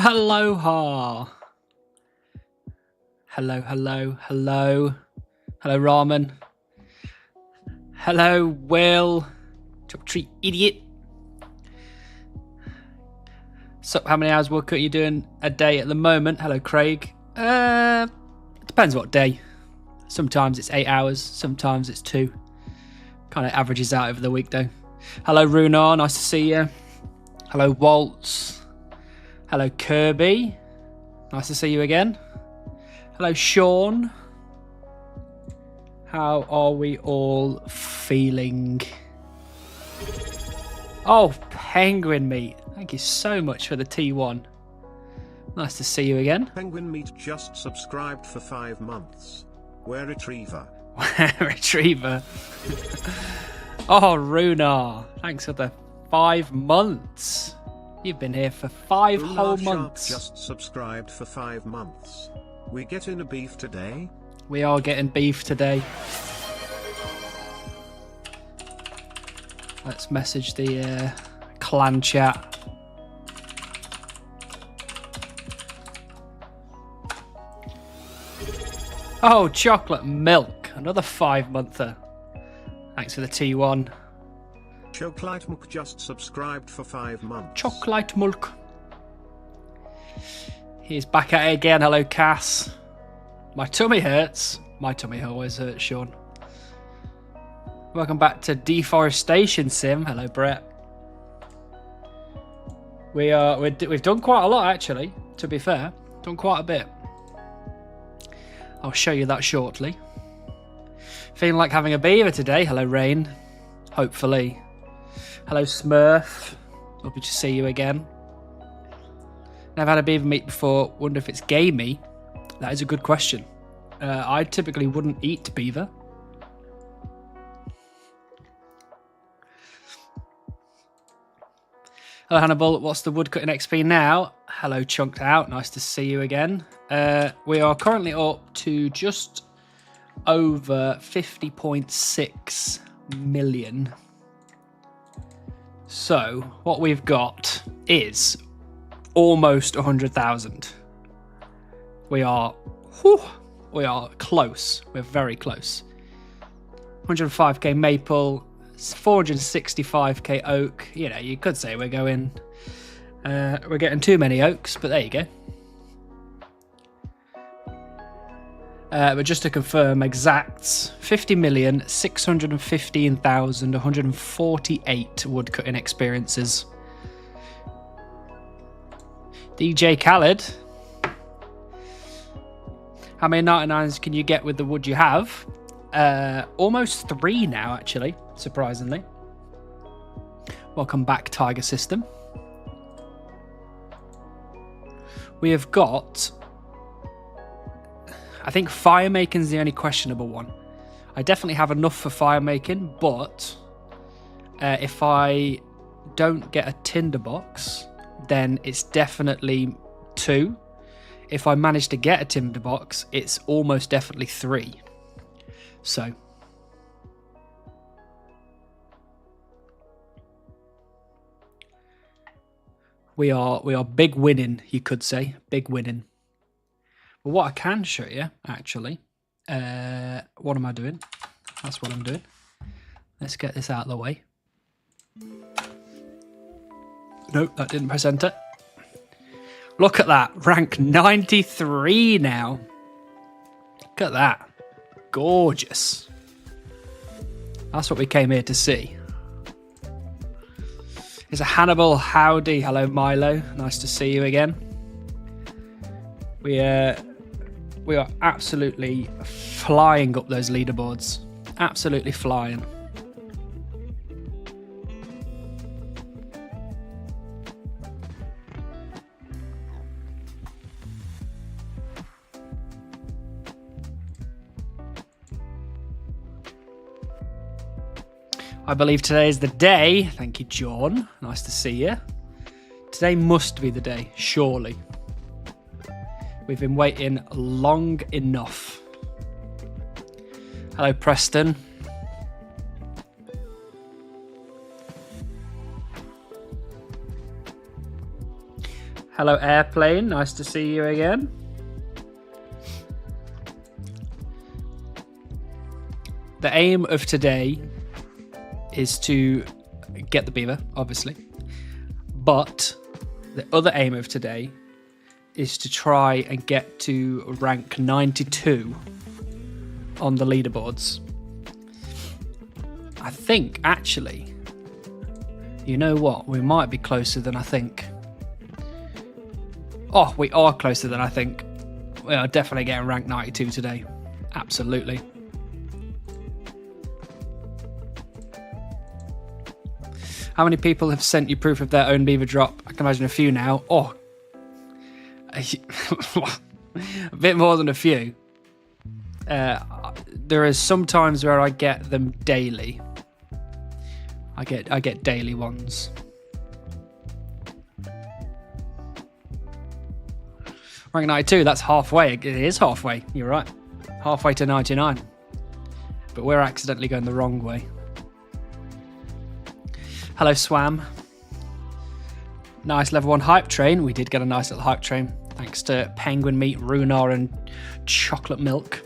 Aloha. Hello, hello, hello. Hello, Ramen. Hello, Will. Chop tree idiot. So, how many hours work are you doing a day at the moment? Hello, Craig. It depends what day. Sometimes it's 8 hours, sometimes it's 2. Kind of averages out over the week, though. Hello, Runar. Nice to see you. Hello, Waltz. Hello, Kirby. Nice to see you again. Hello, Sean. How are we all feeling? Oh, Penguin Meat. Thank you so much for the T1. Nice to see you again. Penguin Meat just subscribed for 5 months. We're Retriever. Retriever. Oh, Runar. Thanks for the 5 months. You've been here for 5 whole months. Just subscribed for 5 months. We getting a beef today? We are getting beef today. Let's message the clan chat. Oh, chocolate milk. Another 5-monther. Thanks for the T1. Chocolate Milk just subscribed for 5 months. Chocolate milk. He's back at it again. Hello, Cass. My tummy hurts. My tummy always hurts, Sean. Welcome back to Deforestation Sim. Hello, Brett. We've done quite a lot, actually. To be fair, done quite a bit. I'll show you that shortly. Feeling like having a beaver today. Hello, Rain. Hopefully. Hello, Smurf. Lovely to see you again. Never had a beaver meat before. Wonder if it's gamey. That is a good question. I typically wouldn't eat beaver. Hello, Hannibal. What's the woodcutting XP now? Hello, Chunked Out. Nice to see you again. We are currently up to just over 50.6 million. So what we've got is almost 100,000. We are close. We're very close. 105k maple, 465k oak. You know, you could say we're getting too many oaks, but there you go. But just to confirm exacts, 50,615,148 woodcutting experiences. DJ Khaled, how many 99s can you get with the wood you have? Almost 3 now, actually, surprisingly. Welcome back, Tiger System. We have got, I think fire making is the only questionable one. I definitely have enough for fire making, but if I don't get a tinderbox, then it's definitely 2. If I manage to get a tinderbox, it's almost definitely 3. So we are big winning, you could say, big winning. But what I can show you, actually, what am I doing? That's what I'm doing. Let's get this out of the way. Nope, that didn't press enter. Look at that, rank 93 now. Look at that, gorgeous. That's what we came here to see. It's a Hannibal howdy. Hello, Milo. Nice to see you again. We are absolutely flying up those leaderboards. Absolutely flying. I believe today is the day. Thank you, John. Nice to see you. Today must be the day, surely. We've been waiting long enough. Hello, Preston. Hello, Airplane. Nice to see you again. The aim of today is to get the beaver, obviously. But the other aim of today is to try and get to rank 92 on the leaderboards. I think, actually, you know what? We might be closer than I think. Oh, we are closer than I think. We are definitely getting rank 92 today. Absolutely. How many people have sent you proof of their own beaver drop? I can imagine a few now. Oh, a bit more than a few. There is some times where I get them daily. I get daily ones. Rank 92, that's halfway. It is halfway, you're right. Halfway to 99. But we're accidentally going the wrong way. Hello, Swam. Nice level 1 hype train. We did get a nice little hype train. Thanks to Penguin Meat, Runar and Chocolate Milk.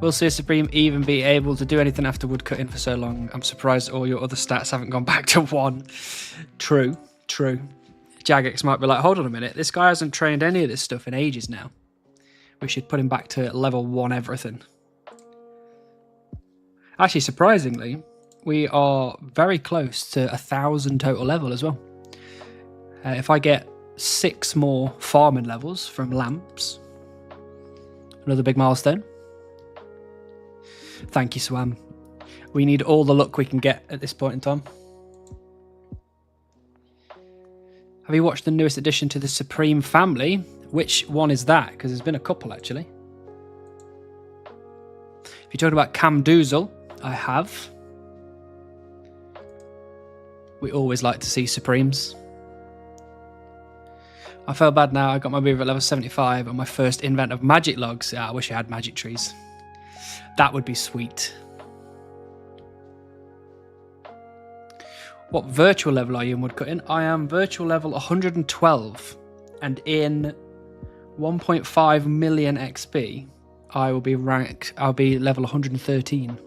Will Seer Supreme even be able to do anything after woodcutting for so long? I'm surprised all your other stats haven't gone back to 1. True. Jagex might be like, hold on a minute. This guy hasn't trained any of this stuff in ages now. We should put him back to level 1 everything. Actually, surprisingly, we are very close to 1,000 total level as well. If I get 6 more farming levels from lamps, another big milestone. Thank you, Swam. We need all the luck we can get at this point in time. Have you watched the newest addition to the Supreme family? Which one is that? Because there's been a couple, actually. If you're talking about Camdoozle, I have. We always like to see Supremes. I feel bad now. I got my beaver at level 75 on my first invent of magic logs. Yeah, I wish I had magic trees. That would be sweet. What virtual level are you in woodcutting? I am virtual level 112. And in 1.5 million XP, I will be ranked. I'll be level 113.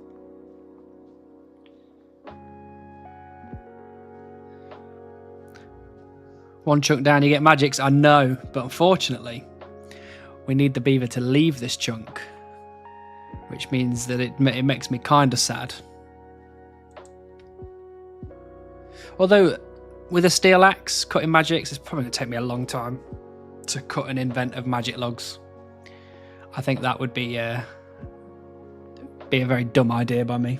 One chunk down, you get magics. I know, but unfortunately, we need the beaver to leave this chunk, which means that it makes me kind of sad. Although, with a steel axe, cutting magics, it's probably going to take me a long time to cut an invent of magic logs. I think that would be a very dumb idea by me.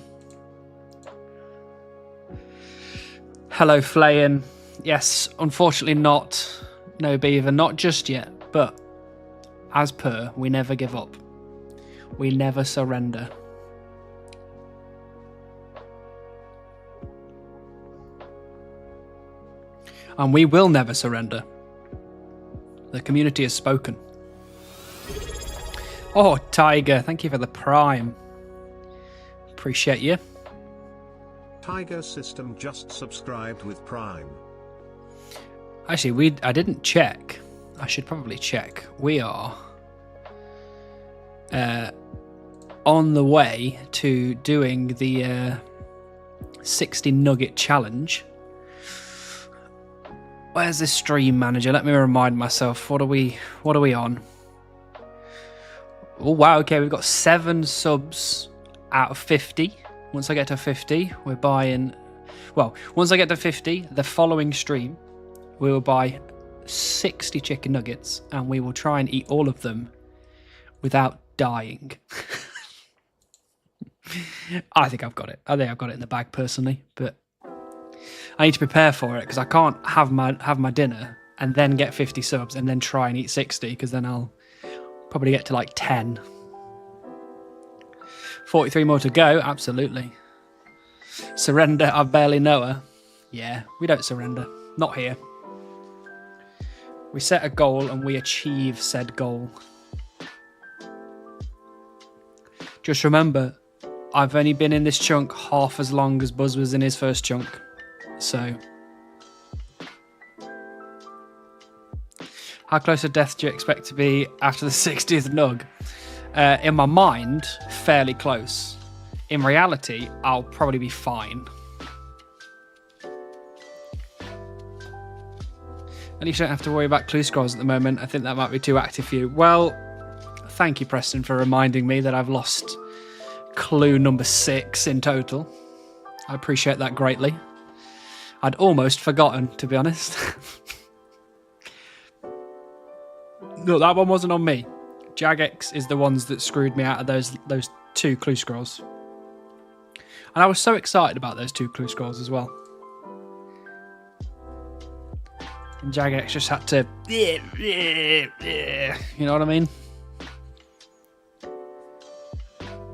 Hello, Flayin. Yes, unfortunately not. No beaver, not just yet. But, as per, we never give up. We never surrender. And we will never surrender. The community has spoken. Oh, Tiger, thank you for the Prime. Appreciate you. Tiger System just subscribed with Prime. Actually, I didn't check. I should probably check. We are on the way to doing the 60 nugget challenge. Where's the stream manager? Let me remind myself. What are we on? Oh wow, okay, we've got 7 subs out of 50. Once I get to 50, we're buying... Well, once I get to 50, the following stream, we will buy 60 chicken nuggets and we will try and eat all of them without dying. I think I've got it. I think I've got it in the bag personally, but I need to prepare for it because I can't have my dinner and then get 50 subs and then try and eat 60 because then I'll probably get to like 10. 43 more to go, absolutely. Surrender, I barely know her. Yeah, we don't surrender. Not here. We set a goal and we achieve said goal. Just remember, I've only been in this chunk half as long as Buzz was in his first chunk. So, How close to death do you expect to be after the 60th nug? In my mind, fairly close. In reality, I'll probably be fine. At least you don't have to worry about clue scrolls at the moment. I think that might be too active for you. Well, thank you, Preston, for reminding me that I've lost clue number 6 in total. I appreciate that greatly. I'd almost forgotten, to be honest. No, that one wasn't on me. Jagex is the ones that screwed me out of those 2 clue scrolls. And I was so excited about those 2 clue scrolls as well. And Jagex just had to... You know what I mean?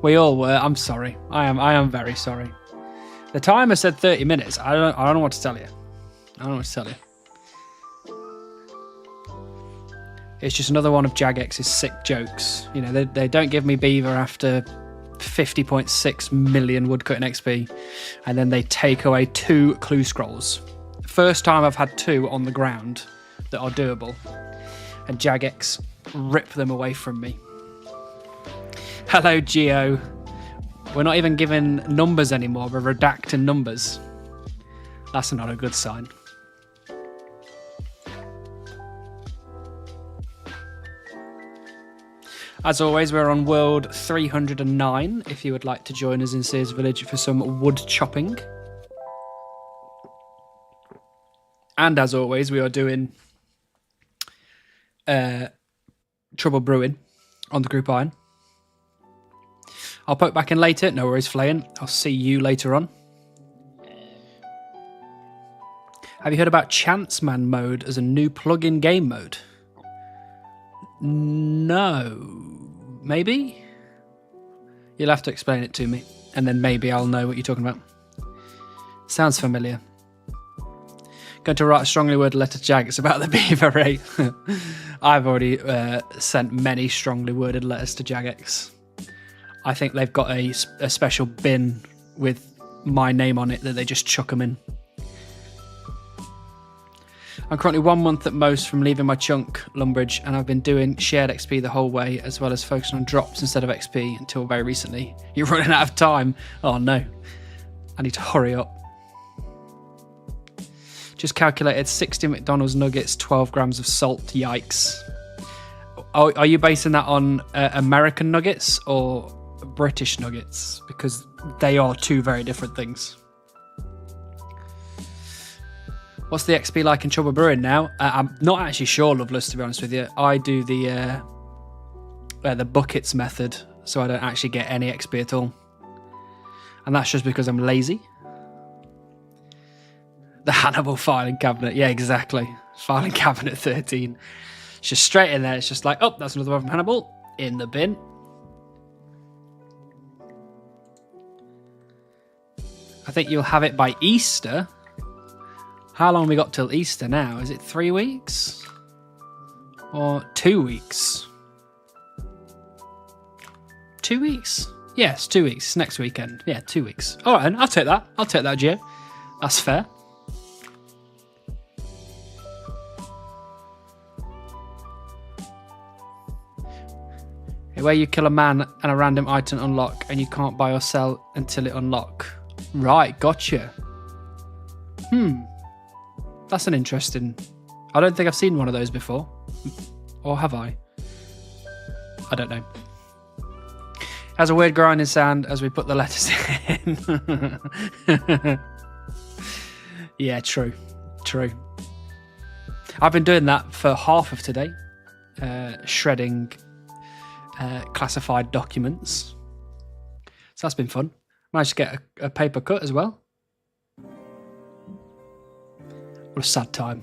We all were. I'm sorry. I am very sorry. The timer said 30 minutes. I don't know what to tell you. I don't know what to tell you. It's just another one of Jagex's sick jokes. You know, they don't give me Beaver after 50.6 million woodcutting XP, and then they take away 2 clue scrolls. First time I've had 2 on the ground that are doable, and Jagex rip them away from me. Hello, Geo. We're not even given numbers anymore. We're redacting numbers. That's not a good sign. As always, we're on World 309, if you would like to join us in Sears Village for some wood chopping. And as always, we are doing Trouble Brewing on the Group Iron. I'll poke back in later. No worries, Flayin. I'll see you later on. Have you heard about Chance Man mode as a new plug-in game mode? No. Maybe? You'll have to explain it to me, and then maybe I'll know what you're talking about. Sounds familiar. Going to write a strongly worded letter to Jagex about the Beaver rate. I've already sent many strongly worded letters to Jagex. I think they've got a special bin with my name on it that they just chuck them in. I'm currently 1 month at most from leaving my chunk, Lumbridge, and I've been doing shared XP the whole way, as well as focusing on drops instead of XP until very recently. You're running out of time. Oh no. I need to hurry up. Just calculated 60 McDonald's nuggets, 12 grams of salt. Yikes. Oh, are you basing that on American nuggets or British nuggets? Because they are 2 very different things. What's the XP like in Trouble Brewing now? I'm not actually sure, Loveless, to be honest with you. I do the buckets method, so I don't actually get any XP at all. And that's just because I'm lazy. The Hannibal filing cabinet. Yeah, exactly. Filing cabinet 13. It's just straight in there. It's just like, oh, that's another one from Hannibal. In the bin. I think you'll have it by Easter. How long have we got till Easter now? Is it 3 weeks? Or 2 weeks? 2 weeks? Yes, 2 weeks. Next weekend. Yeah, 2 weeks. All right, I'll take that. I'll take that, Gio. That's fair. Where you kill a man and a random item unlock and you can't buy or sell until it unlock. Right, gotcha. That's an interesting... I don't think I've seen one of those before. Or have I? I don't know. Has a weird grinding sound as we put the letters in. Yeah, true. True. I've been doing that for half of today. Shredding classified documents. So that's been fun. Managed to get a paper cut as well. What a sad time.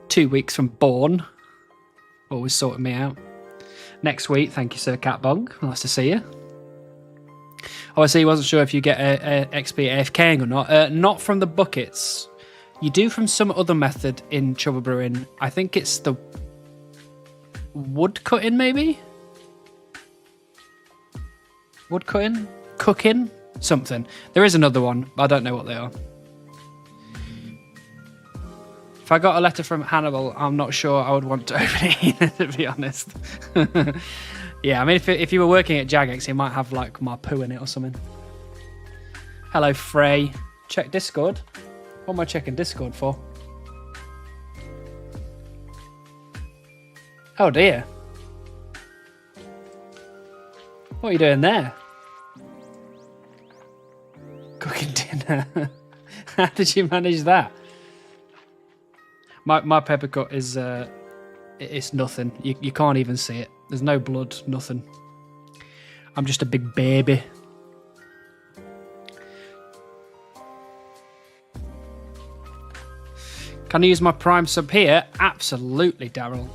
2 weeks from Born. Always sorting me out. Next week, thank you, Sir Catbong. Nice to see you. Obviously, he wasn't sure if you get a XP AFKing or not. Not from the buckets. You do from some other method in Trouble Brewing. I think it's the wood cutting, maybe? Wood cutting? Cooking? Something. There is another one, but I don't know what they are. If I got a letter from Hannibal, I'm not sure I would want to open it either, to be honest. Yeah, I mean, if you were working at Jagex, you might have like my poo in it or something. Hello, Frey. Check Discord. What am I checking Discord for? Oh dear. What are you doing there? Cooking dinner. How did you manage that? My pepper cut is it's nothing. You can't even see it. There's no blood, nothing. I'm just a big baby. Can I use my Prime sub here? Absolutely, Daryl.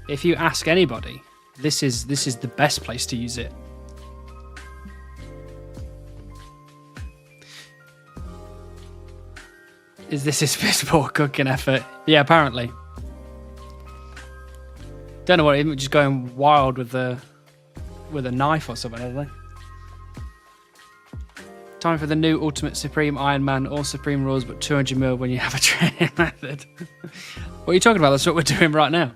If you ask anybody, this is the best place to use it. Is this his piss poor cooking effort? Yeah, apparently. Don't know what, he's just going wild with a knife or something, isn't they? Time for the new Ultimate Supreme Iron Man, all Supreme rules, but 200ml when you have a training method. What are you talking about? That's what we're doing right now.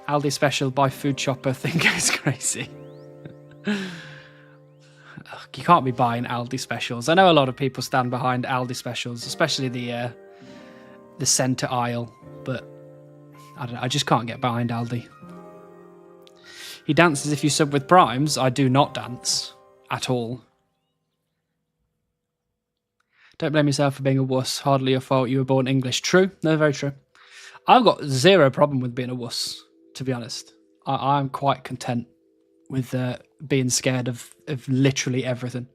Aldi special, buy food chopper, thing goes crazy. You can't be buying Aldi specials. I know a lot of people stand behind Aldi specials, especially the centre aisle, but I don't know, I just can't get behind Aldi. He dances if you sub with primes. I do not dance at all. Don't blame yourself for being a wuss. Hardly your fault. You were born English. True. No, very true. I've got zero problem with being a wuss, to be honest. I'm quite content with being scared of literally everything.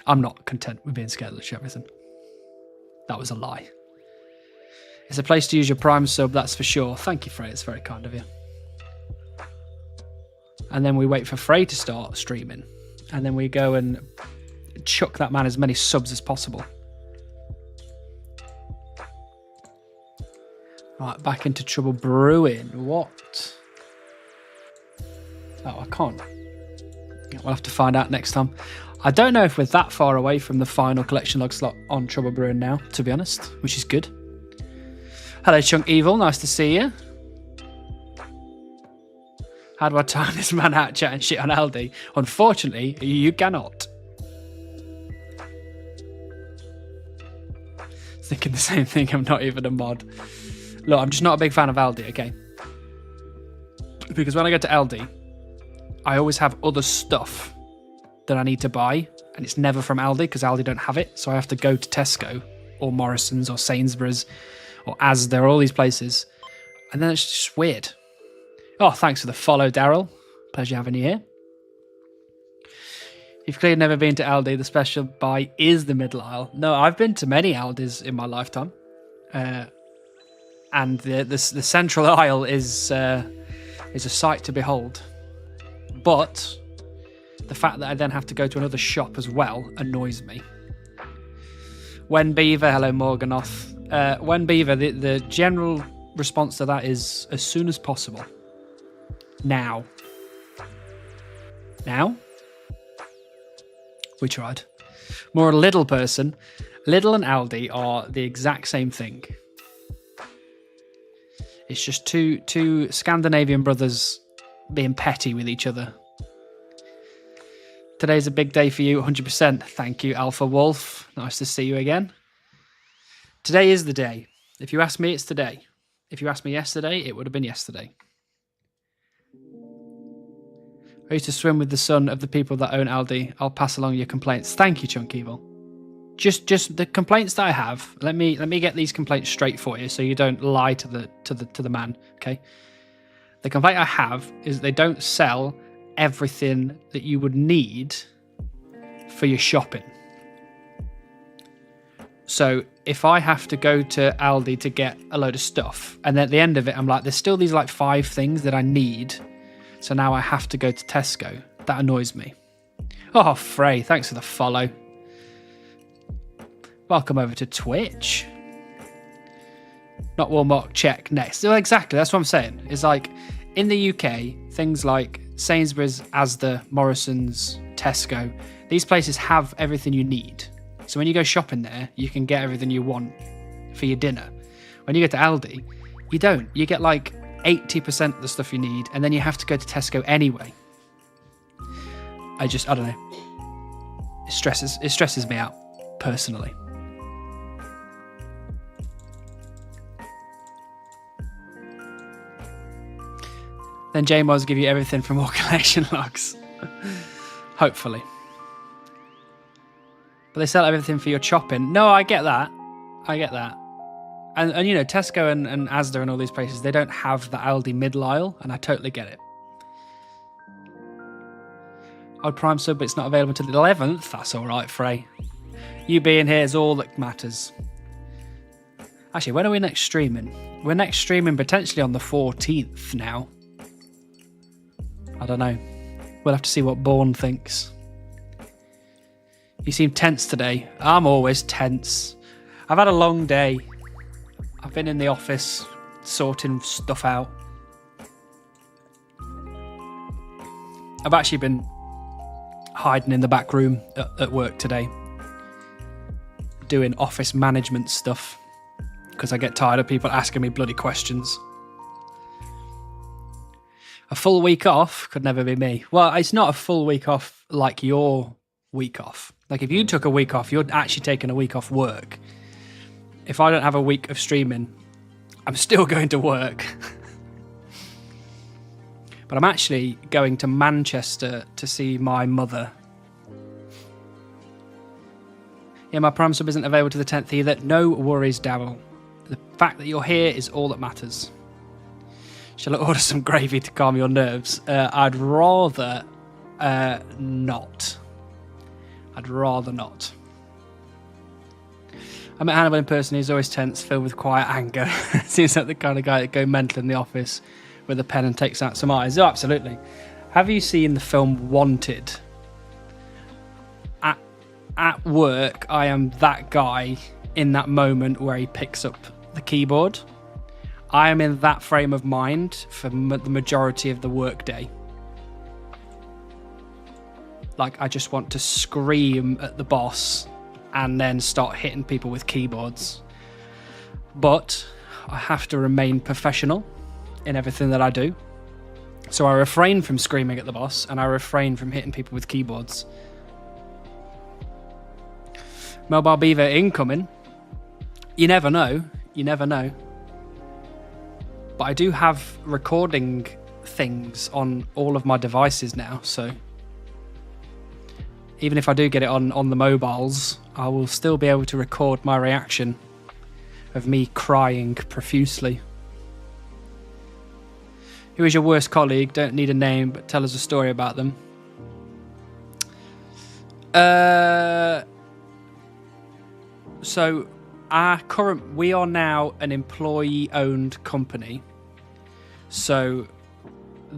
I'm not content with being scared of literally everything. That was a lie. It's a place to use your Prime sub, that's for sure. Thank you, Frey. It's very kind of you. And then we wait for Frey to start streaming. And then we go and chuck that man as many subs as possible. Right, back into trouble brewing. What? Oh, I can't. We'll have to find out next time. I don't know if we're that far away from the final collection log slot on Trouble Brewing now, to be honest, which is good. Hello, Chunk Evil. Nice to see you. How do I time this man out chatting shit on Aldi? Unfortunately, you cannot. Thinking the same thing. I'm not even a mod. Look, I'm just not a big fan of Aldi, okay? Because when I go to Aldi, I always have other stuff that I need to buy, and it's never from Aldi because Aldi don't have it. So I have to go to Tesco or Morrison's or Sainsbury's or Asda or all these places, and then it's just weird. Oh, thanks for the follow, Daryl. Pleasure having you here. You've clearly never been to Aldi. The special buy is the middle aisle. No, I've been to many Aldis in my lifetime, and the central aisle is a sight to behold. But the fact that I then have to go to another shop as well annoys me. When Beaver, hello Morganoth. When Beaver, the general response to that is as soon as possible. Now. Now? We tried. More a Lidl person. Lidl and Aldi are the exact same thing. It's just two Scandinavian brothers being petty with each other. Today's a big day for you, 100%. Thank you, Alpha Wolf. Nice to see you again. Today is the day. If you ask me, it's today. If you asked me yesterday, it would have been yesterday. I used to swim with the son of the people that own Aldi. I'll pass along your complaints. Thank you, Chunk Evil. Just the complaints that I have. Let me get these complaints straight for you, so you don't lie to the man. Okay. The complaint I have is they don't sell everything that you would need for your shopping. So if I have to go to Aldi to get a load of stuff, and then at the end of it, I'm like, there's still these like 5 things that I need. So now I have to go to Tesco. That annoys me. Oh, Frey, thanks for the follow. Welcome over to Twitch. Not Walmart, check next. So exactly, that's what I'm saying. It's like in the UK, things like Sainsbury's, Asda, Morrison's, Tesco, these places have everything you need. So when you go shopping there, you can get everything you want for your dinner. When you go to Aldi, you don't. You get like 80% of the stuff you need, and then you have to go to Tesco anyway. I don't know. It stresses me out, personally. Then JMOS will give you everything from all collection logs. Hopefully. But they sell everything for your chopping. No, I get that. And you know, Tesco and Asda and all these places, they don't have the Aldi middle aisle, and I totally get it. Odd Prime sub, but it's not available until the 11th. That's all right, Frey. You being here is all that matters. Actually, when are we next streaming? We're next streaming potentially on the 14th now. I don't know. We'll have to see what Bourne thinks. You seem tense today. I'm always tense. I've had a long day. I've been in the office sorting stuff out. I've actually been hiding in the back room at work today, doing office management stuff, because I get tired of people asking me bloody questions. A full week off could never be me. Well, it's not a full week off like your week off. Like, if you took a week off, you're actually taking a week off work. If I don't have a week of streaming, I'm still going to work. But I'm actually going to Manchester to see my mother. Yeah, my Prime sub isn't available to the 10th either. No worries, Daryl. The fact that you're here is all that matters. Shall I order some gravy to calm your nerves? I'd rather not. I'd rather not. I met Hannibal in person. He's always tense, filled with quiet anger. Seems like the kind of guy that go mental in the office with a pen and takes out some eyes. Oh, absolutely. Have you seen the film Wanted? At work, I am that guy in that moment where he picks up the keyboard. I am in that frame of mind for the majority of the workday. Like, I just want to scream at the boss and then start hitting people with keyboards. But I have to remain professional in everything that I do. So I refrain from screaming at the boss, and I refrain from hitting people with keyboards. Mobile Beaver incoming. You never know. You never know. But I do have recording things on all of my devices now, so even if I do get it on the mobiles, I will still be able to record my reaction of me crying profusely. Who is your worst colleague? Don't need a name, but tell us a story about them. So we are now an employee-owned company. So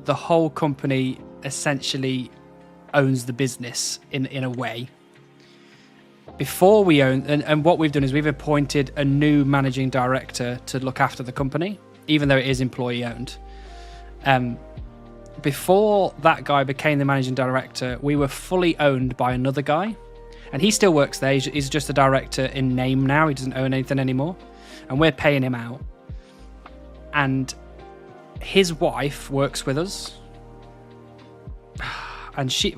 the whole company essentially owns the business in a way. Before we own, and what we've done is we've appointed a new managing director to look after the company, even though it is employee-owned. Before that guy became the managing director, we were fully owned by another guy. And he still works there. He's just a director in name now. He doesn't own anything anymore. And we're paying him out. And his wife works with us. And she...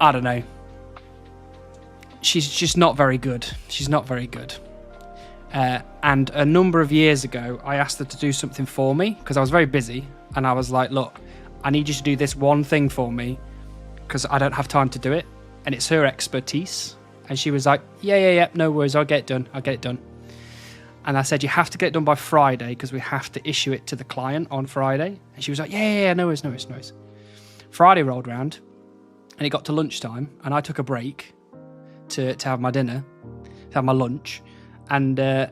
I don't know. She's just not very good. She's not very good. And a number of years ago, I asked her to do something for me because I was very busy. And I was like, look, I need you to do this one thing for me, because I don't have time to do it, and it's her expertise. And she was like, yeah, no worries, I'll get it done. And I said, you have to get it done by Friday, because we have to issue it to the client on Friday. And she was like, yeah, no worries. Friday rolled round, and it got to lunchtime, and I took a break to have my dinner, to have my lunch, and I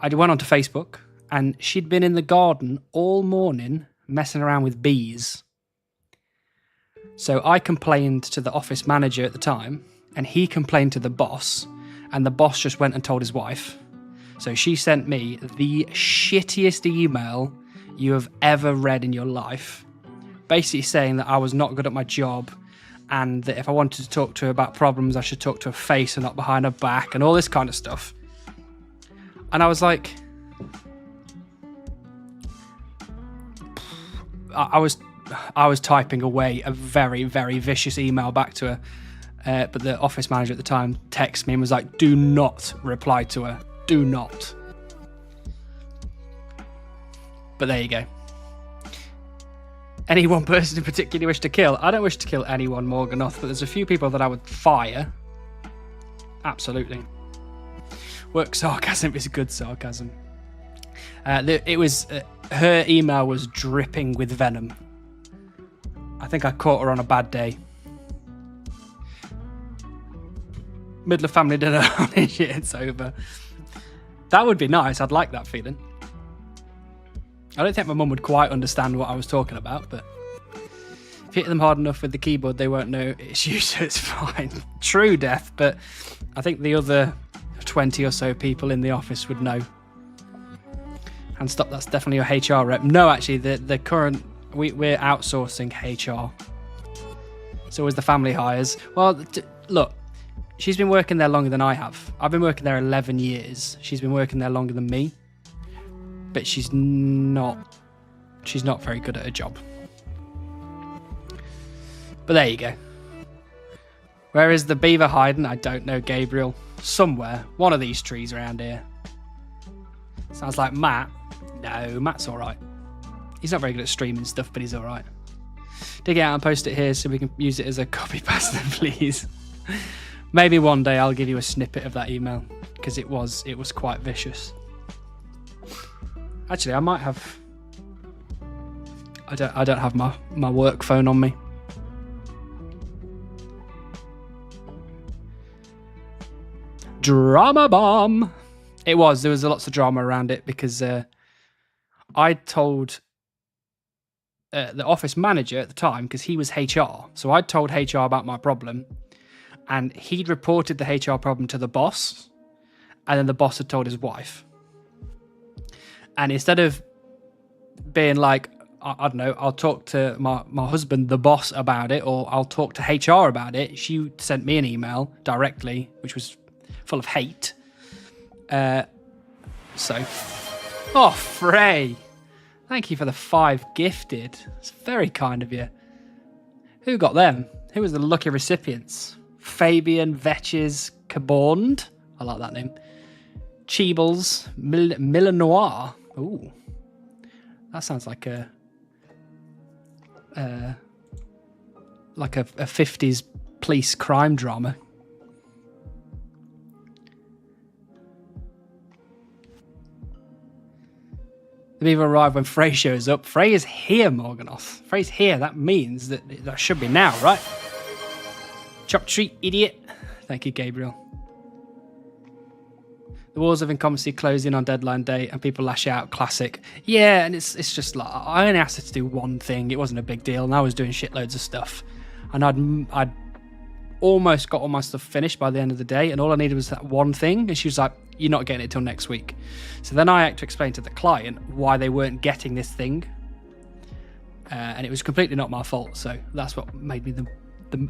went onto Facebook, and she'd been in the garden all morning messing around with bees. So I complained to the office manager at the time, and he complained to the boss, and the boss just went and told his wife. So she sent me the shittiest email you have ever read in your life, basically saying that I was not good at my job and that if I wanted to talk to her about problems, I should talk to her face and not behind her back, and all this kind of stuff. And I was like, I was typing away a very, very vicious email back to her, but the office manager at the time texted me and was like, do not reply to her. Do not. But there you go. Any one person in particular you wish to kill? I don't wish to kill anyone, Morganoth, but there's a few people that I would fire. Absolutely. Work sarcasm is good sarcasm. It was her email was dripping with venom. I think I caught her on a bad day. Middle of family dinner, it's over. That would be nice. I'd like that feeling. I don't think my mum would quite understand what I was talking about, but if you hit them hard enough with the keyboard, they won't know it's you, so it's fine. True, Death, but I think the other 20 or so people in the office would know. And stop, that's definitely your HR rep. No, actually, the current, we're outsourcing HR. So is the family hires. Well, look, she's been working there longer than I have. I've been working there 11 years. She's been working there longer than me. But she's not very good at her job. But there you go. Where is the beaver hiding? I don't know, Gabriel. Somewhere. One of these trees around here. Sounds like Matt. No, Matt's alright. He's not very good at streaming stuff, but he's alright. Dig it out and post it here so we can use it as a copy pasta, please. Maybe one day I'll give you a snippet of that email, because it was quite vicious. Actually, I might have. I don't have my work phone on me. Drama bomb. There was lots of drama around it because I told the office manager at the time, because he was HR. So I'd told HR about my problem, and he'd reported the HR problem to the boss, and then the boss had told his wife. And instead of being like, I don't know, I'll talk to my husband, the boss, about it, or I'll talk to HR about it, she sent me an email directly, which was full of hate. Oh, Frey, thank you for the 5 gifted. It's very kind of you. Who got them? Who was the lucky recipients? Fabian Vetches Cabornd. I like that name. Cheebles Millenoir. Ooh, that sounds like a 50s police crime drama. The beaver arrived when Frey shows up. Frey is here, Morganoth. Frey's here. That means that should be now, right? Chop treat, idiot. Thank you, Gabriel. The walls of incompetency close in on deadline day and people lash out. Classic. Yeah, and it's just like, I only asked her to do one thing. It wasn't a big deal, and I was doing shitloads of stuff. And I'd almost got all my stuff finished by the end of the day, and all I needed was that one thing, and she was like, you're not getting it till next week. So then I had to explain to the client why they weren't getting this thing. And it was completely not my fault, so that's what made me the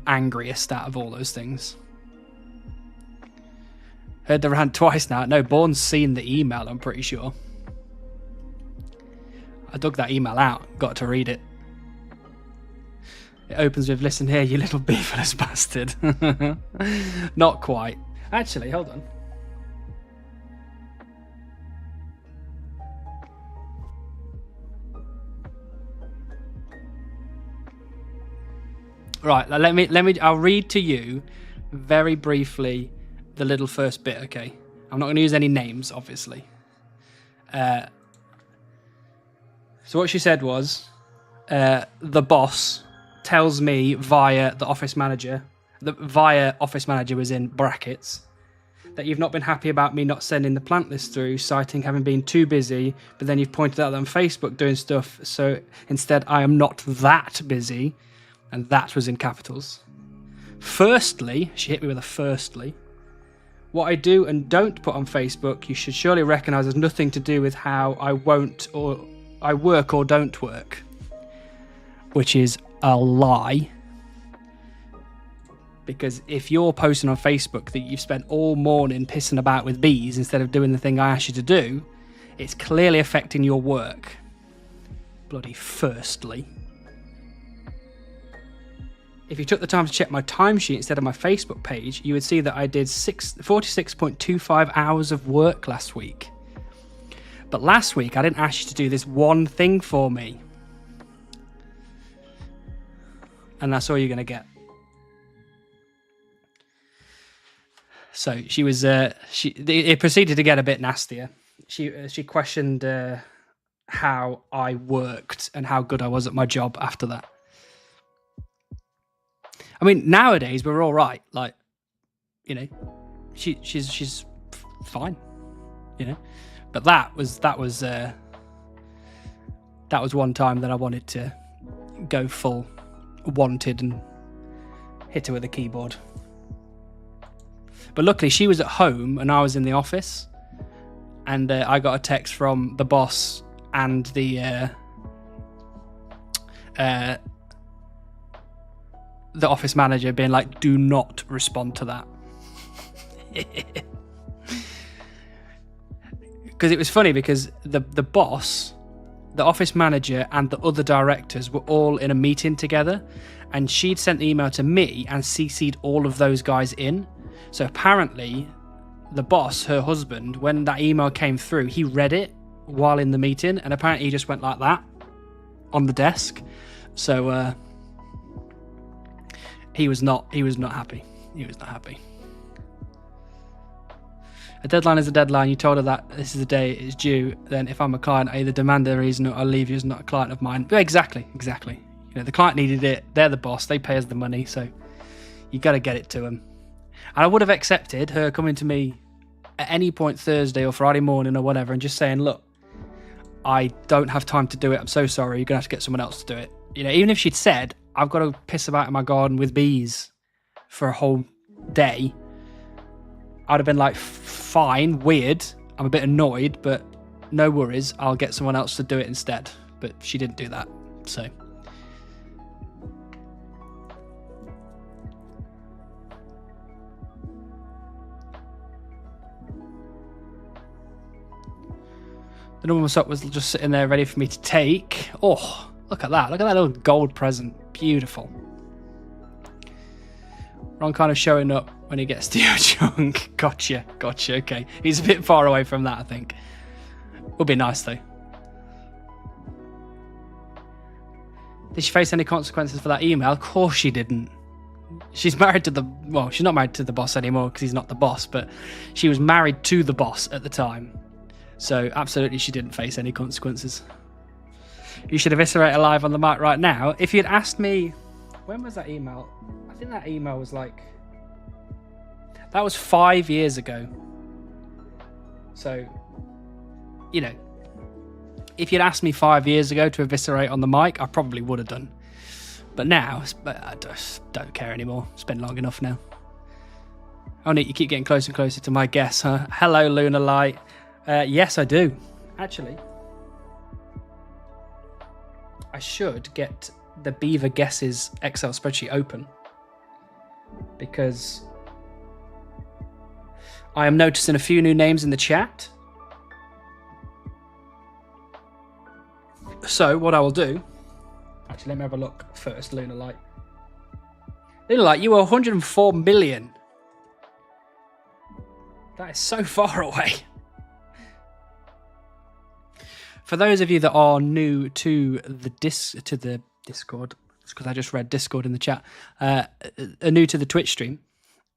angriest out of all those things. Heard the rant twice now. No, Bourne's seen the email, I'm pretty sure. I dug that email out, got to read it. It opens with, listen here, you little beaverless bastard. Not quite. Actually, hold on. Right, I'll read to you very briefly the little first bit, okay? I'm not going to use any names, obviously. So what she said was, the boss tells me via the office manager, via office manager was in brackets, that you've not been happy about me not sending the plant list through, citing having been too busy, but then you've pointed out that I'm Facebook doing stuff, so instead I am not that busy, and that was in capitals. Firstly, she hit me with a firstly, what I do and don't put on Facebook, you should surely recognise has nothing to do with how I work or don't work. Which is a lie. Because if you're posting on Facebook that you've spent all morning pissing about with bees instead of doing the thing I asked you to do, it's clearly affecting your work. Bloody firstly. If you took the time to check my timesheet instead of my Facebook page, you would see that I did 46.25 hours of work last week. But last week, I didn't ask you to do this one thing for me. And that's all you're going to get. So she was. It proceeded to get a bit nastier. She questioned how I worked and how good I was at my job after that. I mean, nowadays we're all right. Like, you know, she's fine. You know, but that was one time that I wanted to go full wanted and hit her with a keyboard. But luckily she was at home and I was in the office, and I got a text from the boss and the office manager being like, do not respond to that. Because it was funny because the boss, the office manager and the other directors were all in a meeting together, and she'd sent the email to me and CC'd all of those guys in. So apparently the boss, her husband, when that email came through, he read it while in the meeting, and apparently he just went like that on the desk. So he was not happy. He was not happy. A deadline is a deadline. You told her that this is the day it is due. Then if I'm a client, I either demand a reason or I'll leave you as not a client of mine. But exactly. You know, the client needed it. They're the boss. They pay us the money. So you got to get it to them. And I would have accepted her coming to me at any point Thursday or Friday morning or whatever and just saying, look, I don't have time to do it. I'm so sorry. You're going to have to get someone else to do it. You know, even if she'd said, I've got to piss about in my garden with bees for a whole day, I'd have been like, fine, weird. I'm a bit annoyed, but no worries. I'll get someone else to do it instead. But she didn't do that. So. The normal sock was just sitting there ready for me to take. Oh, look at that. Look at that little gold present. Beautiful. Ron kind of showing up when he gets to your chunk. Gotcha. Okay. He's a bit far away from that, I think. Would be nice, though. Did she face any consequences for that email? Of course she didn't. She's married to the... Well, she's not married to the boss anymore because he's not the boss, but she was married to the boss at the time. So, absolutely, she didn't face any consequences. You should eviscerate her live on the mic right now. If you'd asked me... When was that email? I think that email was like... That was 5 years ago. So, you know, if you'd asked me 5 years ago to eviscerate on the mic, I probably would have done. But now, I just don't care anymore. It's been long enough now. Oh, Nick, you keep getting closer and closer to my guess, huh? Hello, Lunar Light. Yes, I do. Actually, I should get the Beaver Guesses Excel spreadsheet open, because I am noticing a few new names in the chat. So what I will do... Actually, let me have a look first, Lunar Light. Lunar Light, you were 104 million. That is so far away. For those of you that are new to the Discord, it's because I just read Discord in the chat, are new to the Twitch stream,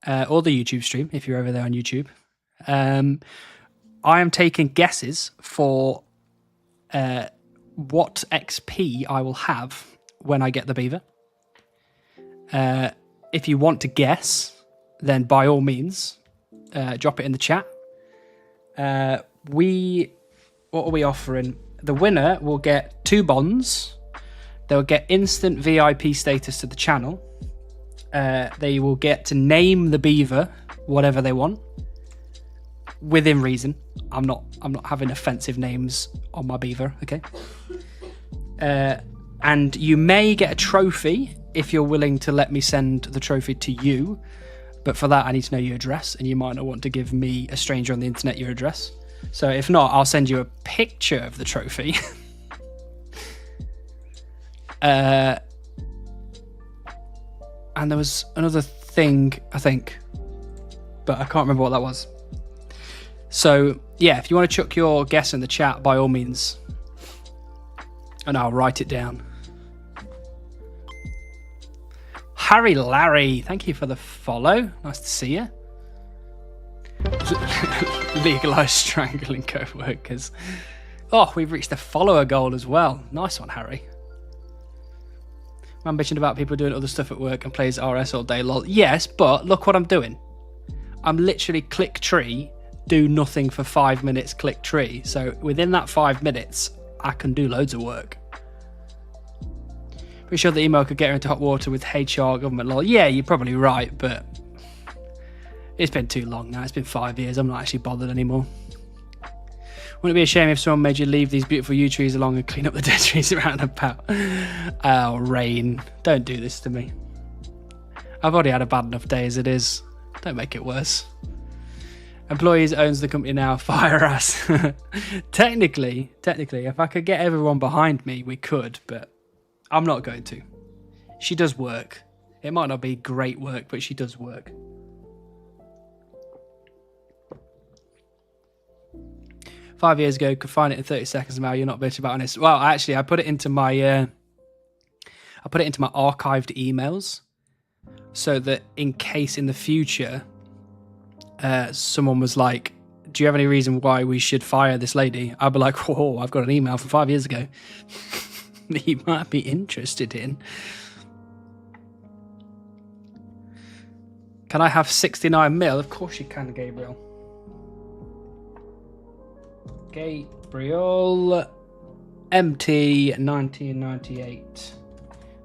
or the YouTube stream, if you're over there on YouTube, I am taking guesses for what XP I will have when I get the Beaver. If you want to guess, then by all means, drop it in the chat. What are we offering? The winner will get 2 bonds. They'll get instant VIP status to the channel. They will get to name the Beaver whatever they want, within reason. I'm not having offensive names on my Beaver, okay? And you may get a trophy if you're willing to let me send the trophy to you. But for that, I need to know your address, and you might not want to give me, a stranger on the internet, your address. So if not, I'll send you a picture of the trophy. And there was another thing, I think, but I can't remember what that was. So yeah, if you want to chuck your guess in the chat, by all means, and I'll write it down. Harry Larry, thank you for the follow. Nice to see you. Legalised strangling co-workers. Oh, we've reached the follower goal as well. Nice one, Harry. I'm bitching about people doing other stuff at work and plays RS all day, lol. Yes, but look what I'm doing. I'm literally click tree, do nothing for 5 minutes, click tree. So within that 5 minutes, I can do loads of work. Pretty sure the email could get her into hot water with HR, government law. Yeah, you're probably right, but it's been too long now. It's been 5 years. I'm not actually bothered anymore. Wouldn't it be a shame if someone made you leave these beautiful yew trees along and clean up the dead trees around about? Oh, Rain, don't do this to me. I've already had a bad enough day as it is. Don't make it worse. Employees owns the company now. Fire ass. Technically, if I could get everyone behind me, we could, but I'm not going to. She does work. It might not be great work, but she does work. "5 years ago, could find it in 30 seconds now. You're not bitch about honest." Well, actually, I put it into my archived emails, so that in case in the future, someone was like, "Do you have any reason why we should fire this lady?" I'd be like, "Whoa, I've got an email from 5 years ago that you might be interested in." Can I have 69 mil? Of course you can, Gabriel. Gabriel MT 1998,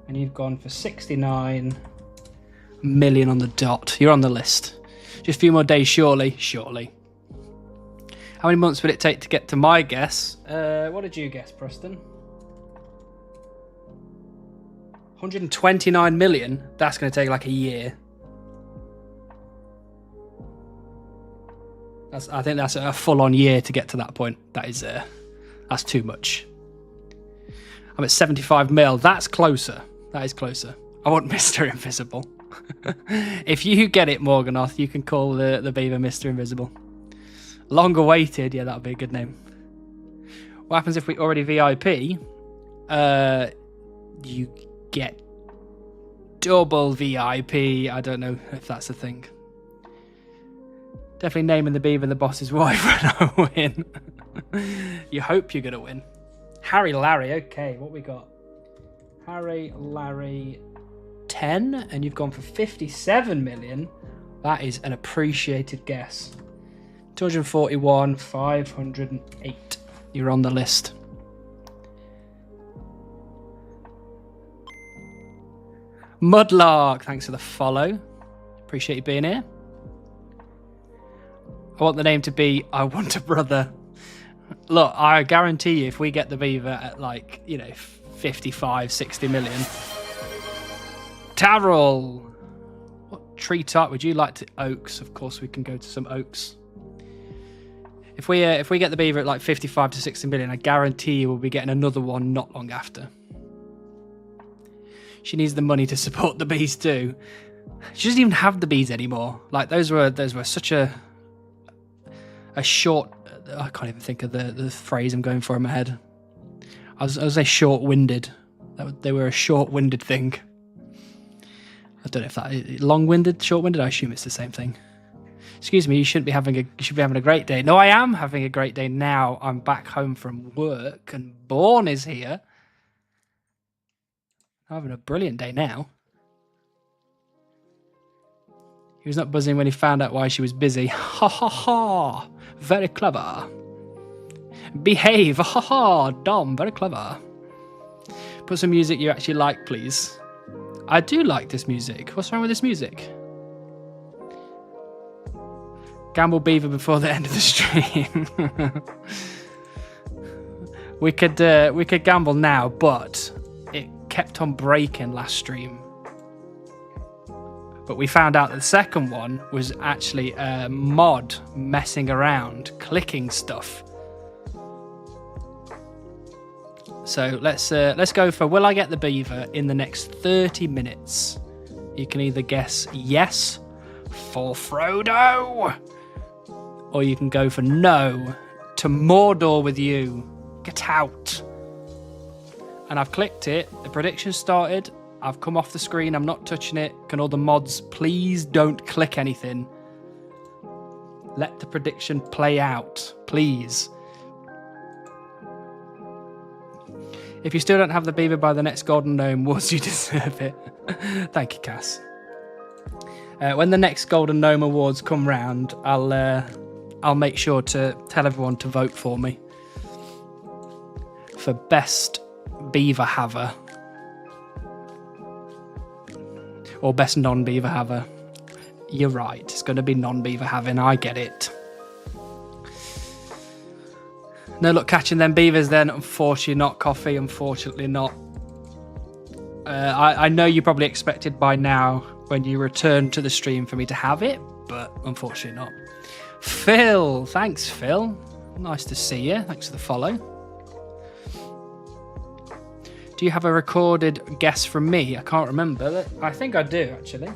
and you've gone for 69 million on the dot. You're on the list. Just a few more days, surely. How many months would it take to get to my guess? What did you guess, Preston? 129 million? That's going to take like a year. I think that's a full-on year to get to that point. That's too much. I'm at 75 mil. That's closer. That is closer. I want Mr. Invisible. If you get it, Morganoth, you can call the Beaver Mr. Invisible. Long awaited. Yeah, that would be a good name. What happens if we already VIP? You get double VIP. I don't know if that's a thing. Definitely naming the Beaver the boss's wife when I win. You hope you're going to win. Harry Larry. Okay, what we got? Harry Larry 10, and you've gone for 57 million. That is an appreciated guess. 241, 508. You're on the list. Mudlark, thanks for the follow. Appreciate you being here. I want the name to be I Want a Brother. Look, I guarantee you, if we get the Beaver at 55, 60 million. Tarrell! What tree type would you like to? Oaks. Of course, we can go to some oaks. If we get the Beaver at 55 to 60 million, I guarantee you we'll be getting another one not long after. She needs the money to support the bees too. She doesn't even have the bees anymore. Those were such a short. I can't even think of the phrase I'm going for in my head. I was say short-winded. They were a short-winded thing. I don't know if that long-winded, short-winded. I assume it's the same thing. Excuse me. You should be having a great day. No, I am having a great day now. I'm back home from work, and Bourne is here. I'm having a brilliant day now. He was not buzzing when he found out why she was busy. Ha ha ha! Very clever. Behave. Ha ha! Dom, very clever. Put some music you actually like, please. I do like this music. What's wrong with this music? Gamble Beaver before the end of the stream. We could gamble now, but it kept on breaking last stream. But we found out that the second one was actually a mod messing around, clicking stuff. So let's go for, will I get the beaver in the next 30 minutes? You can either guess yes for Frodo, or you can go for no to Mordor with you. Get out. And I've clicked it. The prediction started. I've come off the screen. I'm not touching it. Can all the mods please don't click anything? Let the prediction play out, please. If you still don't have the beaver by the next Golden Gnome Awards, you deserve it. Thank you, Cass. When the next Golden Gnome Awards come round, I'll make sure to tell everyone to vote for me for best beaver haver. Or best non-beaver haver. You're right, it's going to be non-beaver having, I get it. No luck catching them beavers then, unfortunately not, Coffee, unfortunately not. I know you probably expected by now when you return to the stream for me to have it, but unfortunately not. Phil, thanks Phil. Nice to see you, thanks for the follow. Do you have a recorded guess from me? I can't remember. I think I do, actually.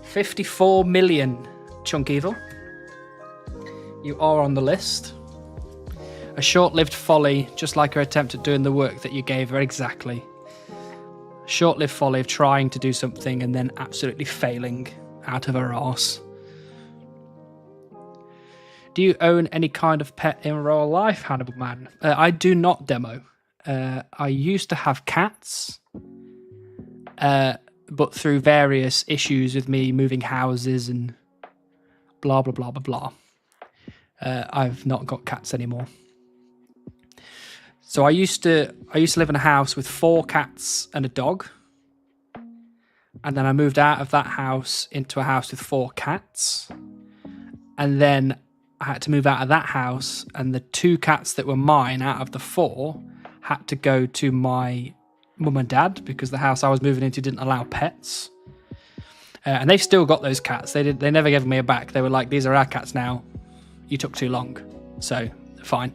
54 million, Chunk Evil. You are on the list. A short-lived folly, just like her attempt at doing the work that you gave her, exactly. Short-lived folly of trying to do something and then absolutely failing out of her arse. Do you own any kind of pet in real life, Hannibal Man? I do not, Demo. I used to have cats, but through various issues with me moving houses and blah, blah, blah, blah, blah, I've not got cats anymore. So I used to live in a house with 4 cats and a dog. And then I moved out of that house into a house with 4 cats. And then I had to move out of that house, and the 2 cats that were mine out of the 4 had to go to my mum and dad because the house I was moving into didn't allow pets. And they've still got those cats. They never gave me a back. They were like, these are our cats now. You took too long. So, fine.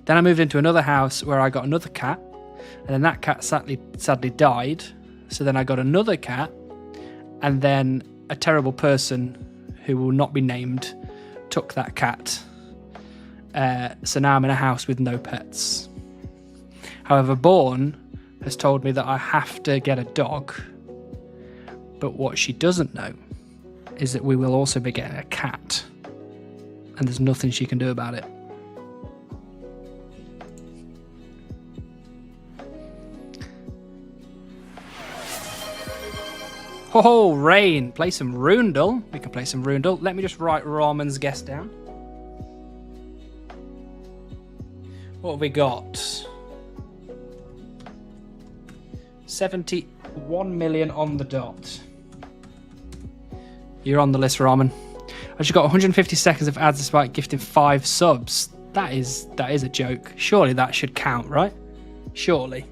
Then I moved into another house where I got another cat, and then that cat sadly died. So then I got another cat, and then a terrible person who will not be named took that cat. So now I'm in a house with no pets. However, Bourne has told me that I have to get a dog. But what she doesn't know is that we will also be getting a cat. And there's nothing she can do about it. Oh, Rain, play some Runedle. We can play some Runedle. Let me just write Raman's guess down. What have we got? 71 million on the dot. You're on the list, Raman. I just got 150 seconds of ads despite gifting 5 subs. That is a joke. Surely that should count, right? Surely.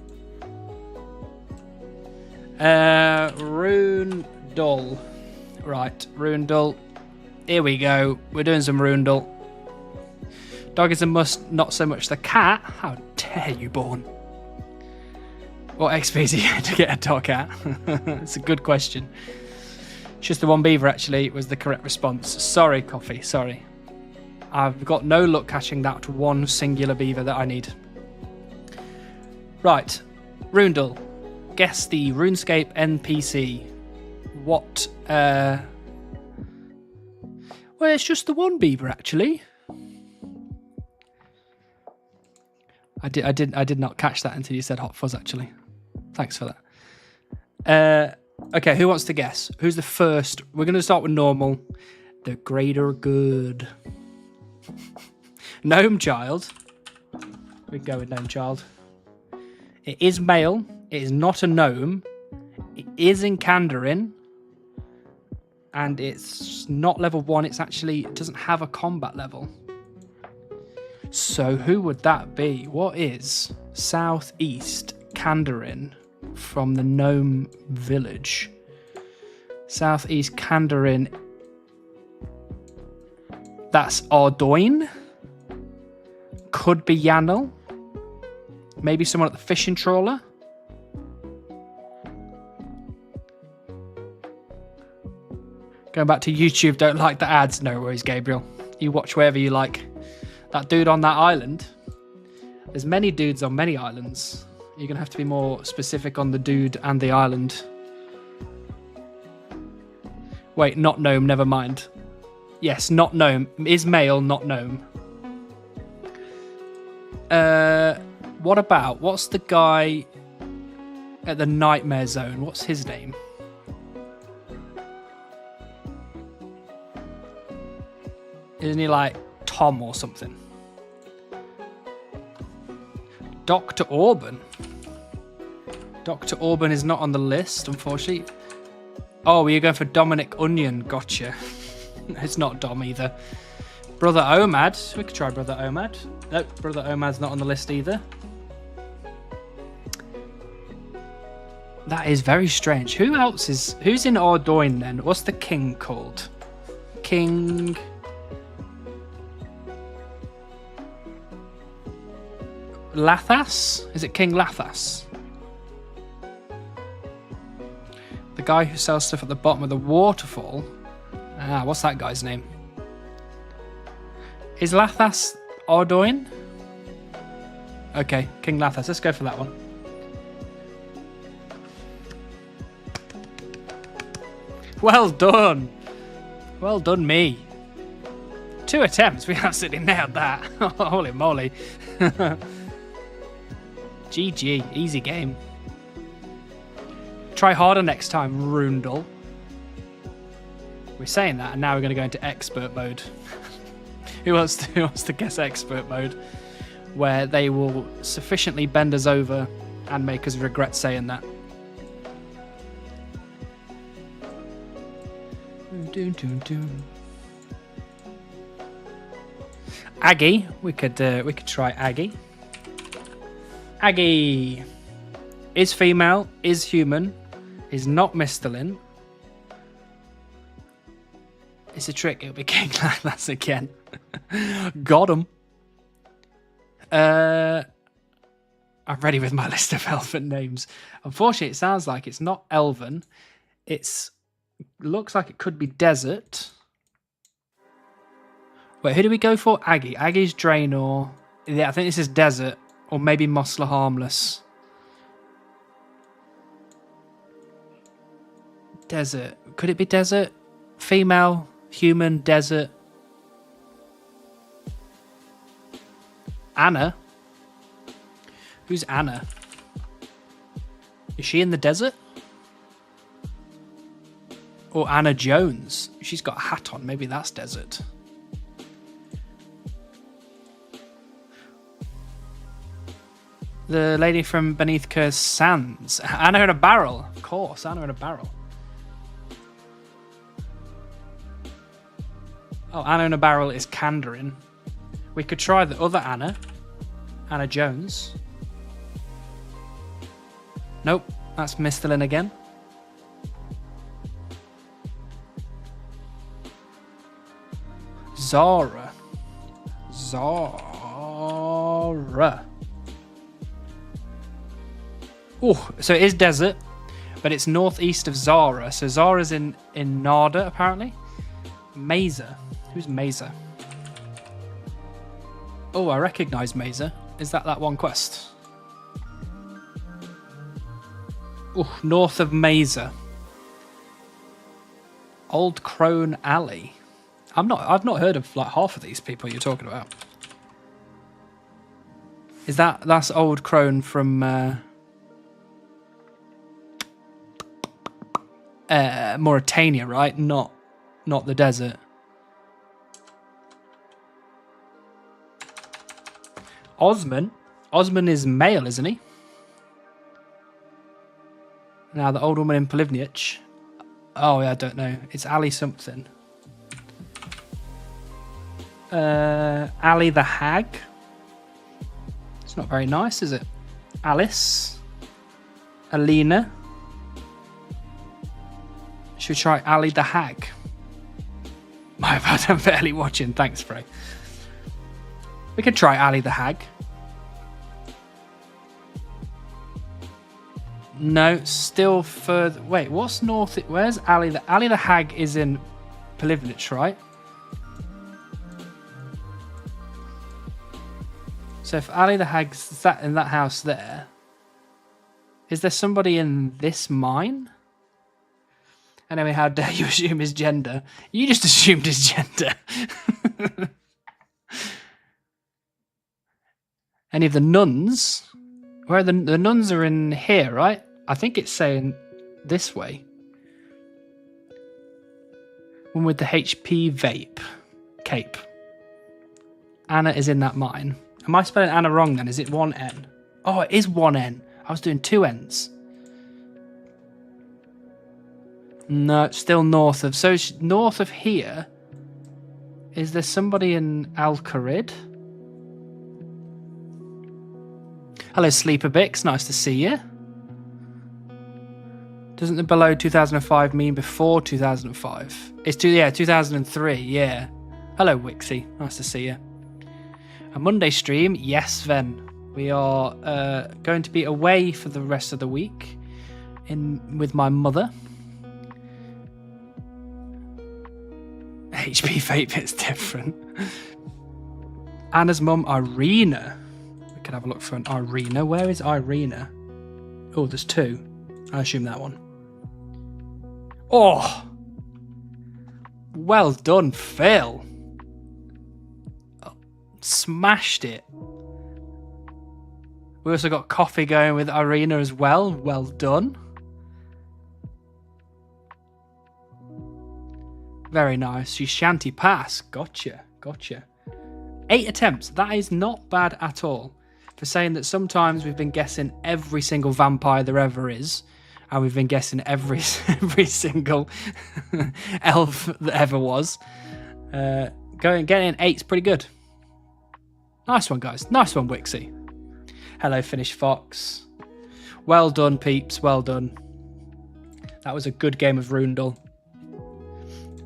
Runedle. Right, Runedle. Here we go. We're doing some Runedle. Dog is a must, not so much the cat. How dare you, Bourne? What XP is he to get a dog at? It's a good question. Just the one beaver, actually, was the correct response. Sorry, Coffee, sorry. I've got no luck catching that one singular beaver that I need. Right, Runedle. Guess the RuneScape NPC. What, Well, it's just the one beaver, actually. I did not catch that until you said Hot Fuzz, actually. Thanks for that. Okay, who wants to guess? Who's the first? We're going to start with normal. The greater good. Gnome Child. We can go with Gnome Child. It is male. It is not a gnome. It is in Kandarin. And it's not level 1. It doesn't have a combat level. So who would that be? What is Southeast Kandarin from the gnome village. Southeast Kandarin. That's Ardoin. Could be Yanel. Maybe someone at the fishing trawler. Going back to YouTube, don't like the ads. No worries, Gabriel. You watch wherever you like. That dude on that island. There's many dudes on many islands. You're going to have to be more specific on the dude and the island. Wait, not gnome, never mind. Yes, not gnome. Is male, not gnome. What about, what's the guy at the Nightmare Zone? What's his name? Isn't he like Tom or something? Dr. Orban. Dr. Orban is not on the list, unfortunately. Oh, you're going for Dominic Onion. Gotcha. It's not Dom either. Brother Omad. We could try Brother Omad. Nope, Brother Omad's not on the list either. That is very strange. Who else is... Who's in Ardoin then? What's the king called? King... Lathas? Is it King Lathas? The guy who sells stuff at the bottom of the waterfall. Ah, what's that guy's name? Is Lathas Ardoin? Okay, King Lathas. Let's go for that one. Well done. Well done, me. 2 attempts. We absolutely nailed that. Holy moly. GG. Easy game. Try harder next time, Runedle. We're saying that, and now we're going to go into expert mode. Who wants to guess expert mode? Where they will sufficiently bend us over and make us regret saying that. Aggie. We could try Aggie. Aggie is female, is human, is not Misthalin. It's a trick. It'll be King Lathas again. Got him. I'm ready with my list of elven names. Unfortunately, it sounds like it's not elven. Looks like it could be desert. Wait, who do we go for? Aggie. Aggie's Draenor. Yeah, I think this is desert. Or maybe Mosler Harmless. Desert. Could it be desert? Female, human, desert. Anna? Who's Anna? Is she in the desert? Or Anna Jones? She's got a hat on. Maybe that's desert. The lady from Beneath Cursed Sands. Anna in a barrel. Of course, Anna in a barrel. Oh, Anna in a barrel is Kandarin. We could try the other Anna. Anna Jones. Nope, that's Misthalin again. Zara. Oh, so it is desert, but it's northeast of Zara. So Zara's in Narda, apparently. Mesa. Who's Mesa? Oh, I recognise Mesa. Is that one quest? Oh, north of Mesa. Old Crone Alley. I've not heard of like half of these people you're talking about. Is that's Old Crone from Mauritania, right? Not the desert. Osman is male, isn't he? Now the old woman in Polivnich. Oh yeah, I don't know. It's Ali something. Ali the Hag. It's not very nice, is it? Alice. Alina. Should we try Ali the Hag? My bad, I'm barely watching. Thanks, Frey. We could try Ali the Hag. No, still further. Wait, what's north? Where's Ali? Ali the Hag is in Polivnich, right? So if Ali the Hag's sat in that house there, is there somebody in this mine? Anyway, how dare you assume his gender? You just assumed his gender. Any of the nuns? Where the nuns are in here, right? I think it's saying this way. One with the HP vape. Cape. Anna is in that mine. Am I spelling Anna wrong then? Is it one N? Oh, it is one N. I was doing two N's. No, it's still north of. So north of here. Is there somebody in Al-Kharid? Hello, Sleeper Bix. Nice to see you. Doesn't the below 2005 mean before 2005? It's 2003. Yeah. Hello, Wixie. Nice to see you. A Monday stream. Yes, Ven. We are going to be away for the rest of the week with my mother. HP vape is different. Anna's mum, Irina. We can have a look for an Irina. Where is Irina? Oh, there's two. I assume that one. Oh! Well done, Phil. Oh, smashed it. We also got coffee going with Irina as well. Well done. Very nice. You shanty pass. Gotcha. 8 attempts. That is not bad at all. For saying that sometimes we've been guessing every single vampire there ever is. And we've been guessing every single elf that ever was. Getting 8's pretty good. Nice one, guys. Nice one, Wixie. Hello, Finnish Fox. Well done, peeps. Well done. That was a good game of Runedle.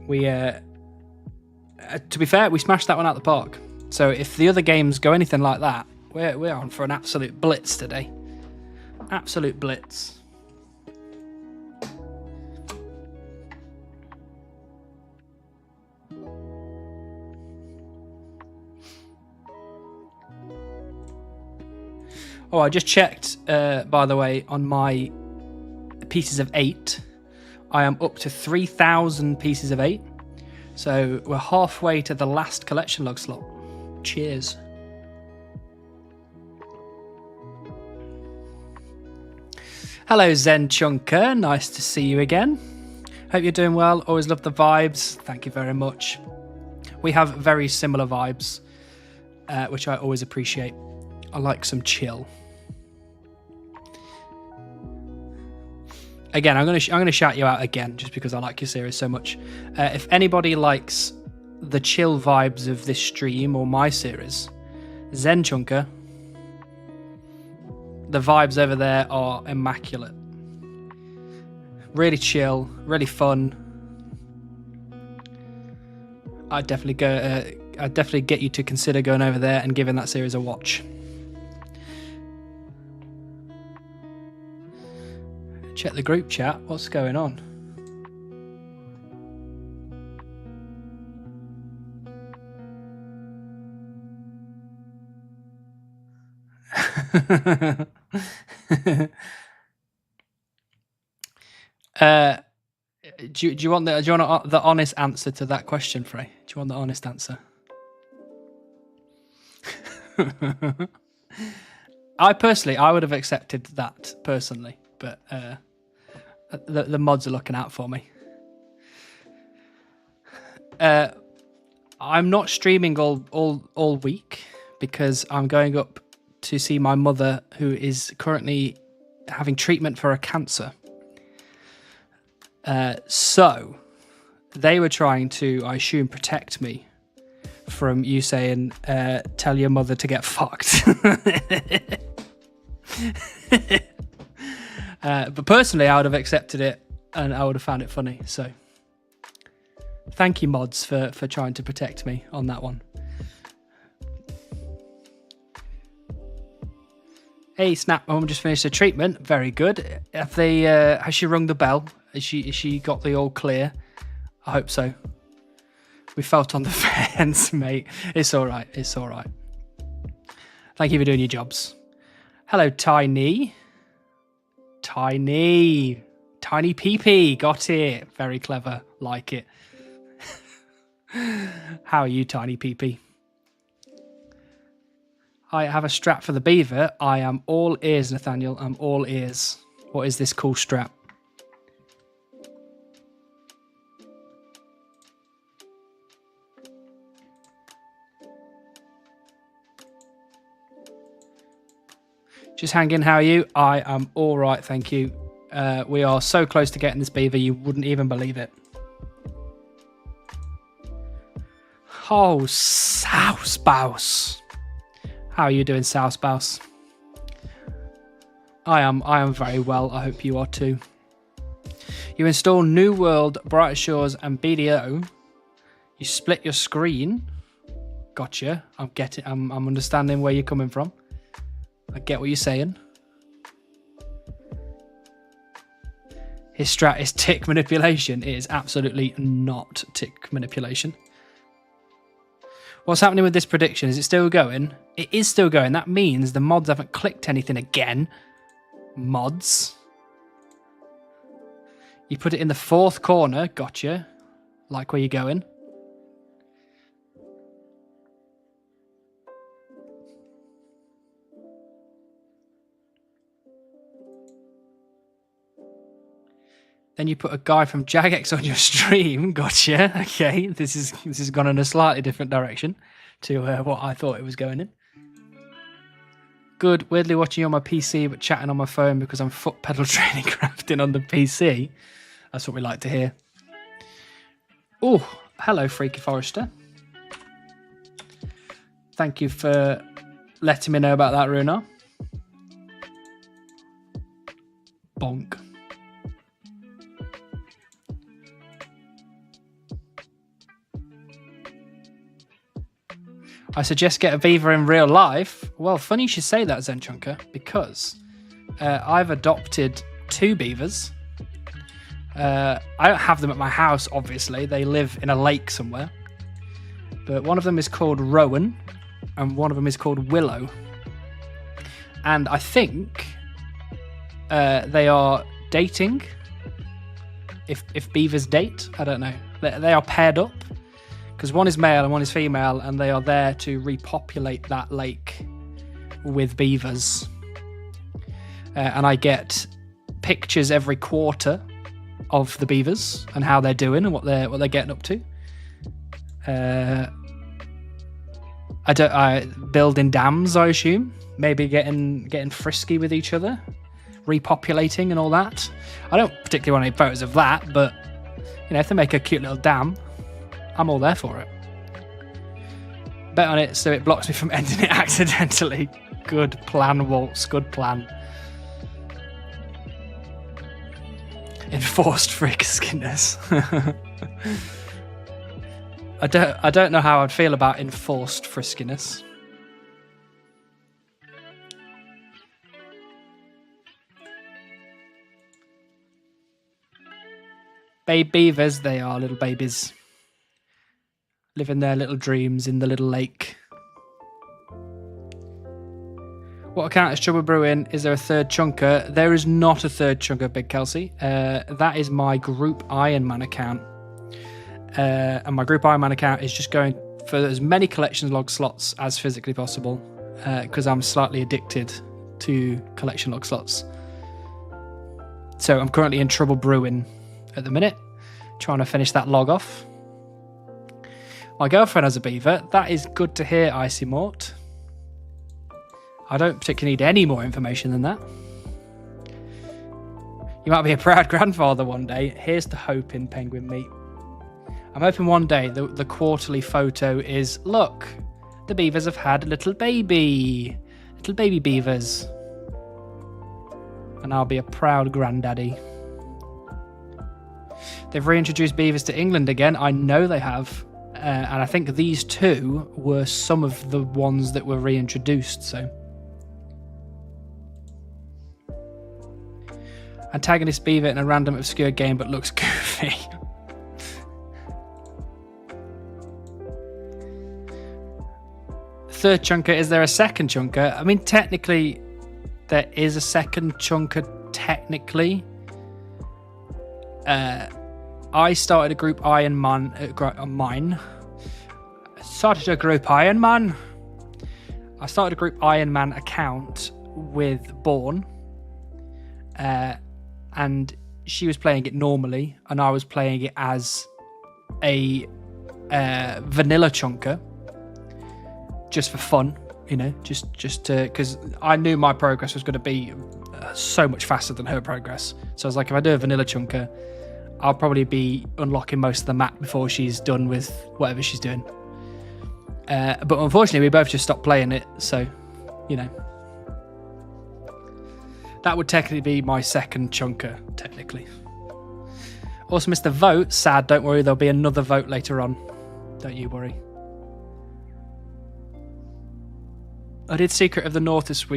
We, to be fair, we smashed that one out the park. So if the other games go anything like that, we're on for an absolute blitz today. Absolute blitz. Oh, I just checked, by the way, on my pieces of 8. I am up to 3,000 pieces of 8. So we're halfway to the last collection log slot. Cheers. Hello, Zen Chunker. Nice to see you again. Hope you're doing well. Always love the vibes. Thank you very much. We have very similar vibes, which I always appreciate. I like some chill. Again, I'm gonna shout you out again just because I like your series so much. If anybody likes the chill vibes of this stream or my series, Zen Chunker, the vibes over there are immaculate. Really chill, really fun. I'd definitely get you to consider going over there and giving that series a watch. Check the group chat. What's going on? Do you want the honest answer to that question, Frey? Do you want the honest answer? I would have accepted that personally, but the mods are looking out for me. I'm not streaming all week because I'm going up to see my mother, who is currently having treatment for a cancer. So they were trying to, I assume, protect me from you saying, tell your mother to get fucked. But personally, I would have accepted it and I would have found it funny. So thank you, mods, for trying to protect me on that one. Hey, Snap Mom just finished her treatment. Very good. Have they? Has she rung the bell? Has she got the all clear? I hope so. We felt on the fence, mate. It's all right. It's all right. Thank you for doing your jobs. Hello, Tiny. Tiny PP. Got it. Very clever. Like it. How are you, Tiny PP? I have a strap for the beaver. I am all ears, Nathaniel. I'm all ears. What is this cool strap? Just hanging. How are you? I am all right, thank you. We are so close to getting this beaver, you wouldn't even believe it. Oh, Sow Spouse. How are you doing, Sow Spouse? I am very well. I hope you are too. You install New World, Brighter Shores, and BDO. You split your screen. Gotcha. I'm understanding where you're coming from. I get what you're saying. His strat is tick manipulation. It is absolutely not tick manipulation. What's happening with this prediction? Is it still going? It is still going. That means the mods haven't clicked anything again. Mods. You put it in the fourth corner. Gotcha. Like where you're going. Then you put a guy from Jagex on your stream. Gotcha. Okay, this has gone in a slightly different direction to what I thought it was going in. Good. Weirdly watching you on my PC, but chatting on my phone because I'm foot pedal training crafting on the PC. That's what we like to hear. Oh, hello, Freaky Forester. Thank you for letting me know about that, Runa. Bonk. I suggest get a beaver in real life. Well, funny you should say that, Zenchunker, because I've adopted 2 beavers. I don't have them at my house, obviously. They live in a lake somewhere. But one of them is called Rowan, and one of them is called Willow. And I think they are dating. If beavers date, I don't know. They are paired up. Because one is male and one is female, and they are there to repopulate that lake with beavers. And I get pictures every quarter of the beavers and how they're doing and what they're getting up to. I building dams, I assume. Maybe getting frisky with each other, repopulating and all that. I don't particularly want any photos of that, but if they make a cute little dam, I'm all there for it. Bet on it so it blocks me from ending it accidentally. Good plan, Waltz. Good plan. Enforced friskiness. I don't know how I'd feel about enforced friskiness. Babe beavers, they are little babies. Living their little dreams in the little lake. What account is Trouble Brewing? Is there a third chunker? There is not a third chunker, Big Kelsey. That is my Group Iron Man account. And my Group Iron Man account is just going for as many collection log slots as physically possible. Because I'm slightly addicted to collection log slots. So I'm currently in Trouble Brewing at the minute. Trying to finish that log off. My girlfriend has a beaver. That is good to hear, Icy Mort. I don't particularly need any more information than that. You might be a proud grandfather one day. Here's to hoping, Penguin Meat. I'm hoping one day the quarterly photo is, look, the beavers have had a little baby. Little baby beavers. and I'll be a proud granddaddy. They've reintroduced beavers to England again. I know they have. And I think these two were some of the ones that were reintroduced, so. Antagonist beaver in a random obscure game but looks goofy. Third chunker, is there a second chunker? I mean, technically, there is a second chunker, technically. I started a group Iron Man. I started a group Iron Man account with Born. And she was playing it normally, and I was playing it as a vanilla chunker. Just for fun, you know, just to, because I knew my progress was going to be so much faster than her progress. So I was like, if I do a vanilla chunker, I'll probably be unlocking most of the map before she's done with whatever she's doing. But unfortunately, we both just stopped playing it. So, you know, that would technically be my second chunker, technically. Also, Mr. Vote, sad, don't worry, there'll be another vote later on. Don't you worry. I did Secret of the North this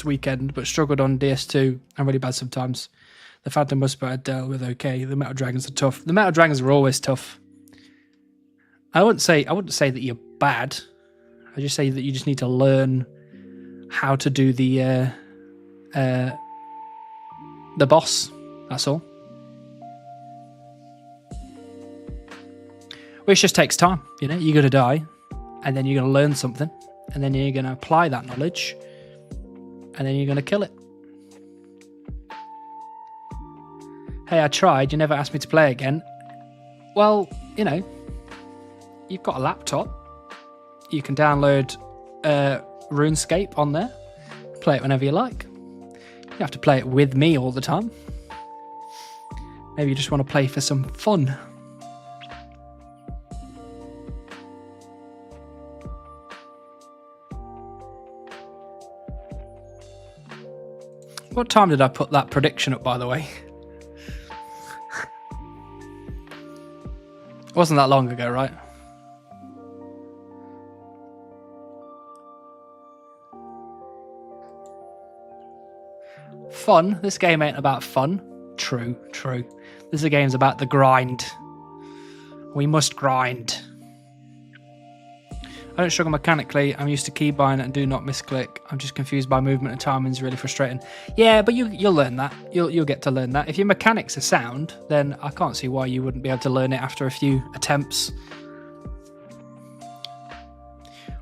weekend, but struggled on DS2. I'm really bad sometimes. The Phantom Whisper I dealt with okay. The Metal Dragons are tough. The Metal Dragons are always tough. I wouldn't say that you're bad. I just say that you just need to learn how to do the boss. That's all. Which just takes time, you know. You're gonna die, and then you're gonna learn something. And then you're going to apply that knowledge, and then you're going to kill it. Hey, I tried. You never asked me to play again. Well, you know, you've got a laptop. You can download RuneScape on there. Play it whenever you like. You don't have to play it with me all the time. Maybe you just want to play for some fun. What time did I put that prediction up, by the way? It wasn't that long ago, right? Fun? This game ain't about fun. True. This game's about the grind. We must grind. I don't struggle mechanically. I'm used to keybind and do not misclick. I'm just confused by movement and timing. Is really frustrating. Yeah, but you'll learn that. You'll get to learn that. If your mechanics are sound, then I can't see why you wouldn't be able to learn it after a few attempts.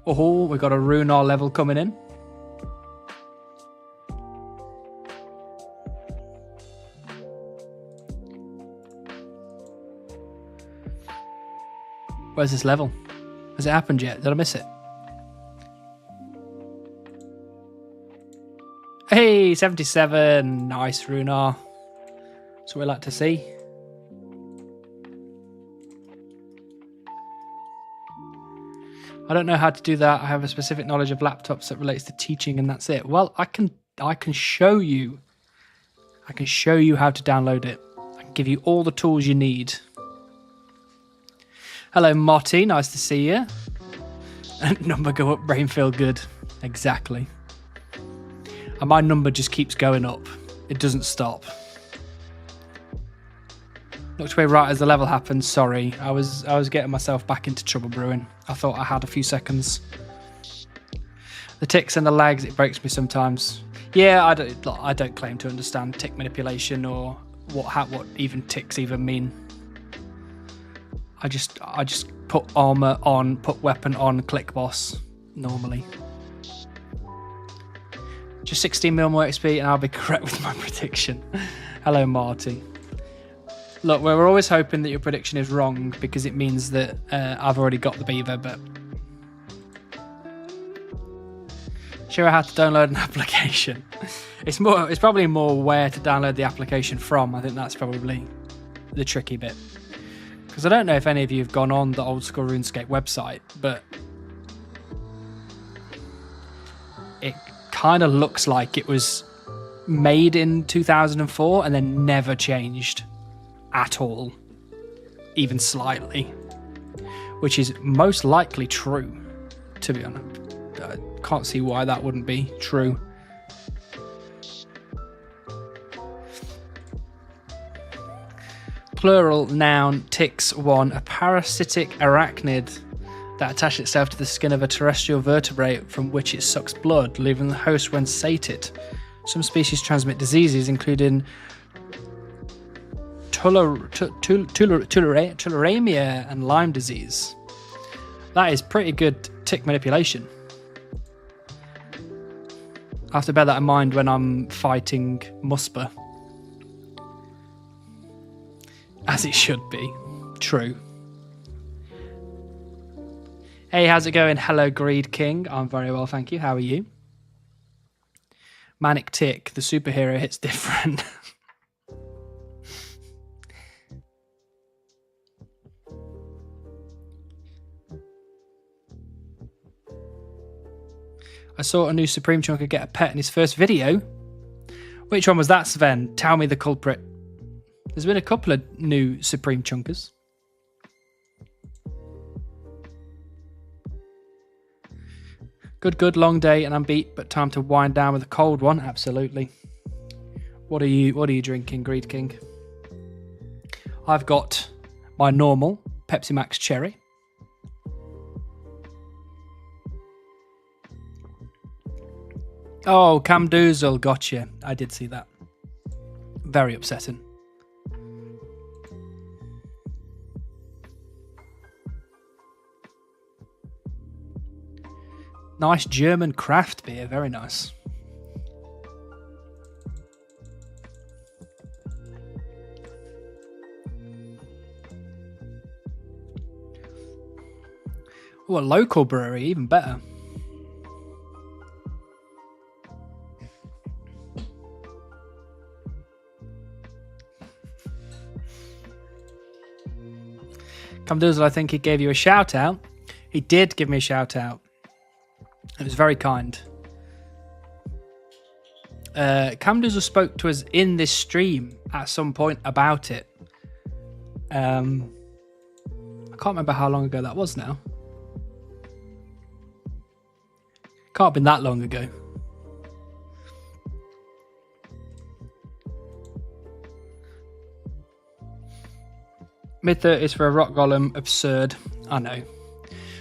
Oh, we got a Runedle level coming in. Where's this level? Has it happened yet? Did I miss it? Hey, 77. Nice, Runedle. That's what we like to see. I don't know how to do that. I have a specific knowledge of laptops that relates to teaching, and that's it. Well, I can show you. I can show you how to download it. I can give you all the tools you need. Hello, Motty. Nice to see you. Number go up, brain feel good. Exactly. And my number just keeps going up. It doesn't stop. Looked away right as the level happened. Sorry, I was getting myself back into trouble brewing. I thought I had a few seconds. The ticks and the lags, it breaks me sometimes. Yeah, I don't claim to understand tick manipulation or what even ticks even mean. I just put armor on, put weapon on, click boss normally. Just 16 mil more XP and I'll be correct with my prediction. Hello, Marty. Look, we're always hoping that your prediction is wrong because it means that I've already got the beaver, but show her how to download an application. It's probably more where to download the application from. I think that's probably the tricky bit. Because I don't know if any of you have gone on the old school RuneScape website, but it kind of looks like it was made in 2004 and then never changed at all, even slightly, which is most likely true, to be honest. I can't see why that wouldn't be true. Plural noun ticks 1, a parasitic arachnid that attaches itself to the skin of a terrestrial vertebrate from which it sucks blood, leaving the host when sated. Some species transmit diseases, including tularemia and Lyme disease. That is pretty good tick manipulation. I have to bear that in mind when I'm fighting Musper. As it should be. True. Hey, how's it going? Hello, Greed King. I'm very well, thank you. How are you? Manic Tick, the superhero, hits different. I saw a new Supreme Chunker get a pet in his first video. Which one was that, Sven? Tell me the culprit. There's been a couple of new Supreme Chunkers. Good, long day and I'm beat, but time to wind down with a cold one. Absolutely. What are you drinking, Greed King? I've got my normal Pepsi Max Cherry. Oh, Camdoozle, gotcha. I did see that. Very upsetting. Nice German craft beer, very nice. Oh, a local brewery, even better. Camdoozle, I think he gave you a shout out. He did give me a shout out. It was very kind. Camdoozle spoke to us in this stream at some point about it. I can't remember how long ago that was now. Can't have been that long ago. Mid-30s for a rock golem, absurd. I know.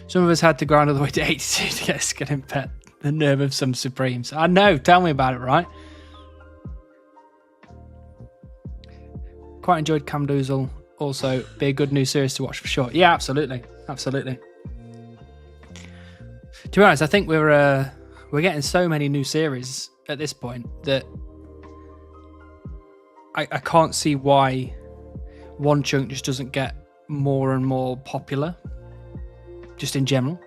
Some of us had to grind all the way to 82 to get a skin and pet. The nerve of some Supremes. I know, tell me about it, right? Quite enjoyed Camdoozle. Also, be a good new series to watch for sure. Yeah, absolutely. Absolutely. To be honest, I think we're getting so many new series at this point that I can't see why one chunk just doesn't get more and more popular. Just in general.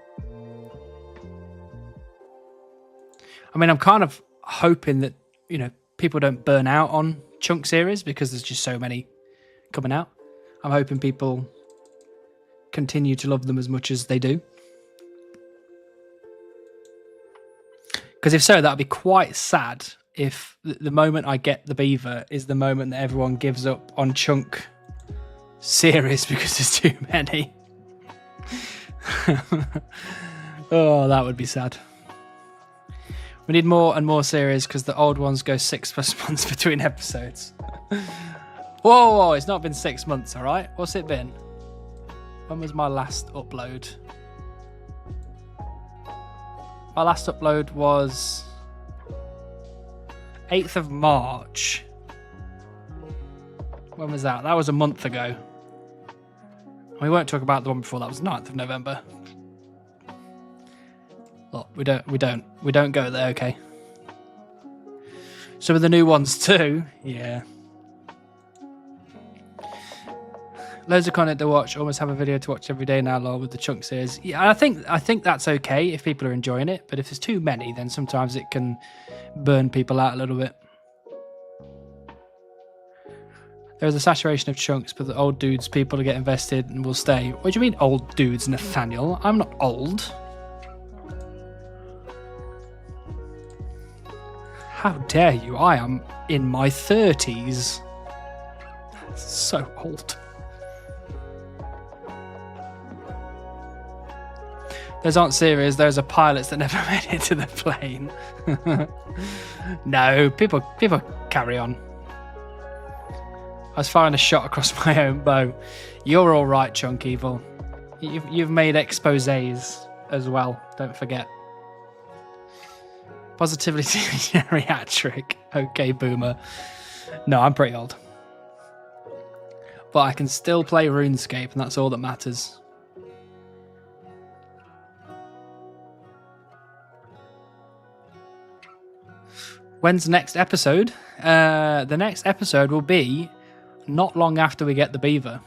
I mean, I'm kind of hoping that, you know, people don't burn out on chunk series because there's just so many coming out. I'm hoping people continue to love them as much as they do. Because if so, that'd be quite sad if the moment I get the Beaver is the moment that everyone gives up on chunk series because there's too many. Oh, that would be sad. We need more and more series because the old ones go 6+ months between episodes. Whoa, it's not been 6 months, all right? What's it been? When was my last upload? My last upload was 8th of March. When was that? That was a month ago. We won't talk about the one before that. Was 9th of November. Look, we don't go there, okay? Some of the new ones too. Yeah. Loads of content to watch. Almost have a video to watch every day now, lol, with the chunk series. Yeah, I think that's okay if people are enjoying it. But if there's too many, then sometimes it can burn people out a little bit. There's a saturation of chunks, but the old dudes, people will get invested and will stay. What do you mean, old dudes, Nathaniel? I'm not old. How dare you? I am in my 30s. So old. Those aren't serious. Those are pilots that never made it to the plane. No, people carry on. I was firing a shot across my own bow. You're all right, Chunk Evil. You've made exposés as well. Don't forget. Positively geriatric. Okay, boomer. No, I'm pretty old. But I can still play RuneScape, and that's all that matters. When's the next episode? The next episode will be not long after we get the Beaver.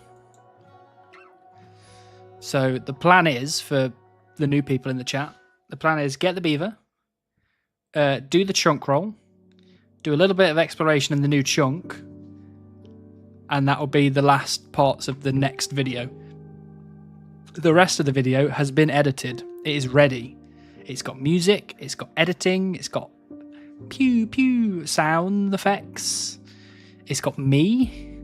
So the plan is, for the new people in the chat, the plan is get the Beaver, do the chunk roll, do a little bit of exploration in the new chunk, and that will be the last parts of the next video. The rest of the video has been edited. It is ready. It's got music, it's got editing, it's got pew pew sound effects, it's got me,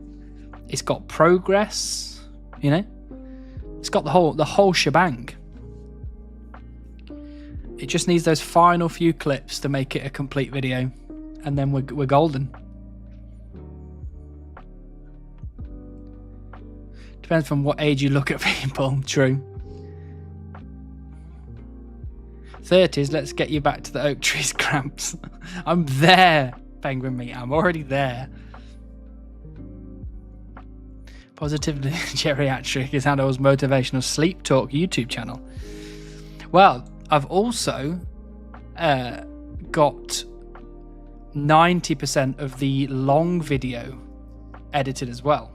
it's got progress, you know, it's got the whole shebang. It just needs those final few clips to make it a complete video, and then we're golden. Depends from what age you look at people. True. 30s, let's get you back to the oak trees, Cramps. I'm there, Penguin Meat. I'm already there. Positively Geriatric is Handel's motivational sleep talk YouTube channel. Well, I've also got 90% of the long video edited as well.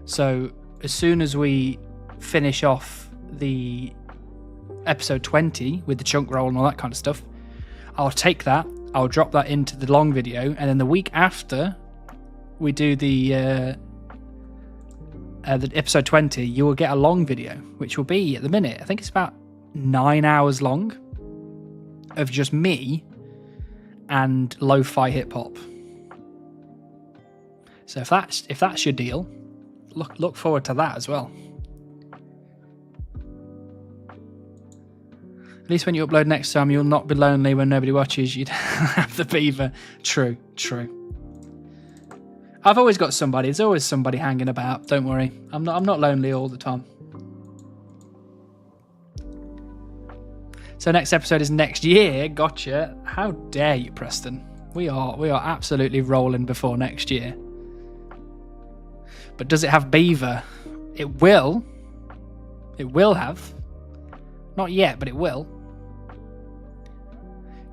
So as soon as we finish off the episode 20 with the chunk roll and all that kind of stuff, I'll take that, I'll drop that into the long video, and then the week after we do the episode 20, you will get a long video, which will be, at the minute, I think it's about 9 hours long of just me and lo-fi hip hop. So if that's your deal, look forward to that as well. At least when you upload next time, you'll not be lonely when nobody watches. You'd have the Beaver. True. I've always got somebody. There's always somebody hanging about. Don't worry. I'm not lonely all the time. So next episode is next year. Gotcha. How dare you, Preston? We are absolutely rolling before next year. But does it have Beaver? It will. It will have. Not yet, but it will.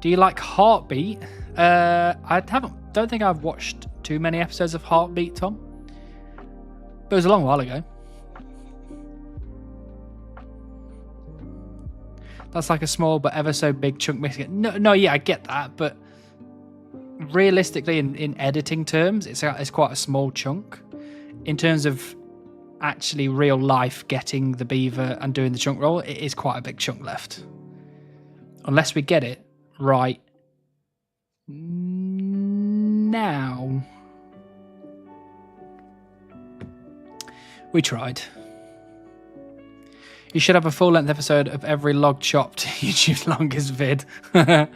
Do you like Heartbeat? Don't think I've watched too many episodes of Heartbeat, Tom. But it was a long while ago. That's like a small but ever so big chunk missing. No, yeah, I get that, but realistically, in editing terms, it's quite a small chunk. In terms of actually real life getting the Beaver and doing the chunk roll, it is quite a big chunk left. Unless we get it right now. We tried. You should have a full-length episode of every log chopped YouTube's longest vid. That'd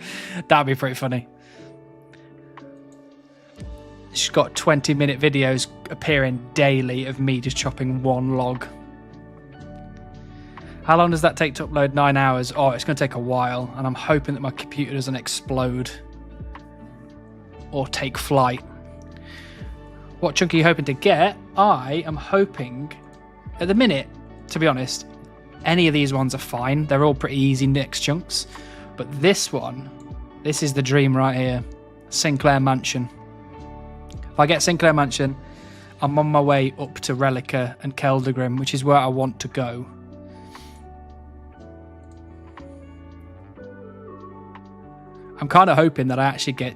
be pretty funny. She's got 20-minute videos appearing daily of me just chopping one log. How long does that take to upload? 9 hours. Oh, it's going to take a while, and I'm hoping that my computer doesn't explode or take flight. What chunk are you hoping to get? I am hoping, at the minute, to be honest, any of these ones are fine. They're all pretty easy next chunks. But this one, this is the dream right here. Sinclair Mansion. If I get Sinclair Mansion, I'm on my way up to Relica and Keldagrim, which is where I want to go. I'm kind of hoping that I actually get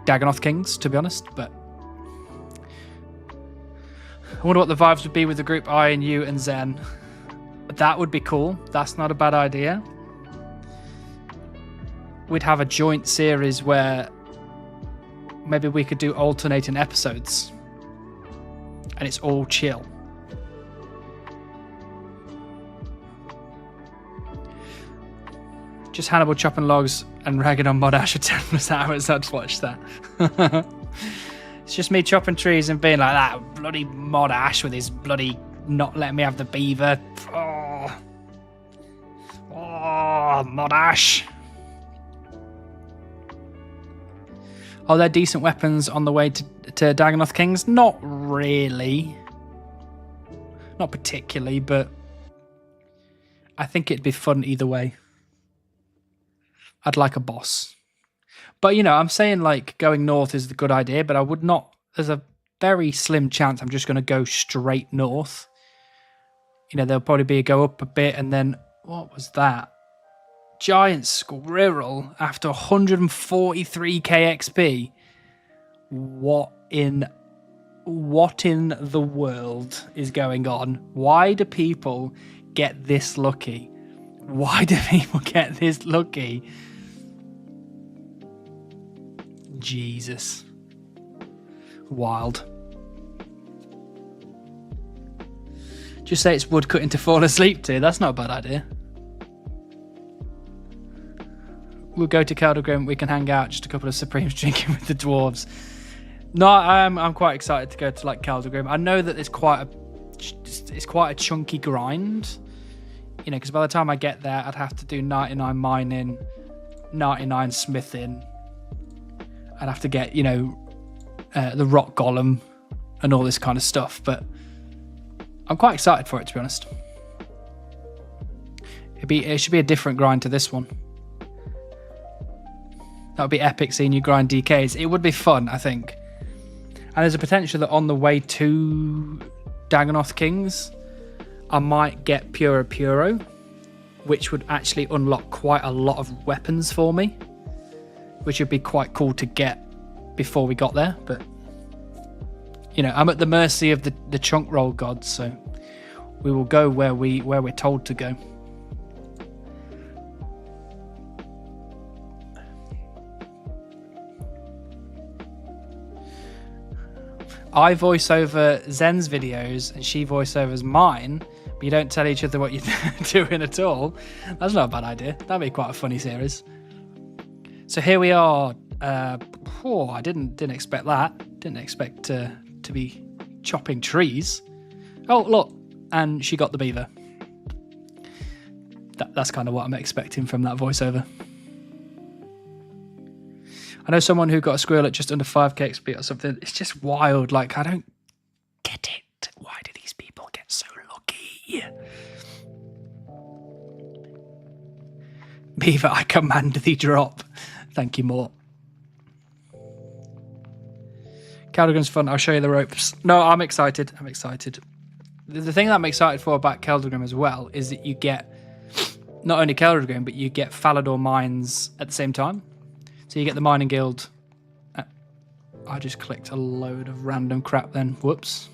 Dagonoth Kings, to be honest, but I wonder what the vibes would be with the group I and you and Zen. That would be cool. That's not a bad idea. We'd have a joint series where maybe we could do alternating episodes. And it's all chill. Just Hannibal chopping logs and ragging on Mod Ash for 10 hours. I'd watch that. It's just me chopping trees and being like that bloody Mod Ash with his bloody not letting me have the beaver. Oh, Mod Ash. Are there decent weapons on the way to Dagonoth Kings? Not really. Not particularly, but I think it'd be fun either way. I'd like a boss. But, you know, I'm saying, like, going north is the good idea, but I would not... There's a very slim chance I'm just going to go straight north. You know, there'll probably be a go up a bit, and then... What was that? Giant squirrel after 143k XP. What in the world is going on? Why do people get this lucky? Why do people get this lucky? Jesus. Wild. Just say it's woodcutting to fall asleep to. That's not a bad idea. We'll go to Keldogrim. We can hang out, just a couple of Supremes drinking with the dwarves. No, I'm quite excited to go to like Keldogrim. I know that it's quite a chunky grind. You know, because by the time I get there, I'd have to do 99 mining, 99 smithing. I'd have to get, you know, the rock golem and all this kind of stuff. But I'm quite excited for it, to be honest. It should be a different grind to this one. That would be epic seeing you grind DKs. It would be fun, I think. And there's a potential that on the way to Dagonoth Kings, I might get Puro, which would actually unlock quite a lot of weapons for me, which would be quite cool to get before we got there. But, you know, I'm at the mercy of the chunk roll gods, so we will go where we're told to go. I voice over Zen's videos and she voiceovers mine, but you don't tell each other what you're doing at all. That's not a bad idea. That'd be quite a funny series. So here we are. I didn't expect that. Didn't expect to be chopping trees. Oh, look. And she got the beaver. That's kind of what I'm expecting from that voiceover. I know someone who got a squirrel at just under 5k XP or something. It's just wild. Like, I don't get it. Why do these people get so lucky? Beaver, I command thee drop. Thank you, Mort. Keldogrim's fun. I'll show you the ropes. No, I'm excited. I'm excited. The thing that I'm excited for about Keldogrim as well is that you get not only Keldogrim, but you get Falador mines at the same time. So you get the mining guild. I just clicked a load of random crap then. Whoops.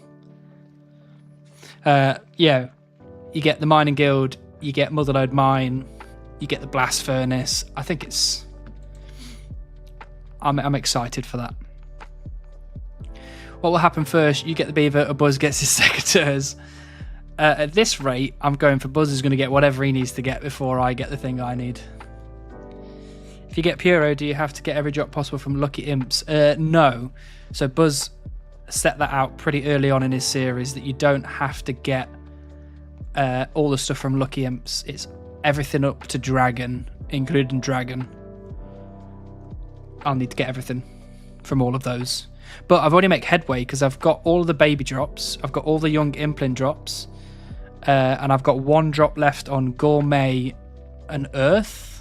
Yeah, you get the mining guild, you get Motherlode Mine, you get the blast furnace. I think it's... I'm excited for that. What will happen first? You get the beaver, a Buzz gets his secateurs. At this rate, I'm going for Buzz is going to get whatever he needs to get before I get the thing I need. If you get Puro, do you have to get every drop possible from Lucky Imps? No. So Buzz set that out pretty early on in his series that you don't have to get all the stuff from Lucky Imps. It's everything up to Dragon, including Dragon. I'll need to get everything from all of those. But I've already made headway because I've got all of the baby drops. I've got all the young Implin drops. And I've got one drop left on Gourmet and Earth.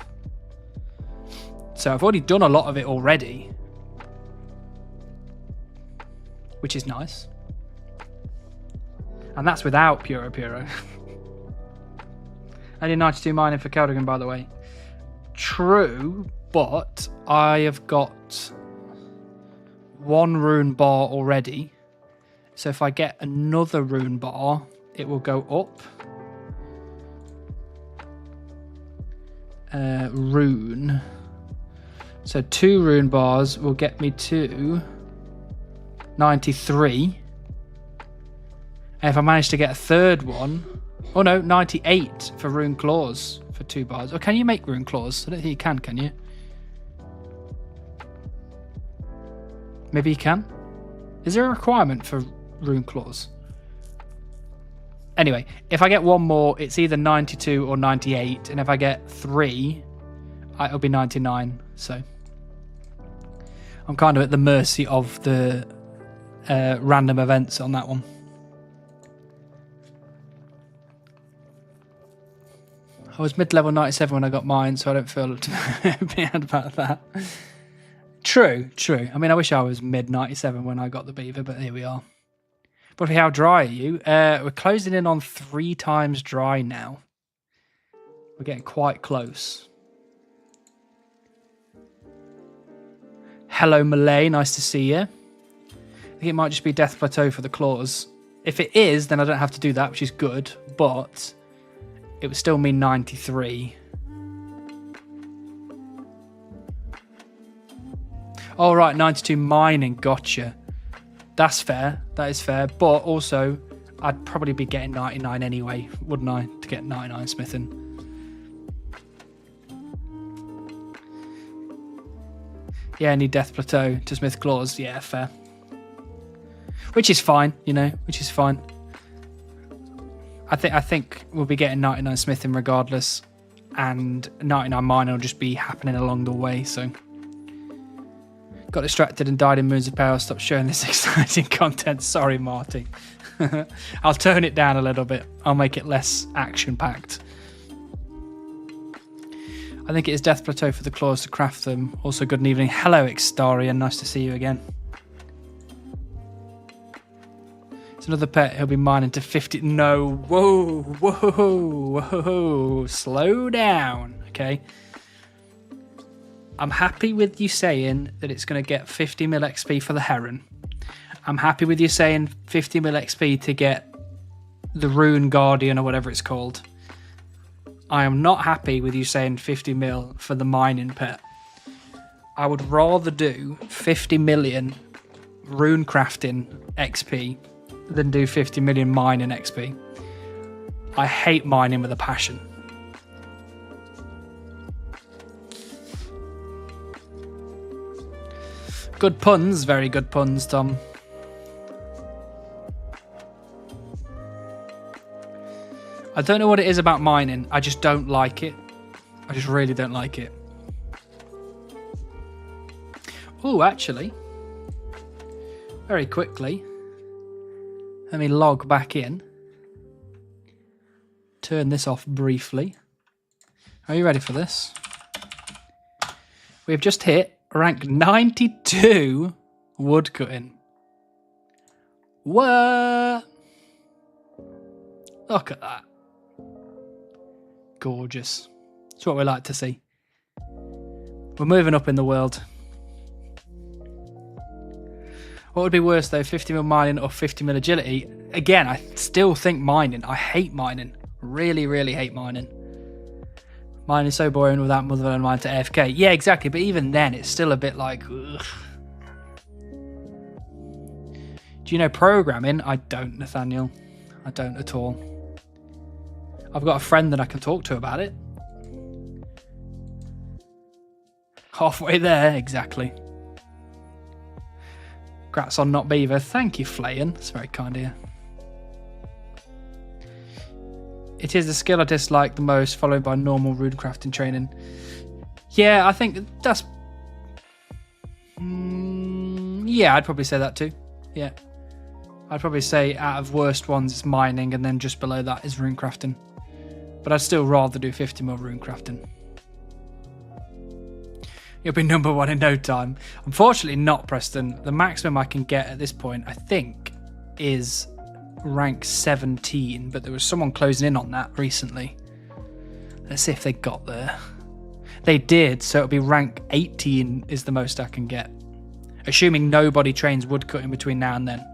So I've already done a lot of it already, which is nice. And that's without Puro. I did 92 mining for Keldogrim, by the way. True, but I have got one rune bar already. So if I get another rune bar, it will go up. Rune. So 2 rune bars will get me to 93. And if I manage to get a third one... Oh no, 98 for rune claws for 2 bars. Or can you make rune claws? I don't think you can you? Maybe you can. Is there a requirement for rune claws? Anyway, if I get one more, it's either 92 or 98. And if I get 3, it'll be 99. So I'm kind of at the mercy of the random events on that one. I was mid-level 97 when I got mine, so I don't feel bad about that. True. I mean, I wish I was mid-97 when I got the Beaver, but here we are. But how dry are you? We're closing in on 3 times dry now. We're getting quite close. Hello, Malay. Nice to see you. I think it might just be Death Plateau for the claws. If it is, then I don't have to do that, which is good. But it would still mean 93. Oh, right, 92 mining. Gotcha. That's fair. That is fair. But also, I'd probably be getting 99 anyway, wouldn't I, to get 99 smithing. Yeah, I need Death Plateau to smith claws. Yeah, fair. Which is fine, you know, which is fine. I think we'll be getting 99 smithing regardless, and 99 mining will just be happening along the way, so... Got distracted and died in Moons of Power. Stop showing this exciting content. Sorry, Marty. I'll tone it down a little bit. I'll make it less action-packed. I think it is Death Plateau for the claws to craft them. Also, good evening. Hello, Extarian. Nice to see you again. It's another pet. He'll be mining to 50. No. Whoa. Slow down. Okay. I'm happy with you saying that it's going to get 50 mil XP for the Heron. I'm happy with you saying 50 mil XP to get the Rune Guardian or whatever it's called. I am not happy with you saying 50 mil for the mining pet. I would rather do 50 million rune crafting XP than do 50 million mining XP. I hate mining with a passion. Good puns, very good puns, Tom. I don't know what it is about mining. I just don't like it. I just really don't like it. Oh, actually, very quickly, let me log back in. Turn this off briefly. Are you ready for this? We've just hit rank 92 woodcutting. What? Look at that. Gorgeous. That's what we like to see. We're moving up in the world. What would be worse though, 50 mil mining or 50 mil agility? Again, I still think mining. I hate mining. Really, really hate mining. Mine is so boring without motherland mine to AFK. Yeah, exactly. But even then, it's still a bit like, ugh. Do you know programming? I don't, Nathaniel. I don't at all. I've got a friend that I can talk to about it. Halfway there, exactly. Congrats on not Beaver. Thank you, Flayan. That's very kind of you. It is the skill I dislike the most, followed by normal rune crafting training. Yeah, I think that's... yeah, I'd probably say that too. Yeah. I'd probably say out of worst ones, it's mining, and then just below that is rune crafting. But I'd still rather do 50 more rune crafting. You'll be number 1 in no time. Unfortunately not, Preston. The maximum I can get at this point, I think, is rank 17, but there was someone closing in on that recently. Let's see if they got there. They did, so it'll be rank 18 is the most I can get. Assuming nobody trains woodcutting between now and then.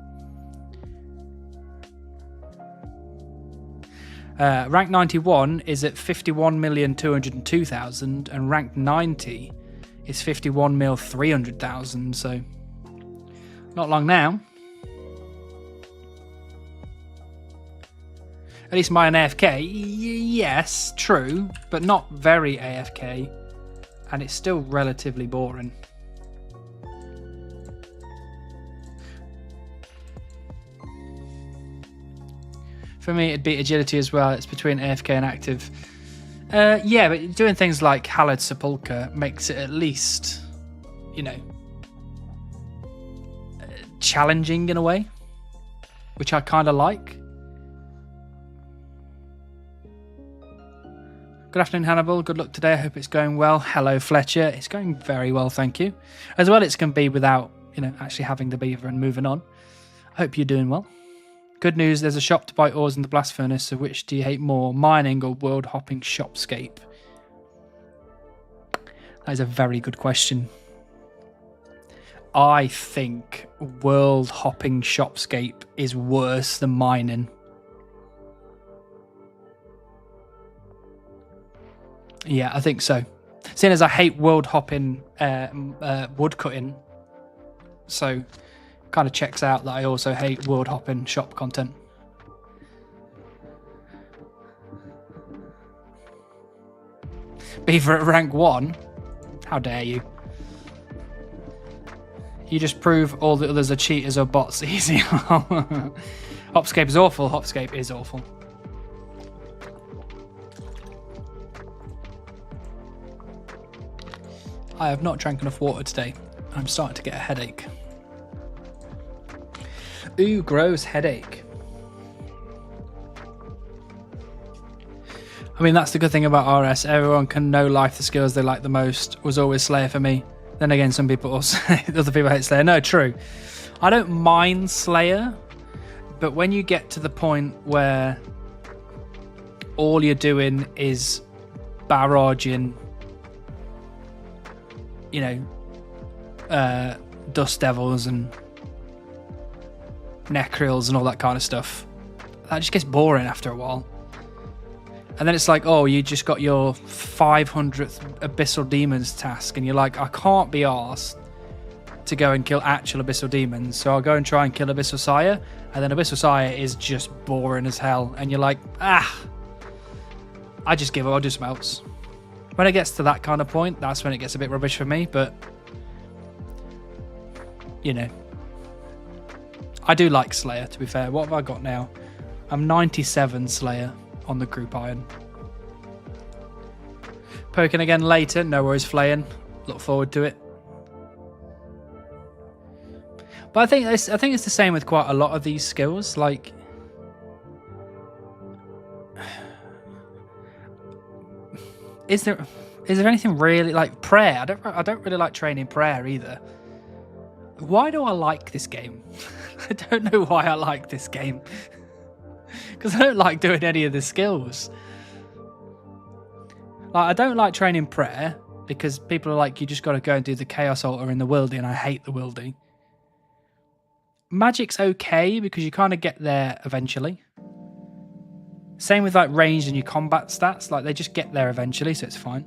Rank 91 is at 51,202,000 and rank 90 is 51 mil 300,000, so not long now. At least mine AFK, yes, true, but not very AFK, and it's still relatively boring. For me, it'd be agility as well. It's between AFK and active. Yeah, but doing things like Hallowed Sepulchre makes it at least, you know, challenging in a way, which I kind of like. Good afternoon, Hannibal. Good luck today. I hope it's going well. Hello, Fletcher. It's going very well, thank you. As well, it's going to be without, you know, actually having the beaver and moving on. I hope you're doing well. Good news, there's a shop to buy ores in the blast furnace, so which do you hate more, mining or world hopping shopscape? That is a very good question. I think world hopping shopscape is worse than mining. Yeah, I think so. Seeing as I hate world hopping woodcutting, so kind of checks out that I also hate world hopping shop content. Beaver at rank 1? How dare you? You just prove all the others are cheaters or bots. Easy. Hopscape is awful. Hopscape is awful. I have not drank enough water today. I'm starting to get a headache. Ooh, gross headache. I mean, that's the good thing about RS. Everyone can know life the skills they like the most. Was always Slayer for me. Then again, some people also other people hate Slayer. No, true. I don't mind Slayer, but when you get to the point where all you're doing is barraging, you know, Dust Devils and Necryls and all that kind of stuff, that just gets boring after a while. And then it's like, oh, you just got your 500th Abyssal Demons task, and you're like, I can't be arsed to go and kill actual Abyssal Demons, so I'll go and try and kill Abyssal Sire, and then Abyssal Sire is just boring as hell, and you're like, I just give up, I'll do something else. When it gets to that kind of point, that's when it gets a bit rubbish for me, but, you know. I do like Slayer, to be fair. What have I got now? I'm 97 Slayer on the group iron. Poking again later. No worries, flaying. Look forward to it. But I think it's the same with quite a lot of these skills. Like, is there anything really like prayer? I don't really like training prayer either. Why do I like this game? I don't know why I like this game. Because I don't like doing any of the skills. Like, I don't like training prayer because people are like, you just got to go and do the Chaos Altar in the Wildy, and I hate the Wildy. Magic's okay because you kind of get there eventually. Same with like ranged and your combat stats. Like, they just get there eventually, so it's fine.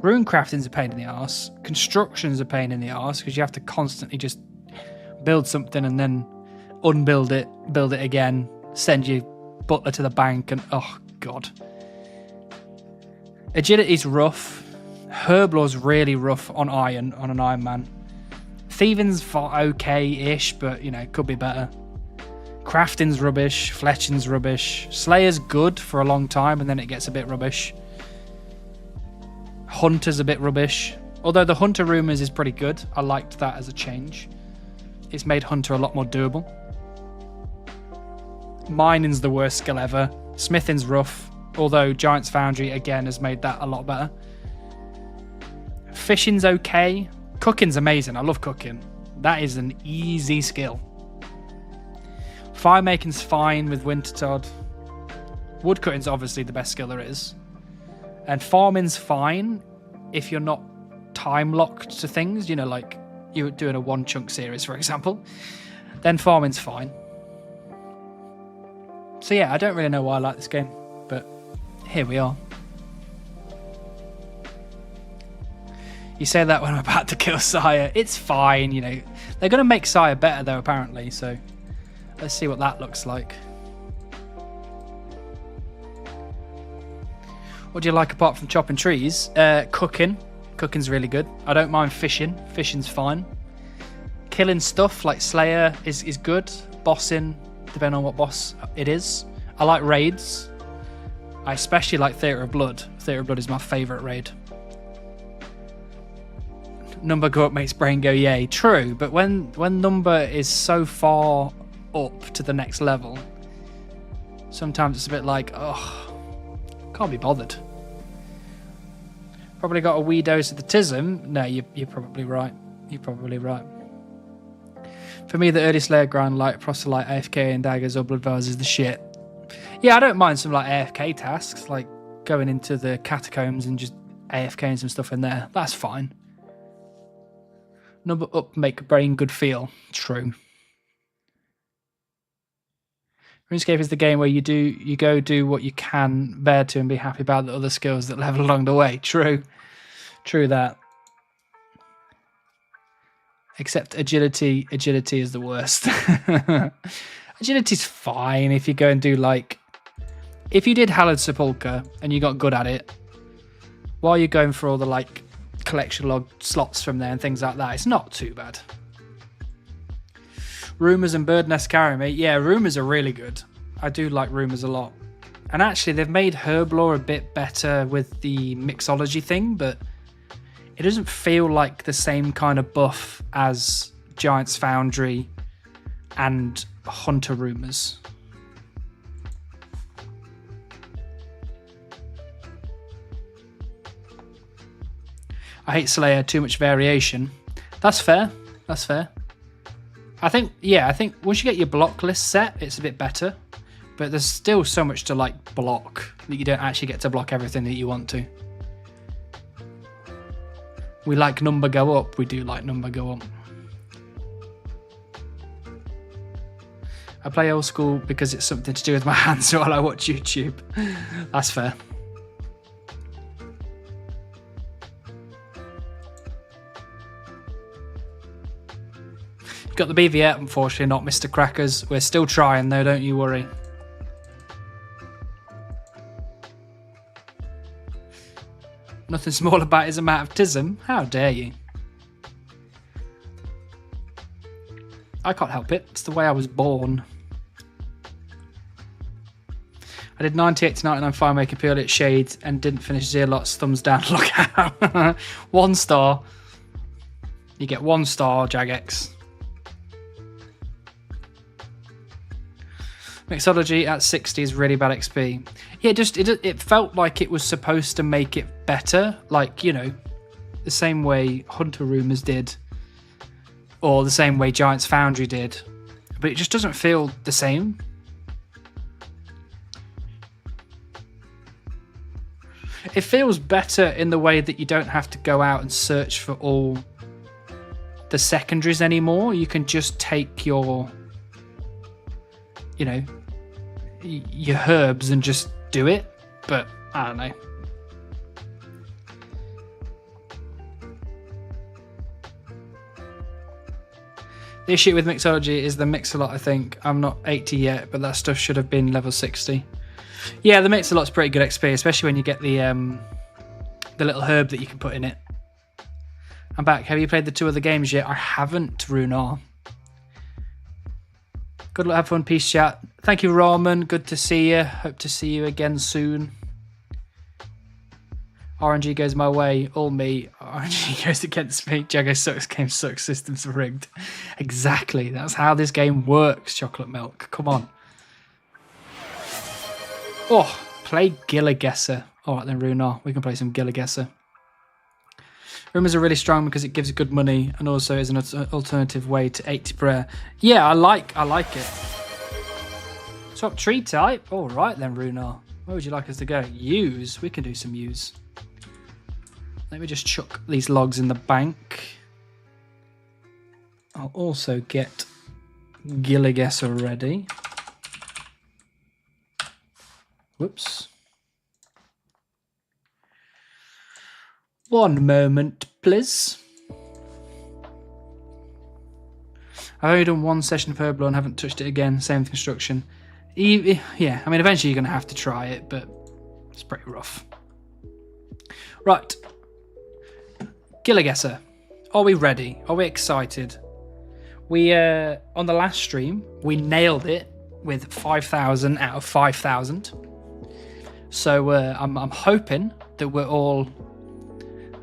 Rune crafting's a pain in the arse. Construction's a pain in the arse because you have to constantly just build something and then unbuild it, build it again, send your butler to the bank, and oh god. Agility's rough. Herblaw's really rough on iron, on an Iron Man. Thieving's okay-ish, but you know, could be better. Crafting's rubbish. Fletching's rubbish. Slayer's good for a long time, and then it gets a bit rubbish. Hunter's a bit rubbish. Although the Hunter Rumors is pretty good. I liked that as a change. It's made Hunter a lot more doable. Mining's the worst skill ever. Smithing's rough. Although Giant's Foundry, again, has made that a lot better. Fishing's okay. Cooking's amazing. I love cooking. That is an easy skill. Fire making's fine with Wintertod. Woodcutting's obviously the best skill there is. And farming's fine if you're not time locked to things, you know, like you're doing a one chunk series, for example. Then farming's fine. So yeah, I don't really know why I like this game, but here we are. You say that when I'm about to kill Sire. It's fine, you know. They're going to make Sire better, though, apparently. So let's see what that looks like. What do you like apart from chopping trees? Cooking. Cooking's really good. I don't mind fishing. Fishing's fine. Killing stuff like Slayer is good. Bossing, depending on what boss it is. I like raids. I especially like Theatre of Blood. Theatre of Blood is my favourite raid. Number go up makes brain go yay. True, but when number is so far up to the next level, sometimes it's a bit like, oh, can't be bothered. Probably got a wee dose of the tism. No, you're probably right. You're probably right. For me, the early Slayer grind, like Proselyte, AFK, and Daggers or Blood Vials is the shit. Yeah, I don't mind some like AFK tasks, like going into the catacombs and just AFKing some stuff in there. That's fine. Number up make brain good feel. True. RuneScape is the game where you go do what you can bear to and be happy about the other skills that level along the way. True. True that. Except agility. Agility is the worst. Agility's fine if you go and do like... If you did Hallowed Sepulchre and you got good at it, while you're going for all the like collection log slots from there and things like that, it's not too bad. Rumours and Bird Nest carry me. Yeah, Rumours are really good. I do like Rumours a lot. And actually, they've made Herblore a bit better with the mixology thing, but it doesn't feel like the same kind of buff as Giant's Foundry and Hunter Rumours. I hate Slayer, too much variation. That's fair. That's fair. I think once you get your block list set, it's a bit better. But there's still so much to like block that you don't actually get to block everything that you want to. We like number go up. We do like number go up. I play old school because it's something to do with my hands while I watch YouTube. That's fair. Got the Beaver yet, unfortunately, not Mr. Crackers. We're still trying though, don't you worry. Nothing small about his amount of tism. How dare you? I can't help it. It's the way I was born. I did 98 to 99 FireMaker purely at Shades and didn't finish Zealots. Thumbs down. Look out. 1 star. You get 1 star, Jagex. Mixology at 60 is really bad XP. Yeah, it felt like it was supposed to make it better, like, you know, the same way Hunter Rumours did, or the same way Giant's Foundry did, but it just doesn't feel the same. It feels better in the way that you don't have to go out and search for all the secondaries anymore. You can just take your, you know, your herbs and just do it, but I don't know. The issue with mixology is the mix-a-lot, I think. I'm not 80 yet, but that stuff should have been level 60. Yeah, the mix-a-lot's pretty good XP, especially when you get the little herb that you can put in it. I'm back. Have you played the 2 other games yet? I haven't, Runar. Good luck, have fun, peace chat. Thank you, Roman. Good to see you. Hope to see you again soon. RNG goes my way, all me. RNG goes against me. Jago sucks, game sucks, systems are rigged. Exactly. That's how this game works, Chocolate Milk. Come on. Oh, play Gilligesser. All right then, Runar. We can play some Gilligesser. Rumours are really strong because it gives good money and also is an alternative way to 80 prayer. Yeah, I like it. Swap tree type. All right then, Runar. Where would you like us to go? Use. We can do some use. Let me just chuck these logs in the bank. I'll also get Gilligesser ready. Whoops. One moment, please. I've only done one session of Herblore and haven't touched it again. Same construction. Yeah, I mean, eventually you're going to have to try it, but it's pretty rough. Right. Gilligesser. Are we ready? Are we excited? We, on the last stream, we nailed it with 5,000 out of 5,000. So I'm hoping that we're all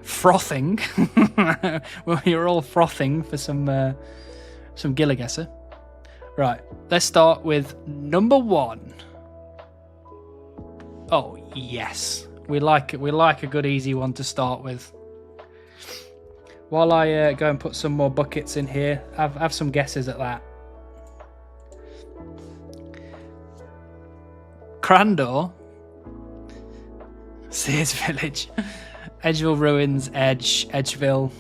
frothing. Well, you're all frothing for some Gilligesser. Right, let's start with number 1. Oh yes, we like it. We like a good easy one to start with. While I go and put some more buckets in here, have some guesses at that. Crandor, Sears Village, Edgeville Ruins, Edgeville.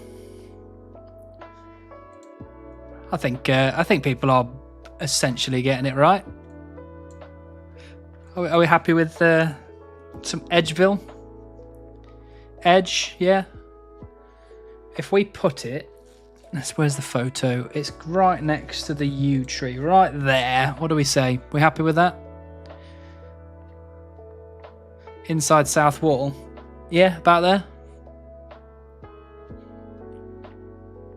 I think people are essentially getting it right. Are we happy with some Edgeville? Edge, yeah. If we put it, where's the photo? It's right next to the yew tree, right there. What do we say? We happy with that? Inside south wall. Yeah, about there.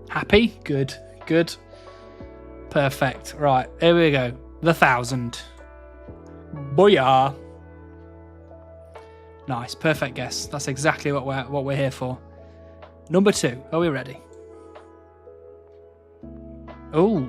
Happy? Good, good. Perfect. Right, here we go. The 1,000. Booyah. Nice, perfect guess. That's exactly what we're here for. Number 2. Are we ready? Oh.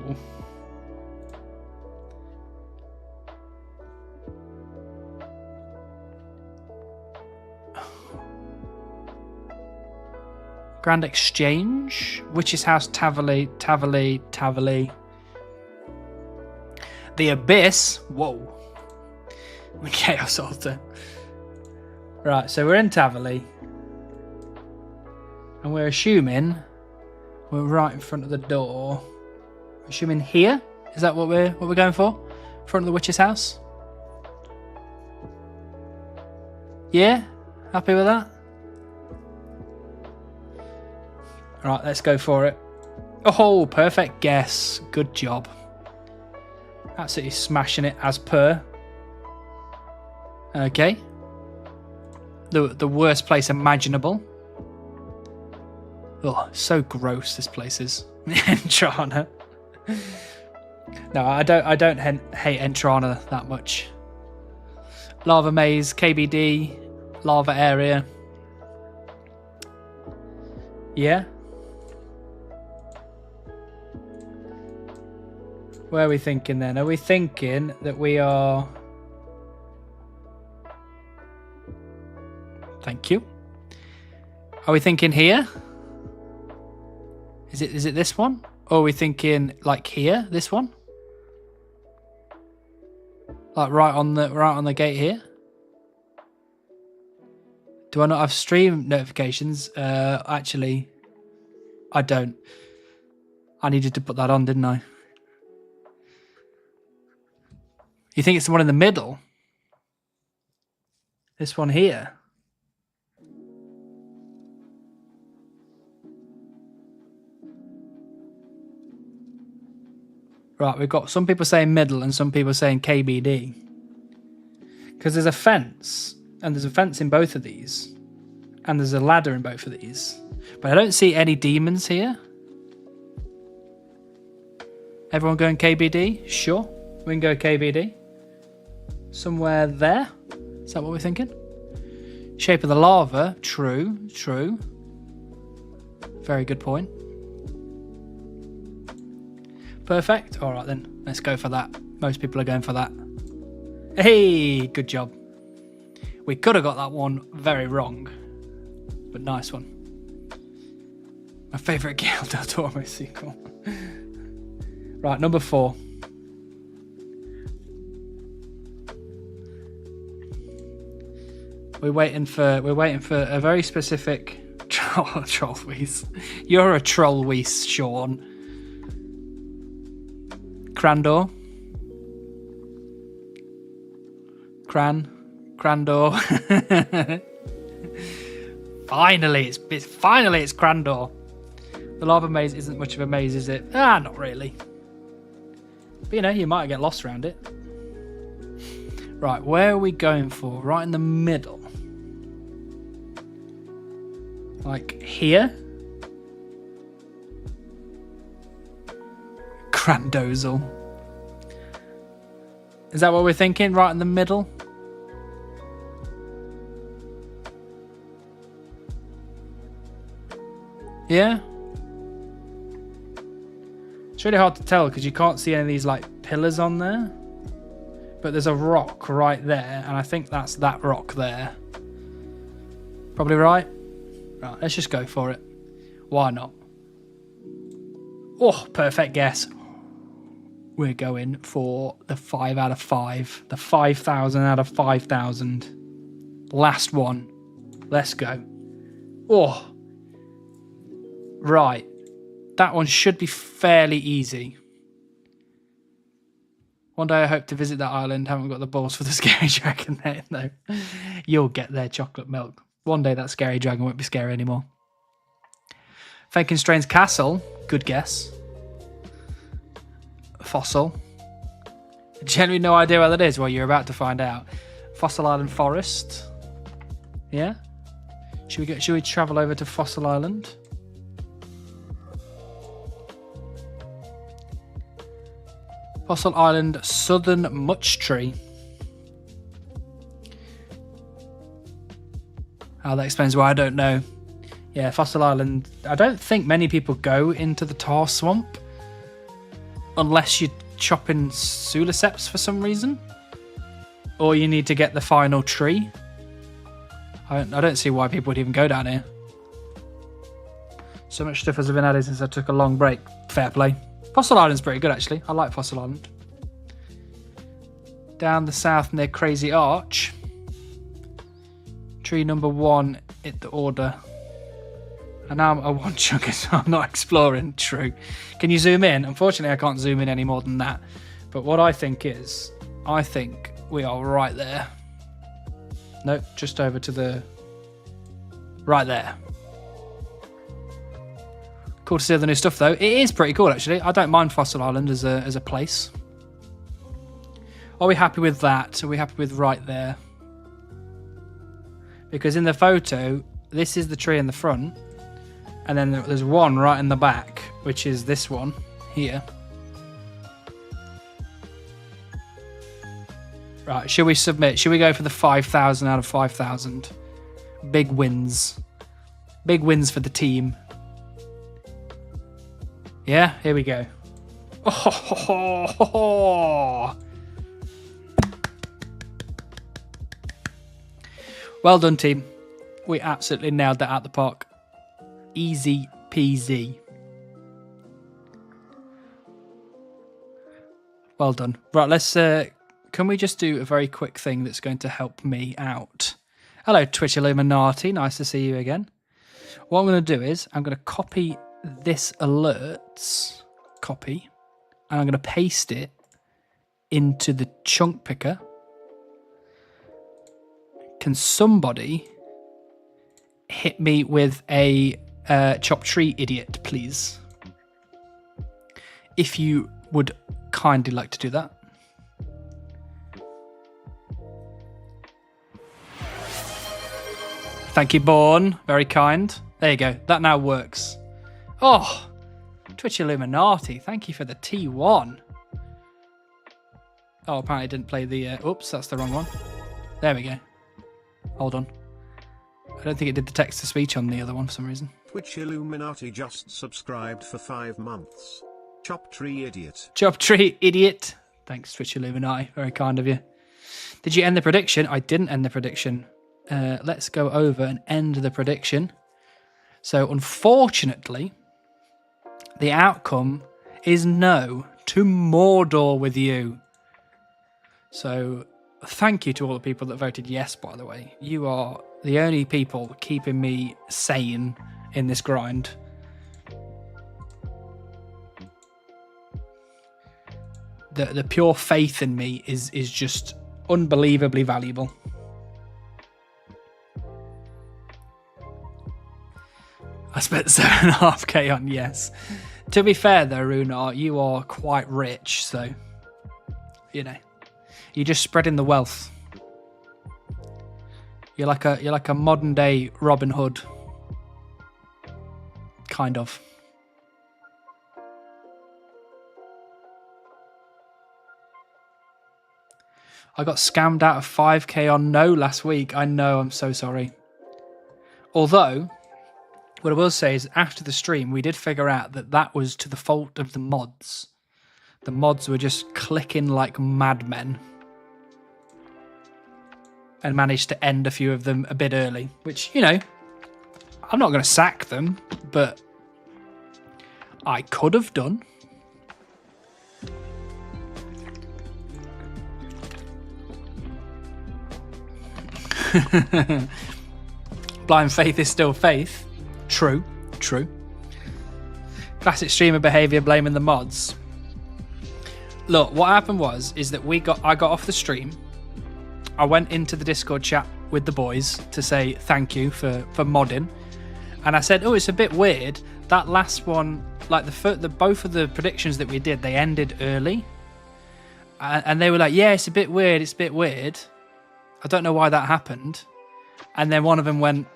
Grand Exchange, Witch's House, Taverley. The Abyss. Whoa. The Chaos Altar. Right, so we're in Taverley. And we're assuming we're right in front of the door. Assuming here? Is that what we're going for? Front of the Witch's House? Yeah? Happy with that? Right, let's go for it. Oh, perfect guess. Good job. Absolutely smashing it as per. Okay. The worst place imaginable. Oh, so gross this place is. Entrana. No, I don't hate Entrana that much. Lava Maze, KBD, Lava Area. Yeah. Where are we thinking then? Are we thinking that we are... Thank you. Are we thinking here? Is it this one? Or are we thinking like here? This one? Like right on the gate here? Do I not have stream notifications? Actually, I don't. I needed to put that on, didn't I? You think it's the one in the middle? This one here? Right, we've got some people saying middle and some people saying KBD. Because there's a fence, and there's a fence in both of these. And there's a ladder in both of these. But I don't see any demons here. Everyone going KBD? Sure, we can go KBD. Somewhere there? Is that what we're thinking? Shape of the lava? True, true. Very good point. Perfect. All right then, let's go for that. Most people are going for that. Hey, good job. We could have got that one very wrong, but nice one. My favourite Guillermo del Toro sequel. Right, number 4. We're waiting for a very specific trollwees. You're a trollwees, Sean. Crandor. Crandor. Finally, it's Crandor. The lava maze isn't much of a maze, is it? Ah, not really. But you know, you might get lost around it. Right, where are we going for? Right in the middle. Like here? Crandozel. Is that what we're thinking? Right in the middle? Yeah? It's really hard to tell because you can't see any of these like pillars on there. But there's a rock right there, and I think that's that rock there. Probably right? Right, let's just go for it. Why not? Oh, perfect guess. We're going for the 5 out of 5. The 5,000 out of 5,000. Last one. Let's go. Oh. Right. That one should be fairly easy. One day I hope to visit that island. Haven't got the balls for the scary dragon there, though. You'll get there, chocolate milk. One day that scary dragon won't be scary anymore. Frankenstein's Castle. Good guess. Fossil. Generally no idea what that is. Well, you're about to find out. Fossil Island Forest. Yeah? Should we travel over to Fossil Island? Fossil Island Southern Much Tree. Oh, that explains why I don't know. Yeah, Fossil Island. I don't think many people go into the tar swamp unless you're chopping Suliceps for some reason, or you need to get the final tree. I don't see why people would even go down here. So much stuff has been added since I took a long break. Fair play. Fossil Island's pretty good, actually. I like Fossil Island. Down the south near Crazy Arch. Tree number 1 in the order. And now I'm a one chunker, so I'm not exploring. True. Can you zoom in? Unfortunately, I can't zoom in any more than that. But what I think is, I think we are right there. Nope, just over to the... Right there. Cool to see the new stuff, though. It is pretty cool, actually. I don't mind Fossil Island as a place. Are we happy with that? Are we happy with right there? Because in the photo, this is the tree in the front. And then there's one right in the back, which is this one here. Right, should we submit? Should we go for the 5,000 out of 5,000? Big wins. Big wins for the team. Yeah, here we go. Oh, well done, team. We absolutely nailed that out the park. Easy peasy. Well done. Right, let's... can we just do a very quick thing that's going to help me out? Hello, Twitch Illuminati. Nice to see you again. What I'm going to do is I'm going to copy this alerts copy, and I'm going to paste it into the chunk picker. Can somebody hit me with a chop tree idiot, please? If you would kindly like to do that. Thank you, Born. Very kind. There you go. That now works. Oh, Twitch Illuminati. Thank you for the T1. Oh, apparently I didn't play the... oops, that's the wrong one. There we go. Hold on. I don't think it did the text-to-speech on the other one for some reason. Twitch Illuminati just subscribed for 5 months. Chop Tree Idiot. Chop Tree Idiot. Thanks, Twitch Illuminati. Very kind of you. Did you end the prediction? I didn't end the prediction. Let's go over and end the prediction. So, unfortunately, the outcome is no to Mordor with you. So, thank you to all the people that voted yes, by the way. You are the only people keeping me sane in this grind. The pure faith in me is just unbelievably valuable. I spent 7.5k on yes. To be fair though, Runar, you are quite rich, so you know, you're just spreading the wealth. You're like a modern day Robin Hood, kind of. I got scammed out of 5k on no last week. I know, I'm so sorry. Although, what I will say is after the stream, we did figure out that was to the fault of the mods. The mods were just clicking like madmen and managed to end a few of them a bit early, which, you know, I'm not going to sack them, but I could have done. Blind faith is still faith. True. Classic streamer behaviour, blaming the mods. Look, what happened is that I got off the stream. I went into the Discord chat with the boys to say thank you for modding, and I said, oh, it's a bit weird that last one, like both of the predictions that we did, they ended early, and they were like, yeah, it's a bit weird. I don't know why that happened. And then one of them went,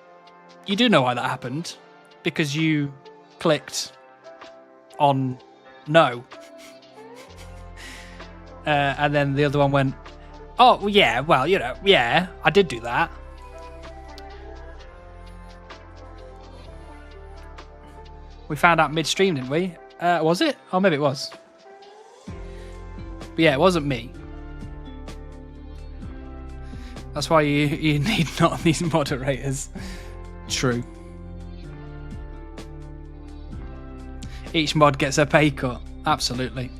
you do know why that happened, because you clicked on no. And then the other one went, oh, well, yeah, well, you know, yeah, I did do that. We found out midstream, didn't we? Was it? Oh, maybe it was. But yeah, it wasn't me. That's why you need not these moderators. True. Each mod gets a pay cut. Absolutely.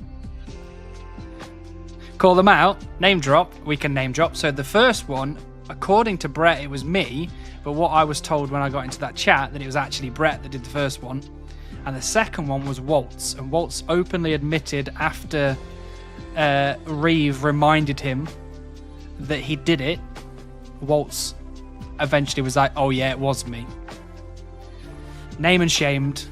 Call them out. Name drop. We can name drop. So the first one, according to Brett, it was me. But what I was told when I got into that chat, that it was actually Brett that did the first one. And the second one was Waltz. And Waltz openly admitted after Reeve reminded him that he did it. Waltz eventually was like, oh yeah, it was me. Name and shamed.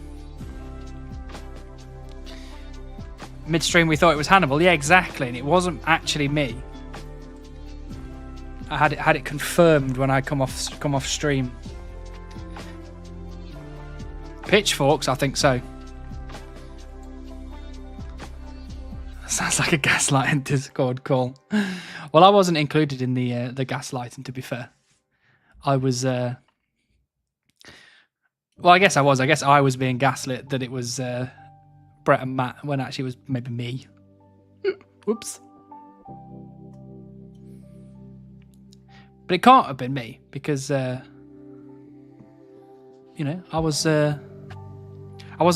Midstream we thought it was Hannibal. Yeah, exactly, and it wasn't actually me. I had it confirmed when I come off stream. Pitchforks, I think so. Sounds like a gaslighting Discord call. Well, I wasn't included in the gaslighting, to be fair. I was... well, I guess I was. I guess I was being gaslit that it was Brett and Matt, when actually it was maybe me. Whoops. But it can't have been me, because, you know, I wasn't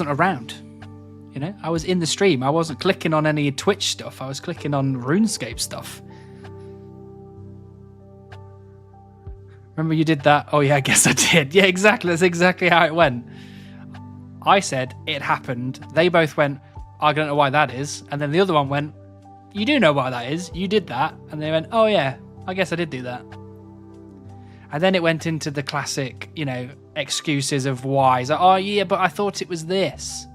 around. You know, I was in the stream. I wasn't clicking on any Twitch stuff. I was clicking on RuneScape stuff. Remember you did that? Oh yeah, I guess I did. Yeah, exactly. That's exactly how it went. I said it happened. They both went, I don't know why that is. And then the other one went, you do know why that is. You did that. And they went, oh yeah, I guess I did do that. And then it went into the classic, you know, excuses of why. It's like, oh yeah, but I thought it was this.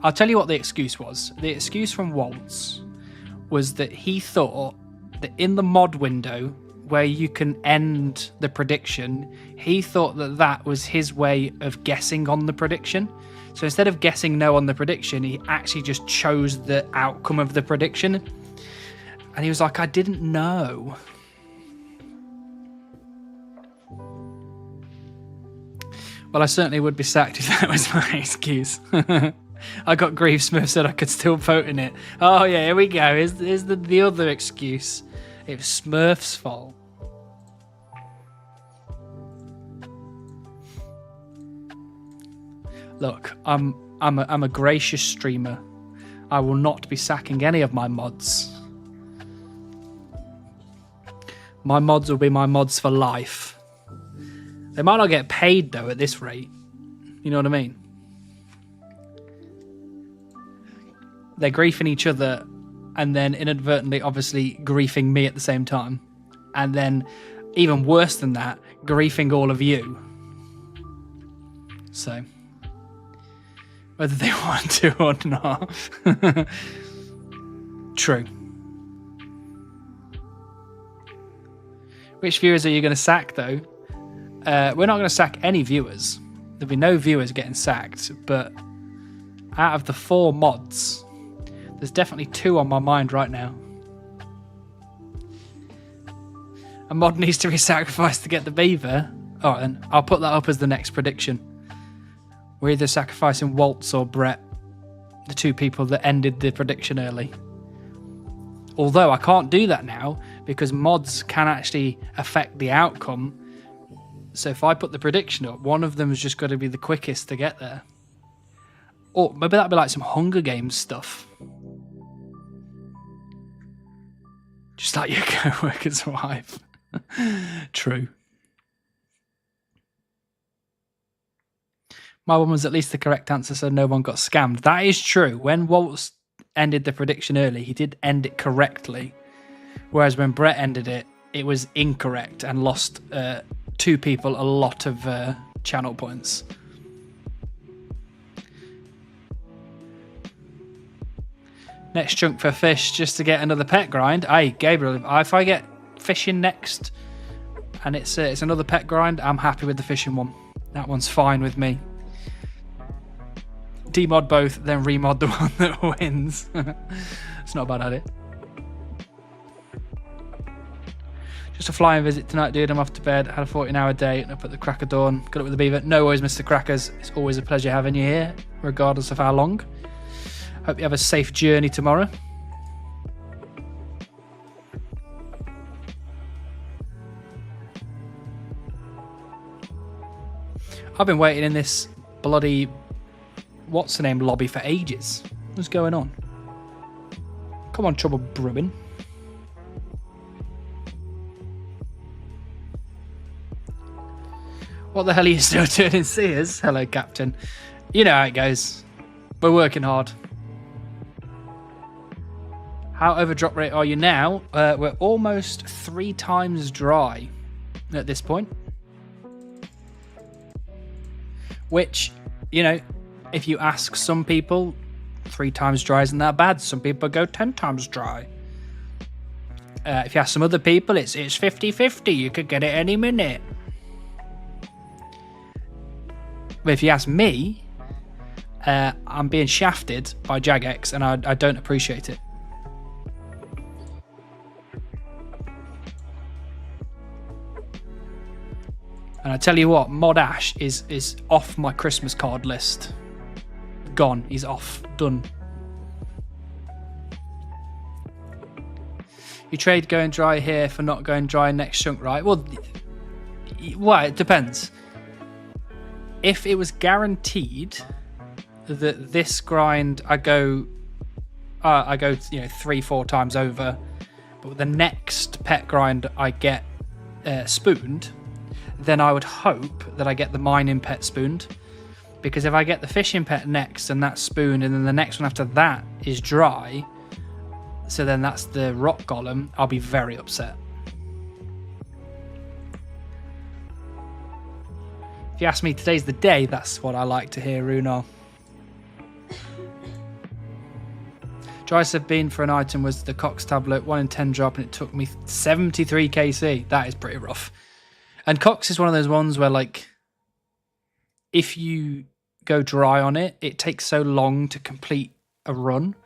I'll tell you what the excuse was. The excuse from Waltz was that he thought that in the mod window where you can end the prediction, he thought that was his way of guessing on the prediction. So instead of guessing no on the prediction, he actually just chose the outcome of the prediction. And he was like, I didn't know. Well, I certainly would be sacked if that was my excuse. I got grief. Smith said I could still vote in it. Oh yeah, here we go. Here's the other excuse. It was Smurf's fault. Look, I'm a gracious streamer. I will not be sacking any of my mods. My mods will be my mods for life. They might not get paid though at this rate. You know what I mean? They're griefing each other and then inadvertently, obviously, griefing me at the same time. And then even worse than that, griefing all of you. So, whether they want to or not. True. Which viewers are you going to sack, though? We're not going to sack any viewers. There'll be no viewers getting sacked, but out of the 4 mods, there's definitely 2 on my mind right now. A mod needs to be sacrificed to get the beaver. Alright then, I'll put that up as the next prediction. We're either sacrificing Waltz or Brett, the 2 people that ended the prediction early. Although I can't do that now because mods can actually affect the outcome. So if I put the prediction up, one of them is just got to be the quickest to get there. Or maybe that'd be like some Hunger Games stuff. Just like your co-worker's wife. True. My one was at least the correct answer, so no one got scammed. That is true. When Waltz ended the prediction early, he did end it correctly. Whereas when Brett ended it, it was incorrect and lost 2 people a lot of channel points. Next chunk for fish, just to get another pet grind. Hey, Gabriel, if I get fishing next and it's another pet grind, I'm happy with the fishing one. That one's fine with me. Demod both, then remod the one that wins. It's not a bad idea. Just a flying visit tonight, dude. I'm off to bed. Had a 14-hour day and up at the crack of dawn. Got up with the beaver. No worries, Mr. Crackers. It's always a pleasure having you here, regardless of how long. Hope you have a safe journey tomorrow. I've been waiting in this bloody what's the name lobby for ages. What's going on? Come on, Trouble Brewing. What the hell are you still doing in Sears? Hello, Captain. You know how it goes. We're working hard. How over drop rate are you now? We're almost 3 times dry at this point. Which, you know, if you ask some people, 3 times dry isn't that bad. Some people go 10 times dry. If you ask some other people, it's 50-50. You could get it any minute. But if you ask me, I'm being shafted by Jagex, and I don't appreciate it. And I tell you what, Mod Ash is off my Christmas card list. Gone. He's off. Done. You trade going dry here for not going dry next chunk, right? Well, it depends. If it was guaranteed that this grind I go 3-4 times over, but the next pet grind I get spooned, then I would hope that I get the mining pet spooned. Because if I get the fishing pet next and that's spooned, and then the next one after that is dry, so then that's the rock golem, I'll be very upset. If you ask me, today's the day, that's what I like to hear, Runedle. Choice of bean for an item was the Cox tablet, 1 in 10 drop, and it took me 73 KC. That is pretty rough. And Cox is one of those ones where, like, if you go dry on it, it takes so long to complete a run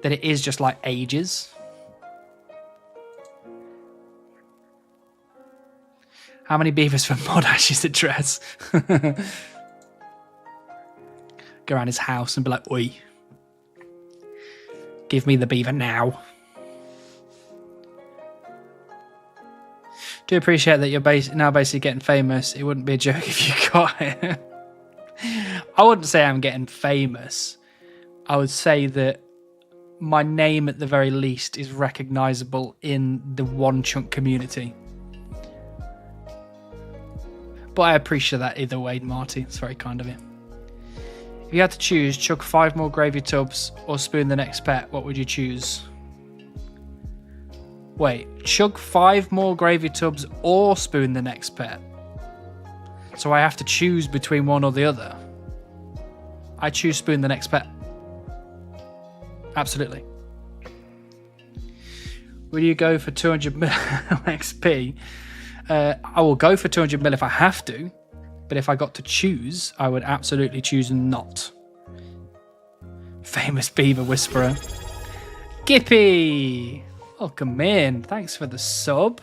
that it is just like ages. How many beavers for Mod Ash's address? Go around his house and be like, oi, give me the beaver now. Do appreciate that you're now basically getting famous. It wouldn't be a joke if you got it. I wouldn't say I'm getting famous. I would say that my name at the very least is recognisable in the One Chunk community. But I appreciate that either way, Marty. It's very kind of you. If you had to choose, chug 5 more gravy tubs or spoon the next pet, what would you choose? Wait, chug 5 more gravy tubs or spoon the next pet. So I have to choose between one or the other. I choose spoon the next pet. Absolutely. Will you go for 200 mil XP? I will go for 200 mil if I have to, but if I got to choose, I would absolutely choose not. Famous Beaver Whisperer. Gippy! Welcome in. Thanks for the sub.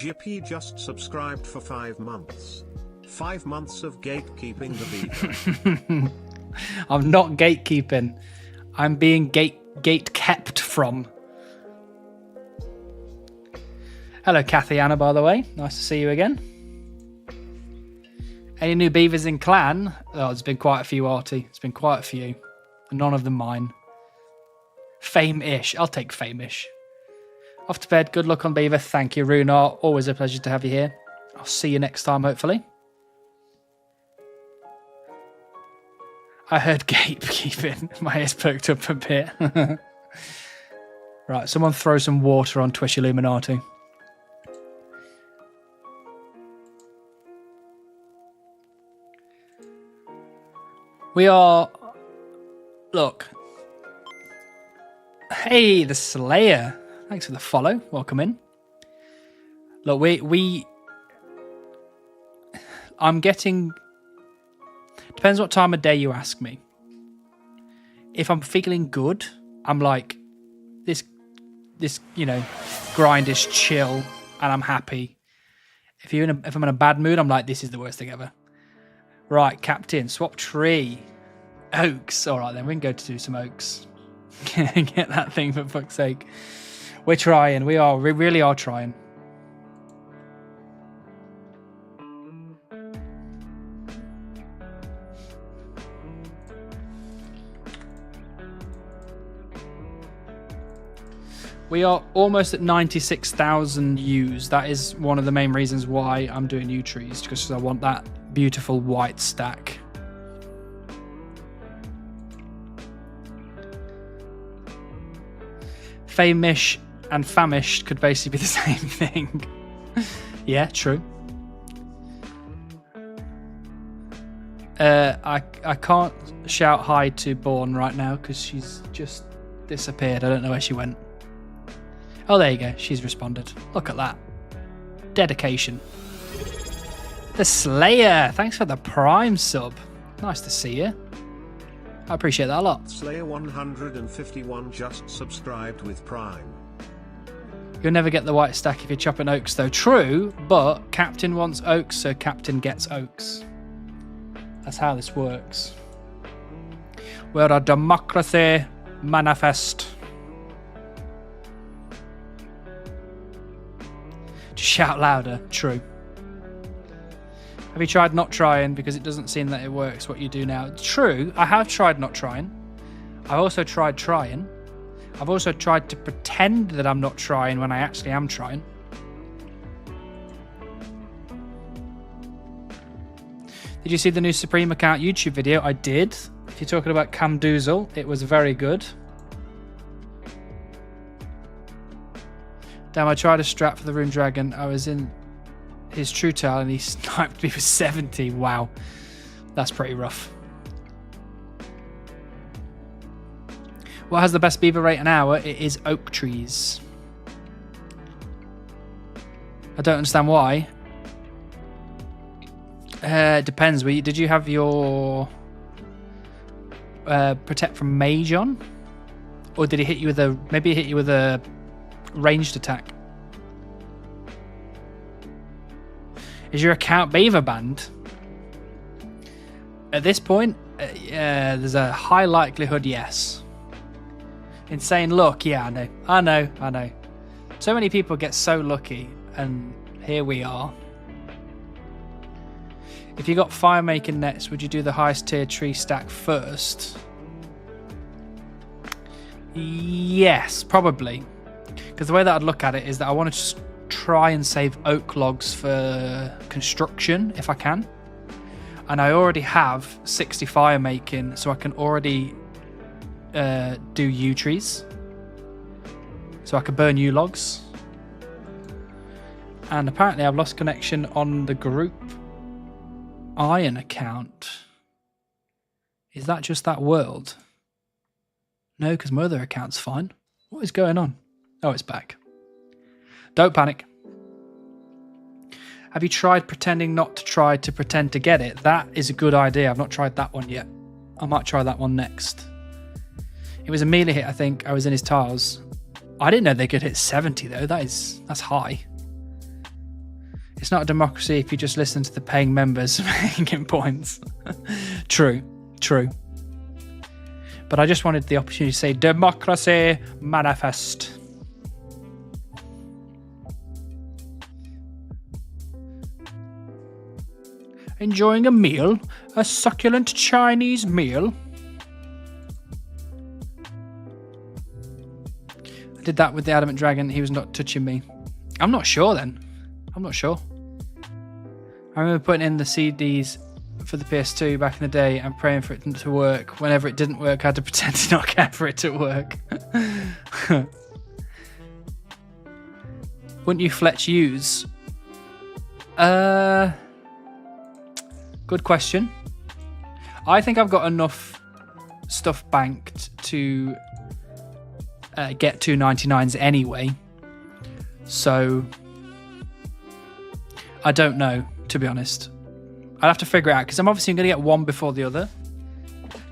Gippy just subscribed for 5 months. 5 months of gatekeeping the Beaver. I'm not gatekeeping. I'm being gate kept from. Hello, Kathy Anna, by the way. Nice to see you again. Any new beavers in clan? Oh, there's been quite a few, Artie. It's been quite a few. None of them mine. Fame-ish. I'll take fame-ish. Off to bed. Good luck on Beaver. Thank you, Runar. Always a pleasure to have you here. I'll see you next time, hopefully. I heard gatekeeping. My ears perked up a bit. Right, someone throw some water on Twitch Illuminati. We are... Look. Hey, the Slayer. Thanks for the follow. Welcome in. Look, I'm getting... Depends what time of day you ask me. If I'm feeling good, I'm like, this, grind is chill and I'm happy. If I'm in a bad mood, I'm like, this is the worst thing ever. Right, Captain, swap tree. Oaks. All right, then we can go to do some oaks. Get that thing for fuck's sake. We're trying. We really are trying. We are almost at 96,000 U's. That is one of the main reasons why I'm doing yew trees, because I want that beautiful white stack. Famish and famished could basically be the same thing. Yeah, true. I can't shout hi to Born right now because she's just disappeared. I don't know where she went. Oh, there you go. She's responded. Look at that. Dedication. The Slayer. Thanks for the Prime sub. Nice to see you. I appreciate that a lot. Slayer 151 just subscribed with Prime. You'll never get the white stack if you're chopping oaks, though. True, but Captain wants oaks, so Captain gets oaks. That's how this works. We're a democracy manifest. Just shout louder. True. Have you tried not trying? Because it doesn't seem that it works what you do now. True, I have tried not trying. I've also tried trying. I've also tried to pretend that I'm not trying when I actually am trying. Did you see the new Supreme account YouTube video? I did. If you're talking about Camdoozle, it was very good. Damn, I tried a strat for the Rune Dragon. I was in his True Tale and he sniped me for 70. Wow. That's pretty rough. What has the best beaver rate an hour? It is oak trees. I don't understand why. Depends. Did you have your protect from mage on? Or did he hit you with a... Maybe he hit you with a ranged attack. Is your account beaver banned? At this point, there's a high likelihood yes. Insane luck, yeah, I know. So many people get so lucky, and here we are. If you got fire making nets, would you do the highest tier tree stack first? Yes, probably. Because the way that I'd look at it is that I want to just try and save oak logs for construction if I can. And I already have 60 fire making, so I can already do yew trees. so I could burn you logs. And apparently I've lost connection on the group iron account. Is that just that world? No, because my other account's fine. What is going on? Oh, it's back. Don't panic. Have you tried pretending not to try to pretend to get it? That is a good idea. I've not tried that one yet. I might try that one next. It was a melee hit, I think. I was in his tiles. I didn't know they could hit 70 though. That's high. It's not a democracy if you just listen to the paying members making points. True. But I just wanted the opportunity to say democracy manifest. Enjoying a meal? A succulent Chinese meal? I did that with the Adamant Dragon. He was not touching me. I'm not sure then. I'm not sure. I remember putting in the CDs for the PS2 back in the day and praying for it to work. Whenever it didn't work, I had to pretend to not care for it to work. Wouldn't you Fletch use? Good question. I think I've got enough stuff banked to get 299s anyway. So I don't know, to be honest. I'd have to figure it out because I'm obviously going to get one before the other.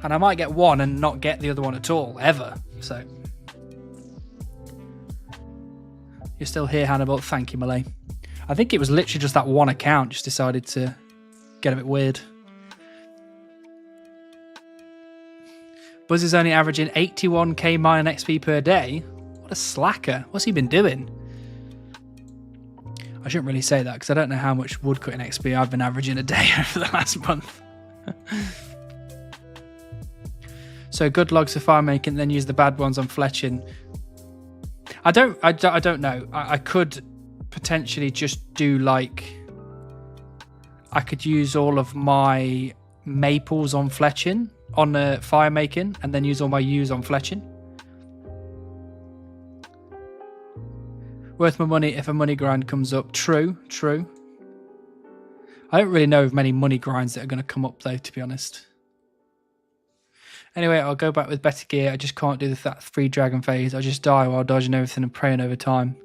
And I might get one and not get the other one at all, ever. So you're still here, Hannibal. Thank you, Malay. I think it was literally just that one account just decided to get a bit weird. Buzz is only averaging 81k mine XP per day. What a slacker. What's he been doing? I shouldn't really say that because I don't know how much woodcutting XP I've been averaging a day over the last month. So good logs for fire making, then use the bad ones on fletching. I don't know. I could potentially just do like, I could use all of my maples on fletching, on fire making, and then use all my U's on fletching. Worth my money if a money grind comes up. True. I don't really know of many money grinds that are going to come up though, to be honest. Anyway, I'll go back with better gear. I just can't do that free dragon phase. I just die while dodging everything and praying over time.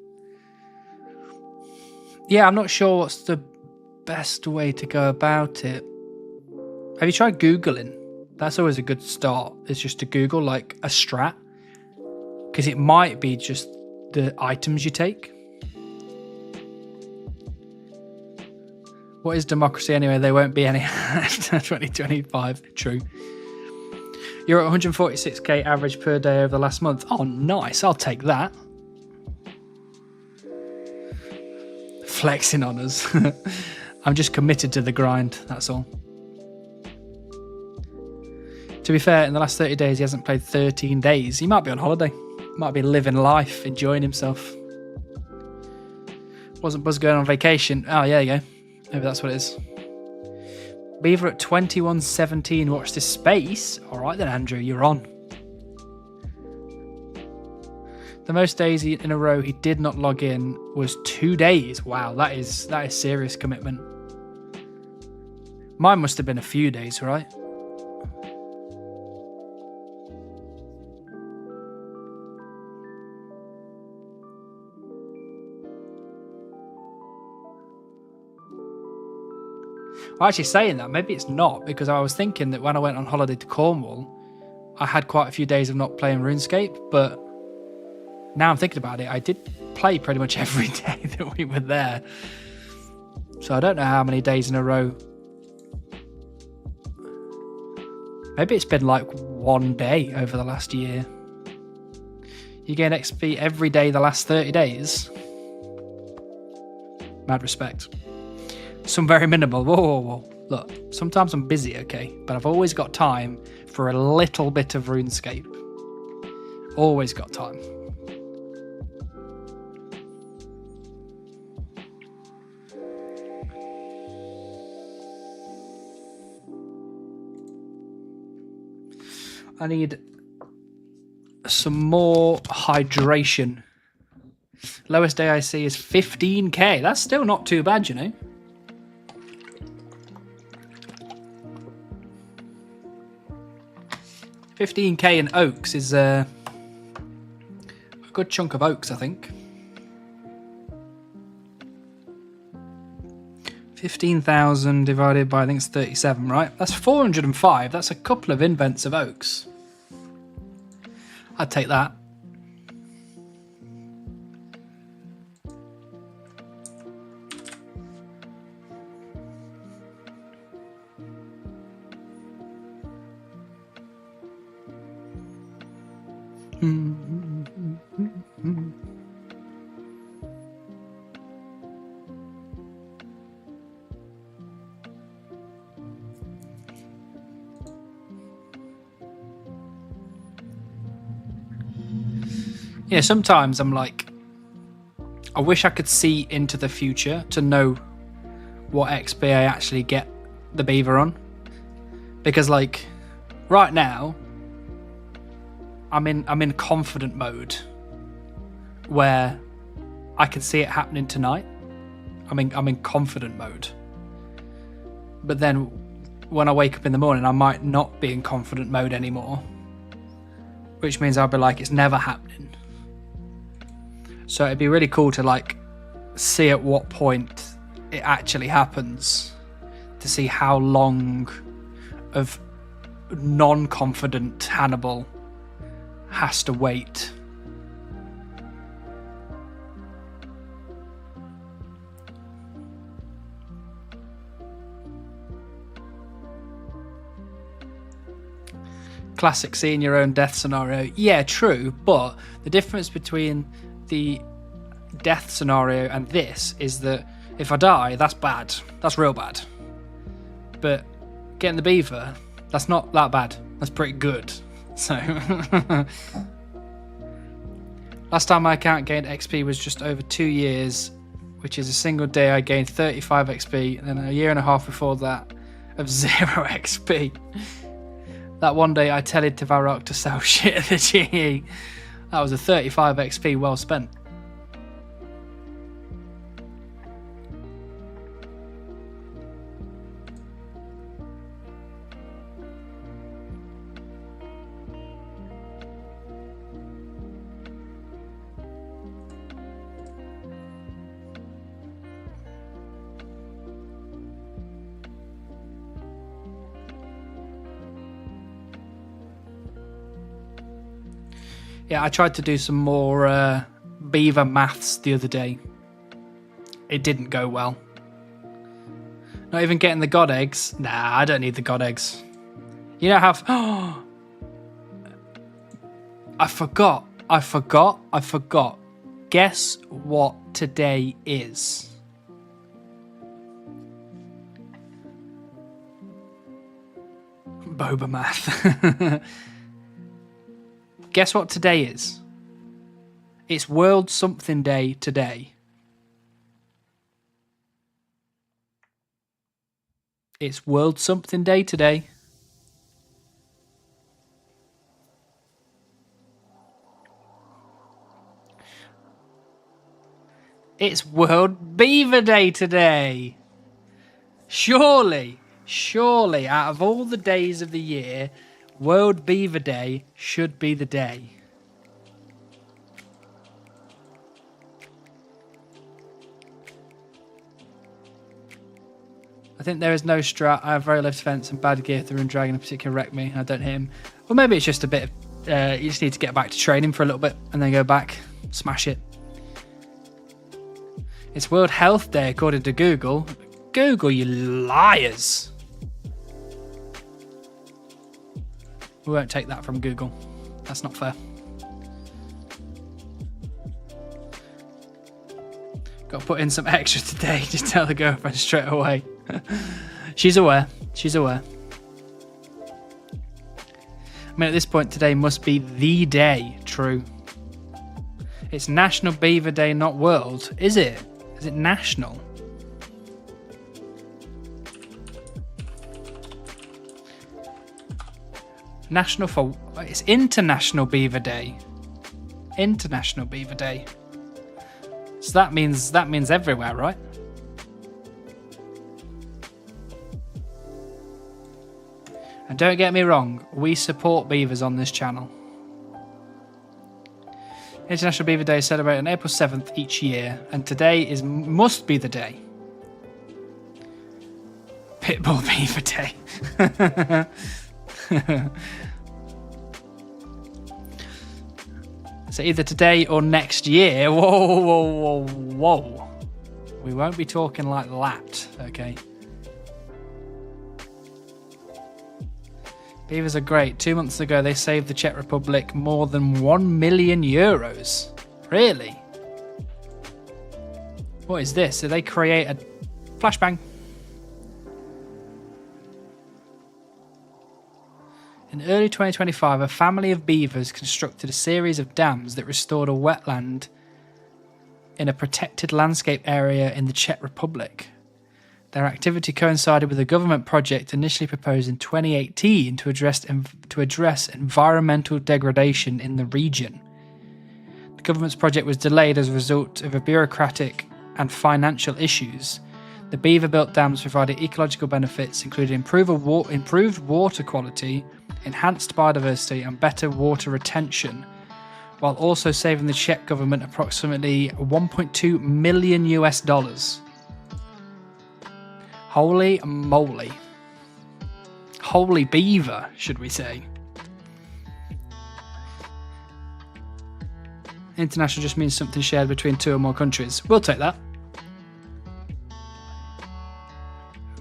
Yeah, I'm not sure what's the best way to go about it. Have you tried Googling? That's always a good start. It's just to Google like a strat. Because it might be just the items you take. What is democracy anyway? There won't be any after 2025. True. You're at 146k average per day over the last month. Oh, nice. I'll take that. Flexing on us. I'm just committed to the grind. That's all. To be fair, in the last 30 days, he hasn't played 13 days. He might be on holiday. Might be living life, enjoying himself. Wasn't Buzz going on vacation? Oh, yeah, you go. Maybe that's what it is. Beaver at 21:17. Watch this space. All right then, Andrew, you're on. The most days in a row he did not log in was 2 days. Wow, that is serious commitment. Mine must have been a few days, right? Well, actually saying that, maybe it's not, because I was thinking that when I went on holiday to Cornwall, I had quite a few days of not playing RuneScape, but now I'm thinking about it, I did play pretty much every day that we were there. So I don't know how many days in a row. Maybe it's been like one day over the last year. You gain XP every day the last 30 days. Mad respect. Some very minimal. Whoa. Look, sometimes I'm busy, okay? But I've always got time for a little bit of RuneScape. Always got time. I need some more hydration. Lowest day I see is 15k. That's still not too bad, you know. $15k in oaks is a good chunk of oaks, I think. 15,000 divided by, I think it's 37, right? That's 405. That's a couple of invents of oaks. I'd take that. Yeah, sometimes I'm like, I wish I could see into the future to know what XP I actually get the beaver on. Because like, right now, I'm in confident mode where I can see it happening tonight. I'm in confident mode. But then when I wake up in the morning, I might not be in confident mode anymore. Which means I'll be like, it's never happening. So it'd be really cool to like see at what point it actually happens, to see how long of non-confident Hannibal has to wait. Classic seeing your own death scenario. Yeah, true, but the difference between the death scenario and this is that if I die, that's bad. That's real bad. But getting the beaver, that's not that bad. That's pretty good. So last time my account gained XP was just over 2 years, which is a single day I gained 35 XP, and then a year and a half before that of 0 XP. That one day I telled Tavarok to sell shit at the GE. That was a 35 XP well spent. Yeah, I tried to do some more beaver maths the other day. It didn't go well. Not even getting the god eggs. Nah, I don't need the god eggs. You know how... Oh, I forgot. Guess what today is? Boba math. Guess what today is? It's World Something Day today. It's World Something Day today. It's World Beaver Day today. Surely, out of all the days of the year, World Beaver Day should be the day. I think there is no strat. I have very low defense and bad gear. The Rune Dragon in particular wrecked me. I don't hit him. Well, maybe it's just a bit of... you just need to get back to training for a little bit and then go back. Smash it. It's World Health Day according to Google. Google, you liars. We won't take that from Google. That's not fair. Got to put in some extra today. Just tell the girlfriend straight away. She's aware. She's aware. I mean, at this point, today must be the day. True. It's National Beaver Day, not World. Is it? Is it national? National for... It's International Beaver Day. International Beaver Day. So that means everywhere, right? And don't get me wrong, we support beavers on this channel. International Beaver Day is celebrated on April 7th each year, and today must be the day. Pitbull Beaver Day. So either today or next year. Whoa, whoa, whoa, whoa. We won't be talking like that, okay? Beavers are great. 2 months ago, they saved the Czech Republic more than 1 million euros. Really? What is this? Did they create a flashbang? In early 2025, a family of beavers constructed a series of dams that restored a wetland in a protected landscape area in the Czech Republic. Their activity coincided with a government project initially proposed in 2018 to address environmental degradation in the region. The government's project was delayed as a result of bureaucratic and financial issues. The beaver-built dams provided ecological benefits, including improved water quality, enhanced biodiversity, and better water retention, while also saving the Czech government approximately $1.2 million US. Holy moly. Holy beaver, should we say. International just means something shared between 2 or more countries. We'll take that.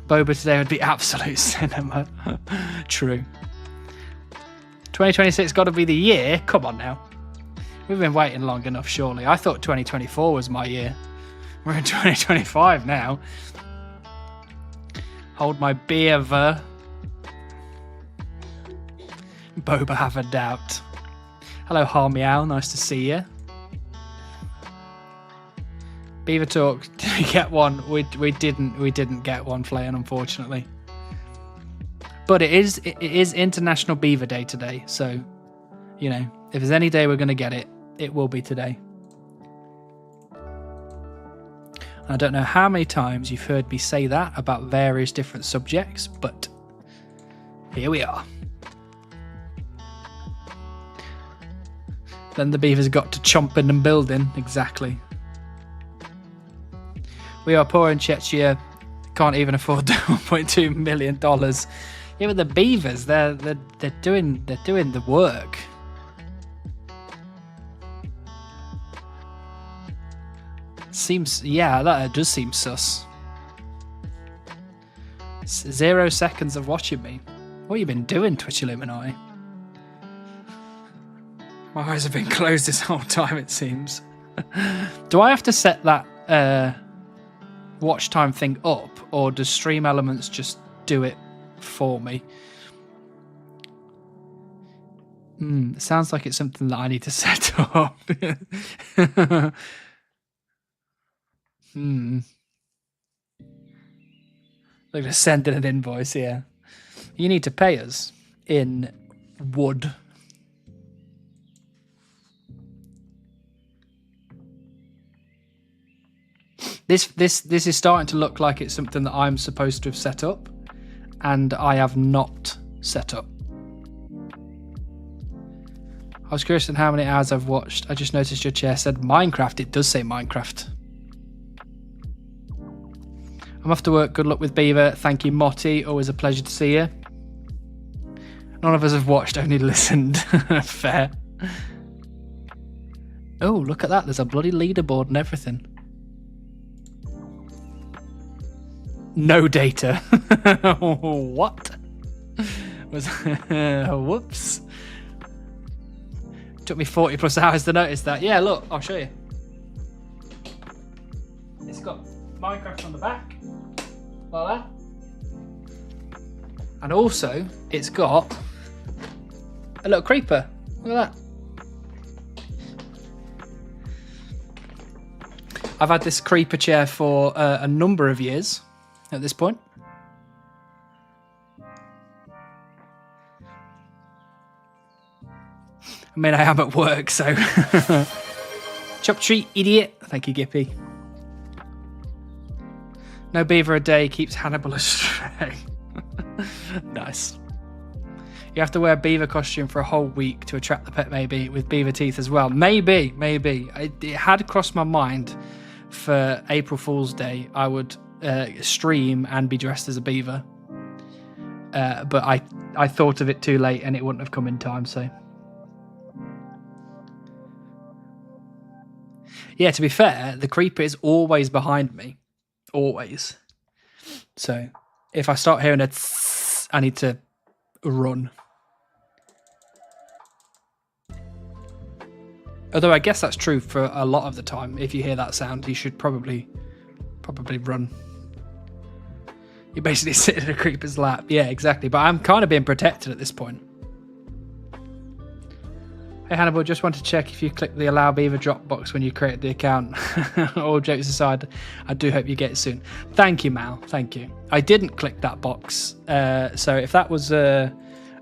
Boba today would be absolute cinema. True. 2026 got to be the year. Come on now. We've been waiting long enough, surely. I thought 2024 was my year. We're in 2025 now. Hold my beaver. Boba, have a doubt. Hello, Harmeow. Nice to see you. Beaver talk. Did we get one? We didn't get one, Flayan, unfortunately. But it is International Beaver Day today, so you know, if there's any day we're gonna get it, it will be today. I don't know how many times you've heard me say that about various different subjects, but here we are. Then the beavers got to chomping and building, exactly. We are poor in Czechia, can't even afford the $1.2 million. Yeah, but the beavers, they're doing the work. Seems, yeah, that does seem sus. 0 seconds of watching me. What have you been doing, Twitch Illuminati? My eyes have been closed this whole time, it seems. Do I have to set that watch time thing up, or does Stream Elements just do it for me? It sounds like it's something that I need to set up. They're going to send in an invoice, yeah. You need to pay us in wood. This is starting to look like it's something that I'm supposed to have set up, and I have not set up. I was curious on how many hours I've watched. I just noticed your chair said Minecraft. It does say Minecraft. I'm off to work. Good luck with Beaver. Thank you, Motti. Always a pleasure to see you. None of us have watched, only listened. Fair. Oh, look at that. There's a bloody leaderboard and everything. No data. What? Whoops. Took me 40 plus hours to notice that. Yeah, look, I'll show you. It's got Minecraft on the back, like that. And also, it's got a little creeper. Look at that. I've had this creeper chair for a number of years at this point. I mean, I am at work, so... Chop tree, idiot. Thank you, Gippy. No beaver a day keeps Hannibal astray. Nice. You have to wear a beaver costume for a whole week to attract the pet, maybe, with beaver teeth as well. Maybe. It had crossed my mind for April Fool's Day I would stream and be dressed as a beaver. But I thought of it too late and it wouldn't have come in time, so... Yeah, to be fair, the creeper is always behind me. Always. So, if I start hearing a tss, I need to run. Although I guess that's true for a lot of the time. If you hear that sound, you should probably run. You basically sit in a creeper's lap. Yeah, exactly. But I'm kind of being protected at this point. Hey Hannibal, just want to check if you clicked the allow beaver drop box when you created the account. All jokes aside, I do hope you get it soon. Thank you, Mal. Thank you. I didn't click that box. So if that was an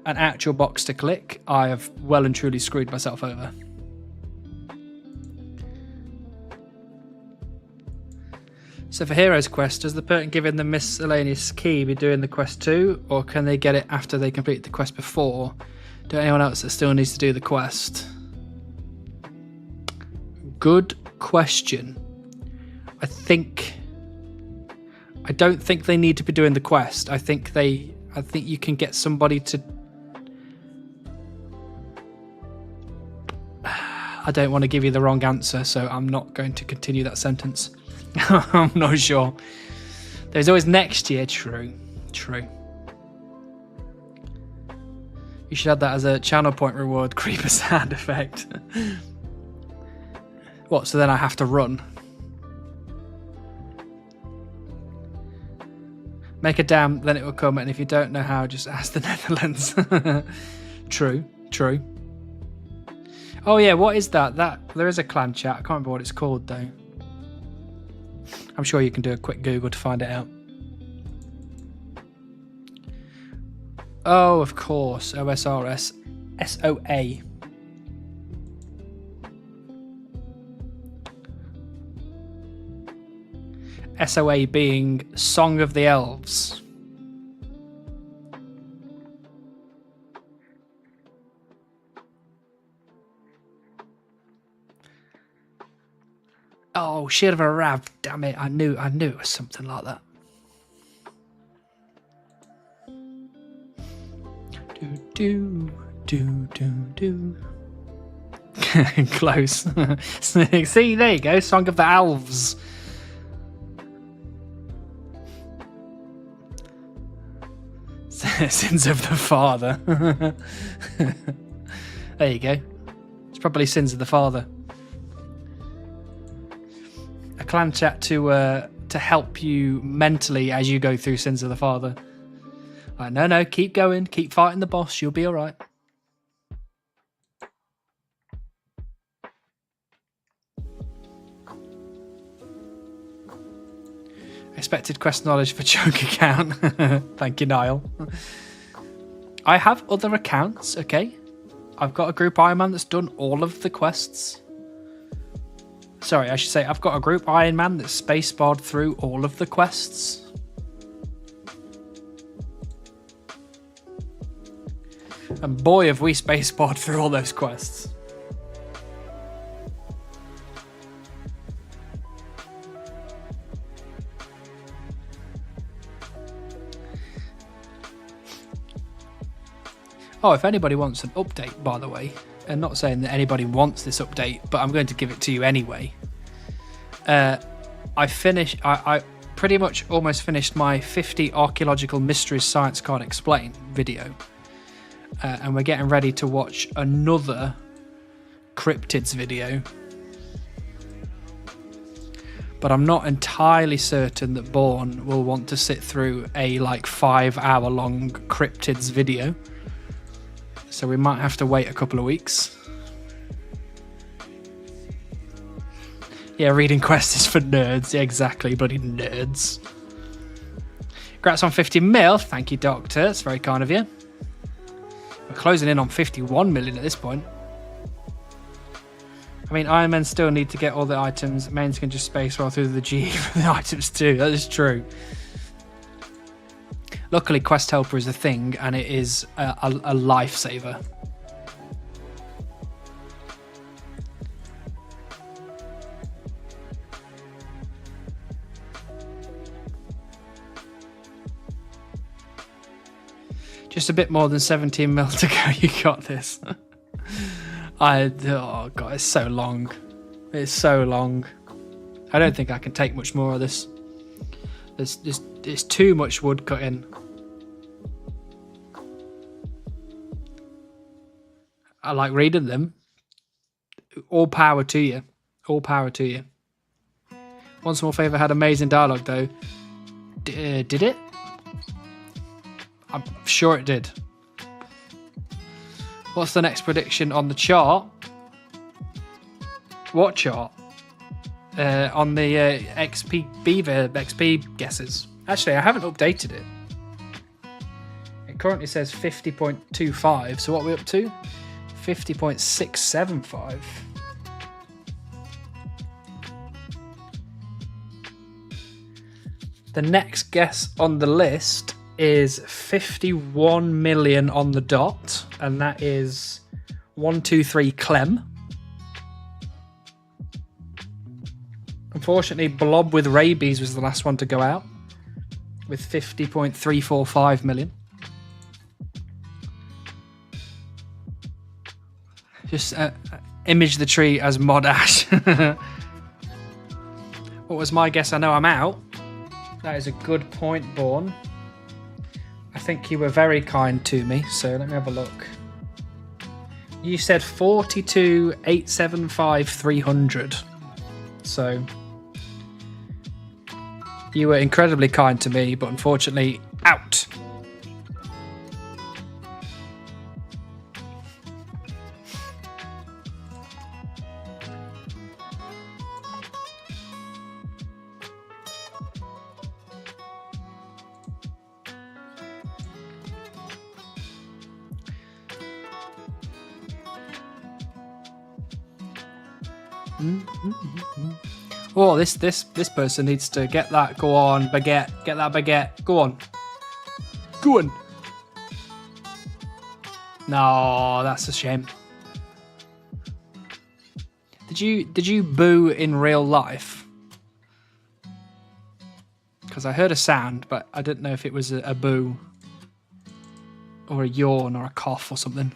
actual box to click, I have well and truly screwed myself over. So for Heroes Quest, does the person given the miscellaneous key be doing the quest too? Or can they get it after they complete the quest before? Do anyone else that still needs to do the quest? Good question. I don't think they need to be doing the quest. I think you can get somebody to... I don't want to give you the wrong answer, so I'm not going to continue that sentence. I'm not sure. There's always next year. True. You should add that as a channel point reward, creeper sound effect. What, so then I have to run? Make a dam, then it will come, and if you don't know how, just ask the Netherlands. True. Oh yeah, what is that? There is a clan chat. I can't remember what it's called though. I'm sure you can do a quick Google to find it out. Oh, of course. OSRS. SOA. SOA being Song of the Elves. Oh, shit of a rav. Damn it. I knew it was something like that. Do. Close. See, there you go. Song of the Elves. Sins of the Father. There you go. It's probably Sins of the Father. A clan chat to help you mentally as you go through Sins of the Father. Like, no, keep going, keep fighting the boss, you'll be alright. Expected quest knowledge for joke account. Thank you, Niall. I have other accounts, okay? I've got a group Iron Man that's done all of the quests. Sorry, I should say I've got a group Iron Man that's spacebarred through all of the quests. And boy, have we spacebarred through all those quests. Oh, if anybody wants an update, by the way, and not saying that anybody wants this update, but I'm going to give it to you anyway. I pretty much almost finished my 50 Archaeological Mysteries Science Card Explain video. And we're getting ready to watch another cryptids video. But I'm not entirely certain that Bourne will want to sit through a 5-hour long cryptids video. So we might have to wait a couple of weeks. Yeah, reading quests is for nerds. Yeah, exactly, bloody nerds. Congrats on 50 mil. Thank you, Doctor. It's very kind of you. We're closing in on 51 million at this point. I mean, Iron Men still need to get all the items. Mains can just space roll through the G for the items too. That is true. Luckily, Quest Helper is a thing, and it is a lifesaver. Just a bit more than 17 mil to go. You got this. Oh god, it's so long. It's so long. I don't think I can take much more of this. There's too much wood cutting. I like reading them. All power to you. All power to you. Once More Favour had amazing dialogue though. Did it? I'm sure it did. What's the next prediction on the chart? What chart? On the XP Beaver XP guesses. Actually, I haven't updated it. It currently says 50.25. So what are we up to? 50.675. The next guess on the list is 51 million on the dot, and that is 123 Clem. Unfortunately, Blob with rabies was the last one to go out with 50.345 million. Just image the tree as Mod Ash. What was my guess? I know I'm out. That is a good point, Born. I think you were very kind to me, so let me have a look. You said 42,875, 300. So you were incredibly kind to me, but unfortunately, out. Oh, this person needs to get that. Go on, baguette. Get that baguette. Go on. Go on. No, that's a shame. Did you boo in real life? Because I heard a sound, but I didn't know if it was a boo or a yawn or a cough or something.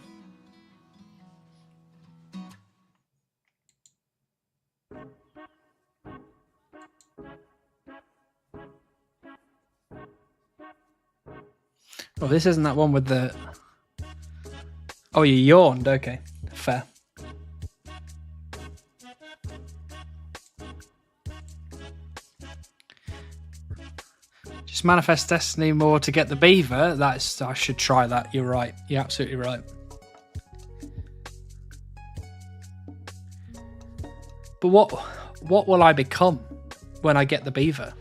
Oh, this isn't that one with the... Oh, you yawned. Okay, fair. Just manifest destiny more to get the beaver. That's... I should try that. You're right. You're absolutely right. But what will I become when I get the beaver?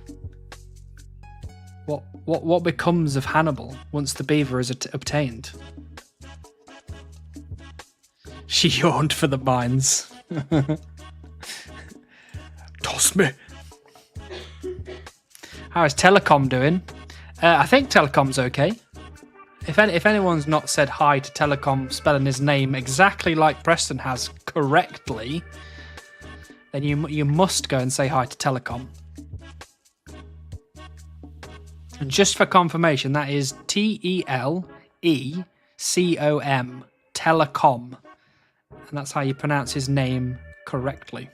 What becomes of Hannibal once the beaver is obtained? She yawned for the mines. Toss me. How is Telecom doing? I think Telecom's okay. If anyone's not said hi to Telecom, spelling his name exactly like Preston has correctly, then you must go and say hi to Telecom. And just for confirmation, that is Telecom, Telecom. And that's how you pronounce his name correctly.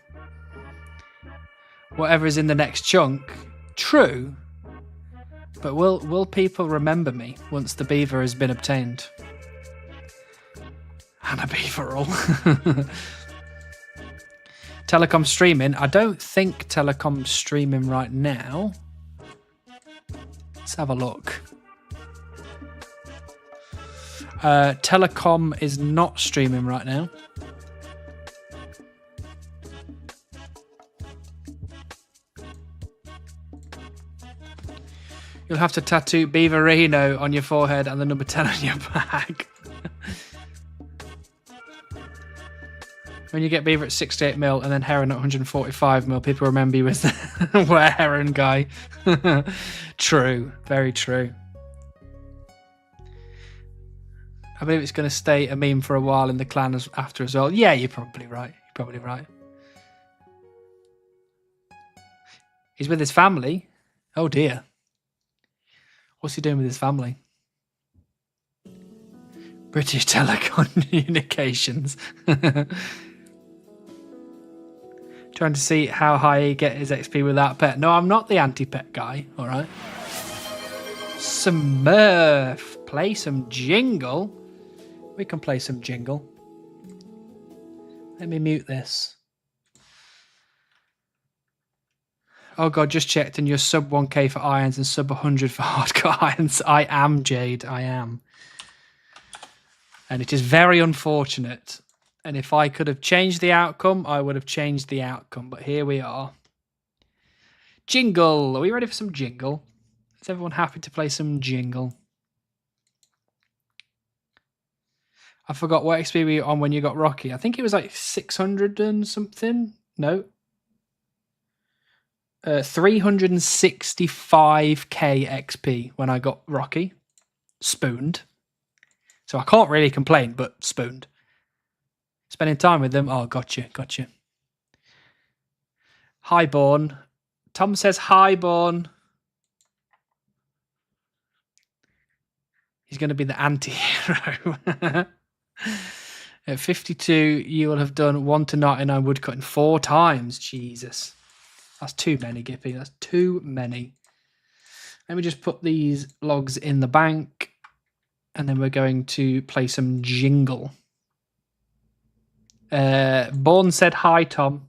Whatever is in the next chunk, true. But will people remember me once the beaver has been obtained? And a beaver roll. Telecom streaming. I don't think Telecom's streaming right now. Let's have a look. Telecom is not streaming right now. You'll have to tattoo Beaverino on your forehead and the number 10 on your back. When you get Beaver at 68 mil and then Heron at 145 mil, people remember you as the Were Heron guy. True, very true. I believe it's going to stay a meme for a while in the clan after as well. Yeah, you're probably right. You're probably right. He's with his family. Oh dear. What's he doing with his family? British Telecommunications. Trying to see how high he get his XP without pet. No, I'm not the anti-pet guy. All right. Smurf. Play some Jingle. We can play some Jingle. Let me mute this. Oh god, just checked and you're sub 1k for irons and sub 100 for hardcore irons. I am, Jade. I am. And it is very unfortunate. And if I could have changed the outcome, I would have changed the outcome. But here we are. Jingle. Are we ready for some Jingle? Is everyone happy to play some Jingle? I forgot what XP were you on when you got Rocky. I think it was like 600 and something. No. 365k XP when I got Rocky. Spooned. So I can't really complain, but spooned. Spending time with them. Oh, gotcha. Highborn. Tom says highborn. He's going to be the anti-hero. At 52, you will have done 1 to 99 woodcutting 4 times. Jesus. That's too many, Gippy. That's too many. Let me just put these logs in the bank. And then we're going to play some Jingle. Bourne said hi, Tom.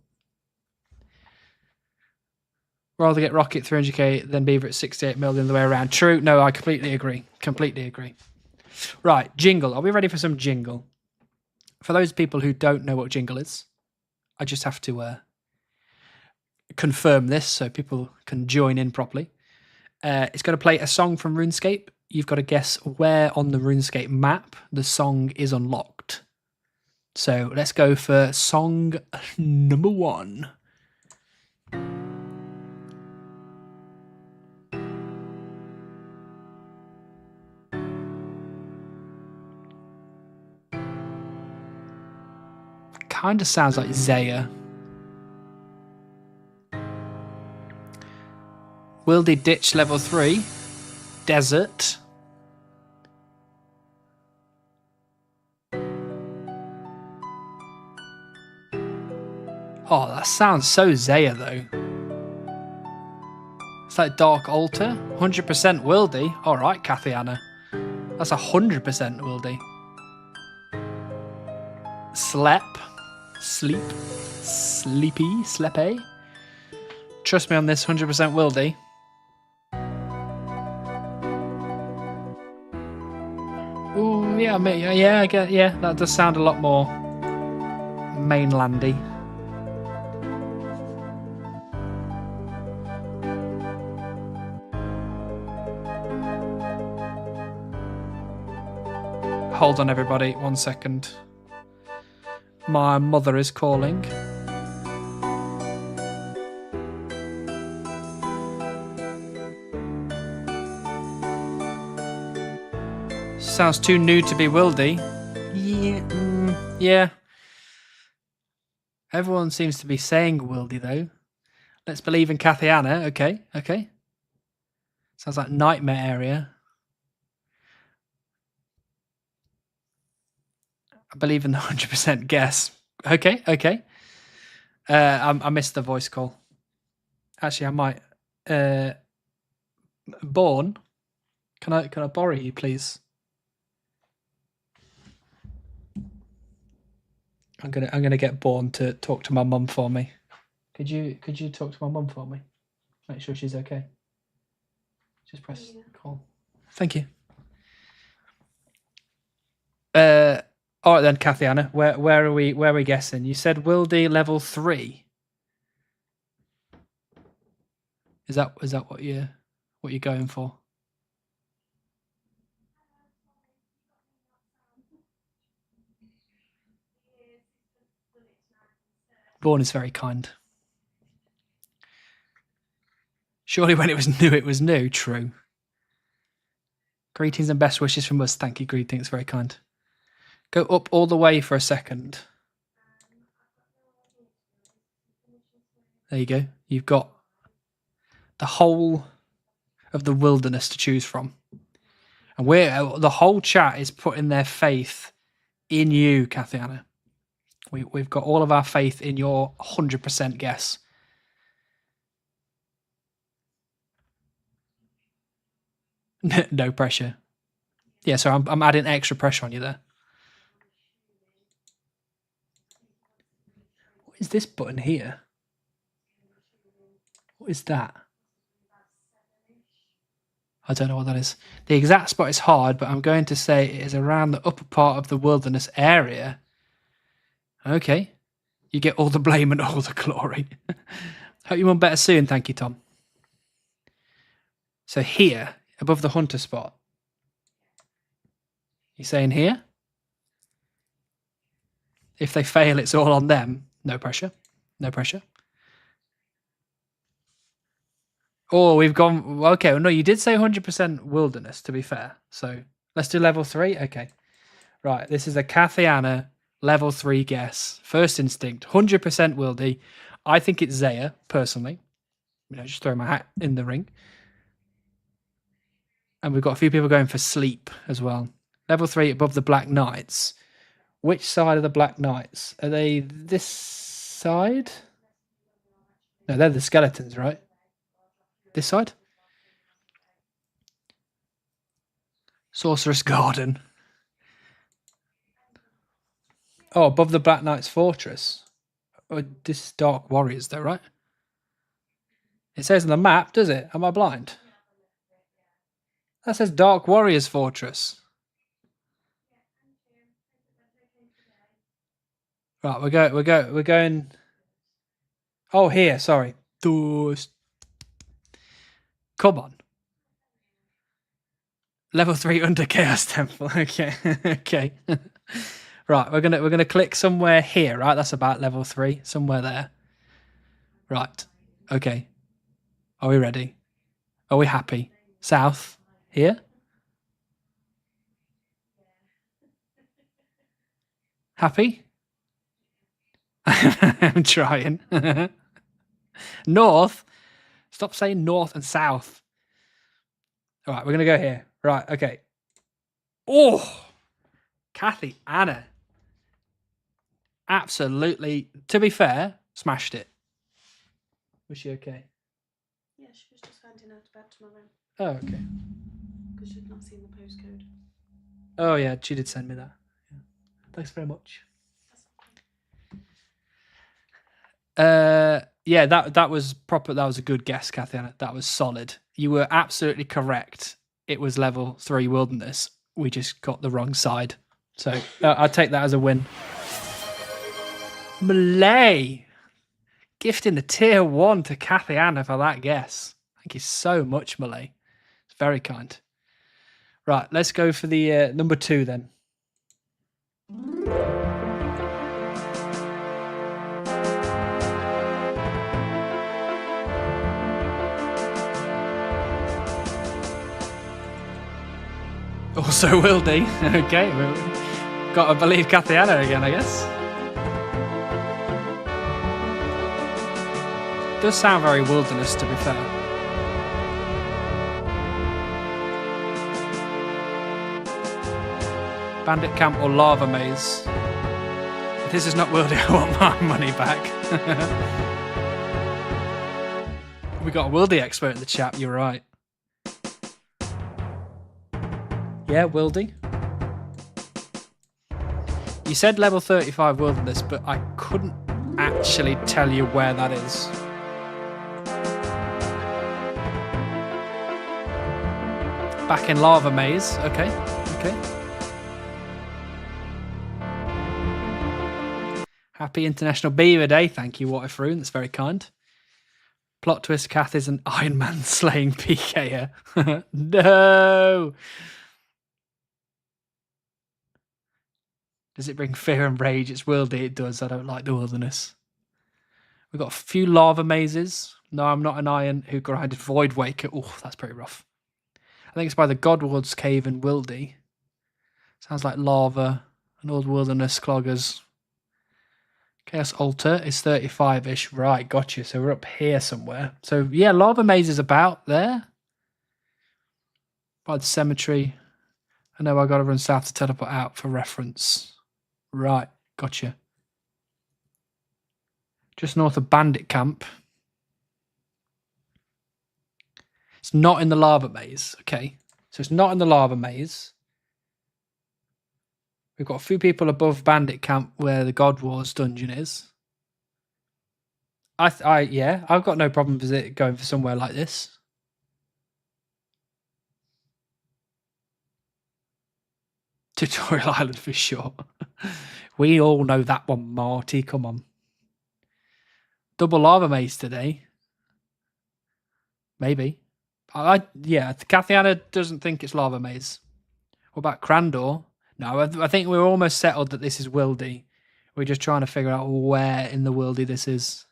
Rather get Rocket 300k than Beaver at 68 mil the other way around. True. No, I completely agree. Completely agree. Right, Jingle. Are we ready for some Jingle? For those people who don't know what Jingle is, I just have to confirm this so people can join in properly. It's going to play a song from RuneScape. You've got to guess where on the RuneScape map the song is unlocked. So let's go for song number 1. Kind of sounds like Zaya. Wildy Ditch level 3. Desert. Oh, that sounds so Zaya though. It's like Dark Altar. 100% Wildy. Alright, Kathy Anna. That's 100% Wildy. Slep. Sleep. Sleepy. Slepe. Trust me on this, 100% Wildy. Ooh, yeah, I get, yeah, that does sound a lot more mainlandy. Hold on, everybody, 1 second. My mother is calling. Sounds too new to be Wildy. Yeah, yeah. Everyone seems to be saying Wildy though. Let's believe in Kathy Anna. Okay. Sounds like nightmare area. I believe in the 100% guess. Okay. I missed the voice call. Actually, I might. Born, can I borrow you, please? I'm gonna get Born to talk to my mum for me. Could you talk to my mum for me? Make sure she's okay. Just press call. Thank you. All right then, Kathy Anna. Where are we guessing? You said Wildy level 3. Is that what you're going for? Born is very kind. Surely when it was new. True. Greetings and best wishes from us. Thank you, greetings. Very kind. Go up all the way for a second. There you go. You've got the whole of the wilderness to choose from. And the whole chat is putting their faith in you, Kathiana. We've got all of our faith in your 100% guess. No pressure. Yeah, so I'm adding extra pressure on you there. What is this button here? What is that? I don't know what that is. The exact spot is hard, but I'm going to say it is around the upper part of the wilderness area. Okay. You get all the blame and all the glory. Hope you won better soon. Thank you, Tom. So here, above the hunter spot. You saying here? If they fail, it's all on them. No pressure. No pressure. Oh, we've gone... Okay, well, no, you did say 100% wilderness, to be fair. So let's do level 3. Okay. Right, this is a Kathiana level 3 guess. First instinct, 100% wildy. I think it's Zaya, personally. Just throw my hat in the ring. And we've got a few people going for sleep as well. Level 3 above the Black Knights. Which side of the Black Knights? Are they this side? No, they're the skeletons, right? This side? Sorceress Garden. Oh, above the Black Knight's Fortress. Oh, this is Dark Warriors, though, right? It says on the map, does it? Am I blind? That says Dark Warriors Fortress. Right, we're going. Oh, here. Sorry. Come on. Level 3 under Chaos Temple. Okay. Okay. Right, we're gonna click somewhere here, right? That's about level 3, somewhere there. Right. Okay. Are we ready? Are we happy? South. Here? Happy? I'm trying. North? Stop saying north and south. All right, we're going to go here. Right, okay. Oh! Kathiana. Absolutely, to be fair, smashed it. Was she okay? Yeah, she was just handing out back to my room. Oh, okay. Because she'd not seen the postcode. Oh, yeah, she did send me that. Yeah. Thanks very much. Yeah, that was proper. That was a good guess, Kathiana. That was solid. You were absolutely correct. It was level 3 wilderness. We just got the wrong side. So I'd take that as a win. Malay gifting the tier 1 to Kathiana for that guess. Thank you so much, Malay. It's very kind. Right, let's go for the number 2 then. Also Wildy. Okay, got to believe Kathiana again, I guess. Does sound very wilderness, to be fair. Bandit camp or lava maze. If this is not wildy, I want my money back. We got a wildy expert in the chat, you're right. Yeah, wildy. You said level 35 wilderness, but I couldn't actually tell you where that is. Back in lava maze. Okay. Okay. Happy International Beaver Day. Thank you, Waterfruin. That's very kind. Plot twist, Kath is an Iron Man slaying PKer. No! Does it bring fear and rage? It's wildy. It does. I don't like the wilderness. We've got a few lava mazes. No, I'm not an iron who grinded Void Waker. Oh, that's pretty rough. I think it's by the Godward's Cave in Wildy. Sounds like lava and old wilderness cloggers. Chaos Altar is 35-ish. Right, gotcha. So we're up here somewhere. So, yeah, lava maze is about there. By the cemetery. I know I got to run south to teleport out for reference. Right, gotcha. Just north of Bandit Camp. It's not in the lava maze. Okay, so it's not in the lava maze. We've got a few people above Bandit Camp where the God Wars dungeon is. Yeah, I've got no problem going for somewhere like this. Tutorial Island for sure. We all know that one, Marty. Come on. Double lava maze today. Maybe. Yeah, Kathiana doesn't think it's lava maze. What about Crandor? No, I think we're almost settled that this is Wildy. We're just trying to figure out where in the Wildy this is.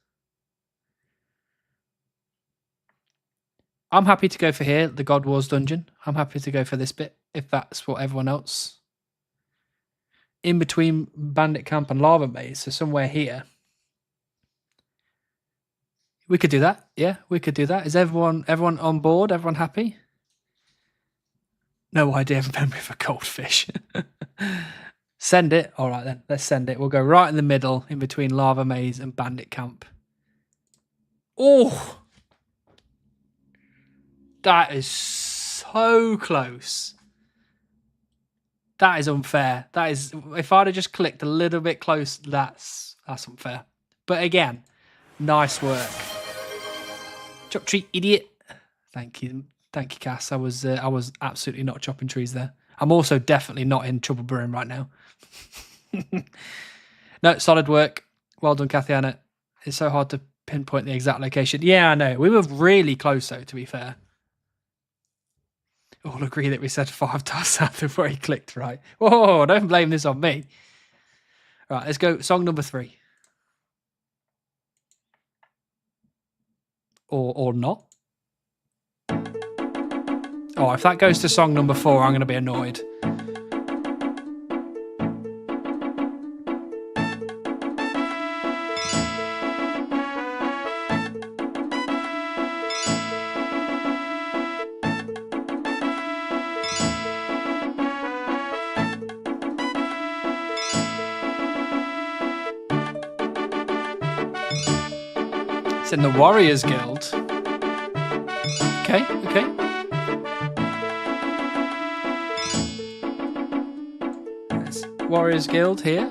I'm happy to go for here, the God Wars dungeon. I'm happy to go for this bit, if that's what everyone else. In between Bandit Camp and Lava Maze, so somewhere here. We could do that. Yeah, we could do that. Is everyone on board? Everyone happy? No idea of memory for goldfish. Send it. All right, then. Let's send it. We'll go right in the middle, in between Lava Maze and Bandit Camp. Oh! That is so close. That is unfair. That is, if I'd have just clicked a little bit close, that's unfair. But again, nice work. Chop tree, idiot. Thank you, Cass. I was absolutely not chopping trees there. I'm also definitely not in trouble brewing right now. No, solid work. Well done, Kathiana. It's so hard to pinpoint the exact location. Yeah, I know. We were really close, though, to be fair. All agree that we said 5 times south of where he clicked, right? Whoa, don't blame this on me. Right, let's go. Song number 3. Or not. Oh, if that goes to song number 4, I'm going to be annoyed. It's in the Warriors Guild. Okay. There's Warriors Guild here.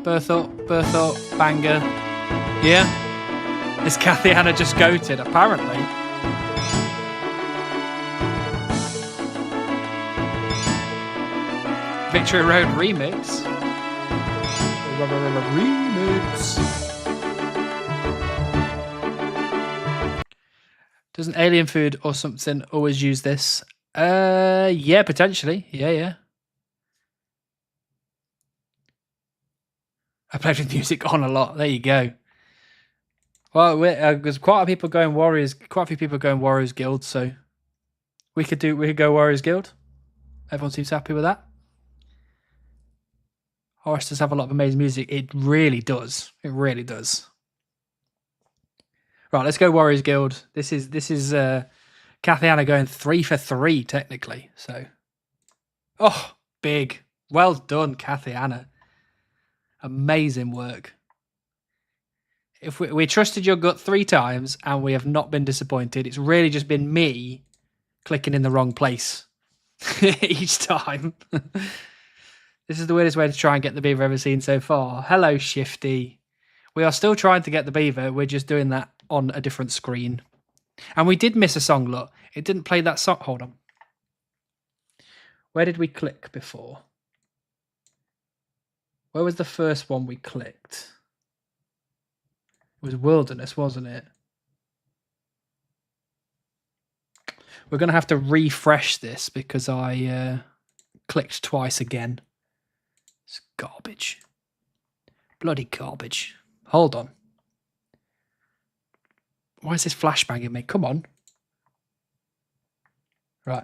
Birth up, banger. Yeah. Is Kathiana just goated, apparently? Victory Road remix. Remix. Doesn't alien food or something always use this? Yeah, potentially. Yeah. I played with music on a lot. There you go. Well, there's quite a few people going Warriors Guild, so we could go Warriors Guild. Everyone seems happy with that. Horace does have a lot of amazing music. It really does. It really does. Right, let's go Warriors Guild. This is Kathiana going 3 for 3 technically. So, oh, big. Well done, Kathiana. Amazing work. If we trusted your gut 3 times and we have not been disappointed, it's really just been me clicking in the wrong place each time. This is the weirdest way to try and get the beaver I've ever seen so far. Hello, Shifty. We are still trying to get the beaver. We're just doing that on a different screen. And we did miss a song, look. It didn't play that song. Hold on. Where did we click before? Where was the first one we clicked? It was Wilderness, wasn't it? We're going to have to refresh this because I clicked twice again. It's garbage. Bloody garbage. Hold on. Why is this flashbanging me? Come on. Right.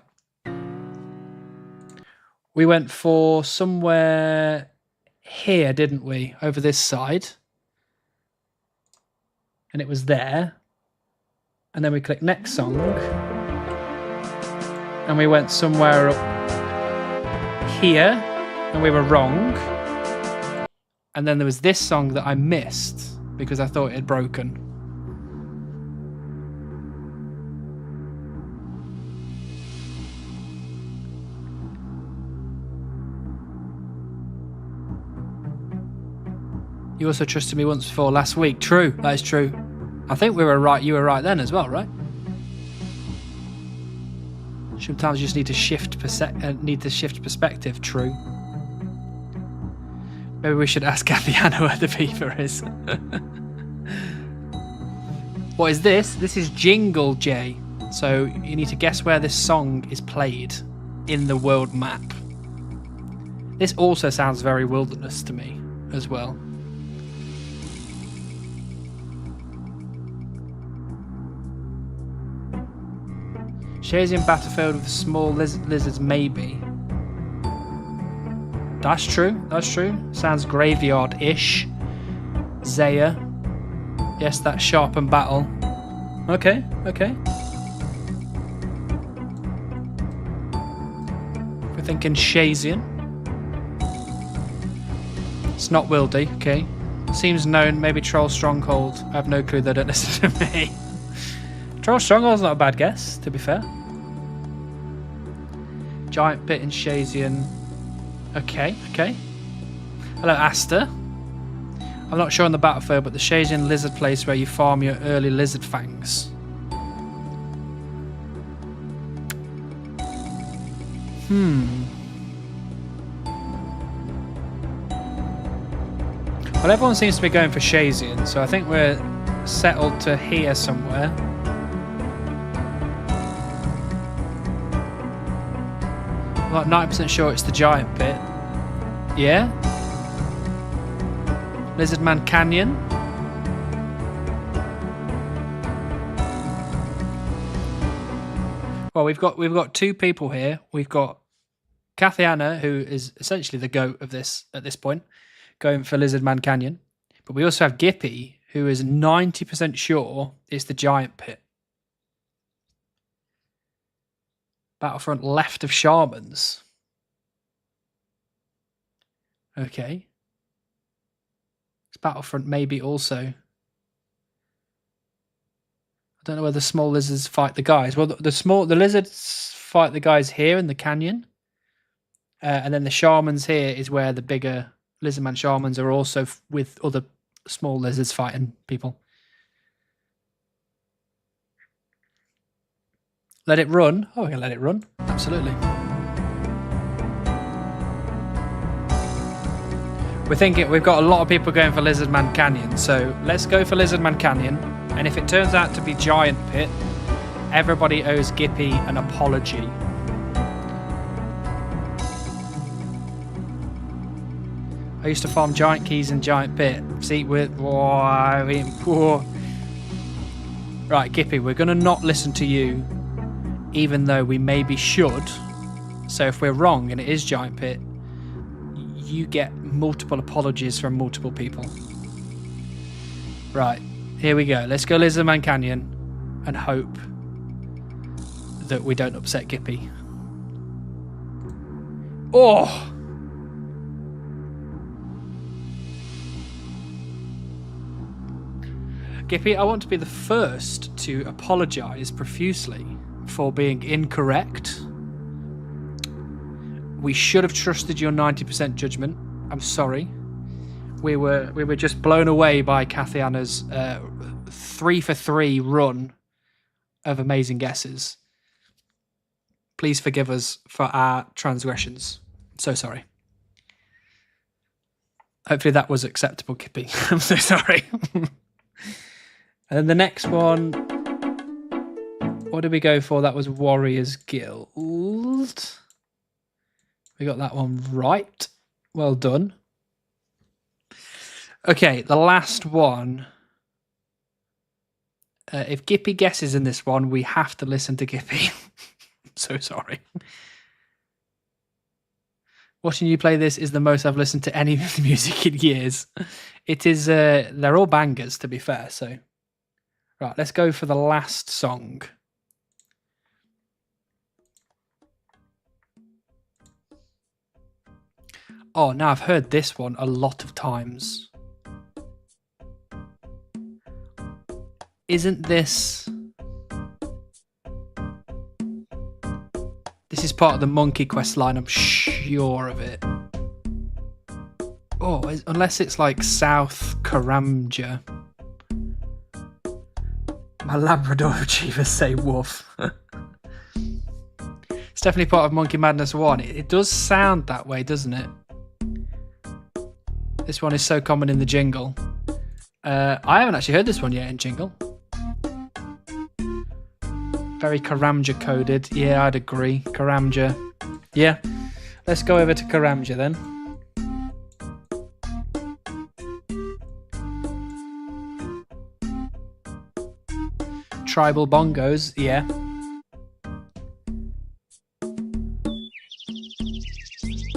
We went for somewhere here, didn't we? Over this side. And it was there. And then we clicked next song. And we went somewhere up here. And we were wrong. And then there was this song that I missed because I thought it had broken. You also trusted me once before last week. True, that is true. I think we were right. You were right then as well, right? Sometimes you just need to shift perspective. True. Maybe we should ask Kathiana where the Beaver is. What is this? This is Jingle, Jay. So you need to guess where this song is played in the world map. This also sounds very wilderness to me as well. Shazian Battlefield with small lizards, maybe. That's true, that's true. Sounds graveyard-ish. Zaya. Yes, that's Sharp and Battle. Okay, okay. We're thinking Shazian. It's not Wildy, okay. Seems known, maybe Troll Stronghold. I have no clue, they don't listen to me. Troll Stronghold's not a bad guess, to be fair. Giant Pit in Shazian. Okay, okay. Hello, Asta. I'm not sure on the battlefield, but the Shazian lizard place where you farm your early lizard fangs. Well, everyone seems to be going for Shazian, so I think we're settled to here somewhere. I'm like 90% sure it's the Giant Pit. Yeah? Lizardman Canyon. Well, we've got two people here. We've got Kathiana, who is essentially the goat of this at this point, going for Lizardman Canyon. But we also have Gippy, who is 90% sure it's the Giant Pit. Battlefront left of Shamans. Okay. It's Battlefront maybe also. I don't know whether the small lizards fight the guys. Well, the lizards fight the guys here in the canyon. And then the Shamans here is where the bigger Lizardman Shamans are also with other small lizards fighting people. Let it run. Oh, we can let it run. Absolutely. We're thinking we've got a lot of people going for Lizardman Canyon, so let's go for Lizardman Canyon. And if it turns out to be Giant Pit, everybody owes Gippy an apology. I used to farm giant keys in Giant Pit. See, right, Gippy, we're going to not listen to you, even though we maybe should. So if we're wrong and it is Giant Pit, you get multiple apologies from multiple people. Right, here we go. Let's go Lizardman Canyon and hope that we don't upset Gippy. Oh! Gippy, I want to be the first to apologise profusely for being incorrect. We should have trusted your 90% judgment. I'm sorry. We were just blown away by Kathiana's 3 for 3 run of amazing guesses. Please forgive us for our transgressions. So sorry. Hopefully that was acceptable, Gippy. I'm so sorry. And then the next one, what did we go for? That was Warriors Guild. We got that one right. Well done. Okay, the last one. If Gippy guesses in this one, we have to listen to Gippy. I'm so sorry. Watching you play this is the most I've listened to any of the music in years. It is, they're all bangers, to be fair. So, right, let's go for the last song. Oh, now I've heard this one a lot of times. Isn't this... This is part of the Monkey Quest line, I'm sure of it. Oh, unless it's like South Karamja. My Labrador achievers say woof. It's definitely part of Monkey Madness 1. It does sound that way, doesn't it? This one is so common in the Jingle. I haven't actually heard this one yet in Jingle. Very Karamja coded. Yeah, I'd agree. Karamja. Yeah. Let's go over to Karamja then. Tribal bongos. Yeah.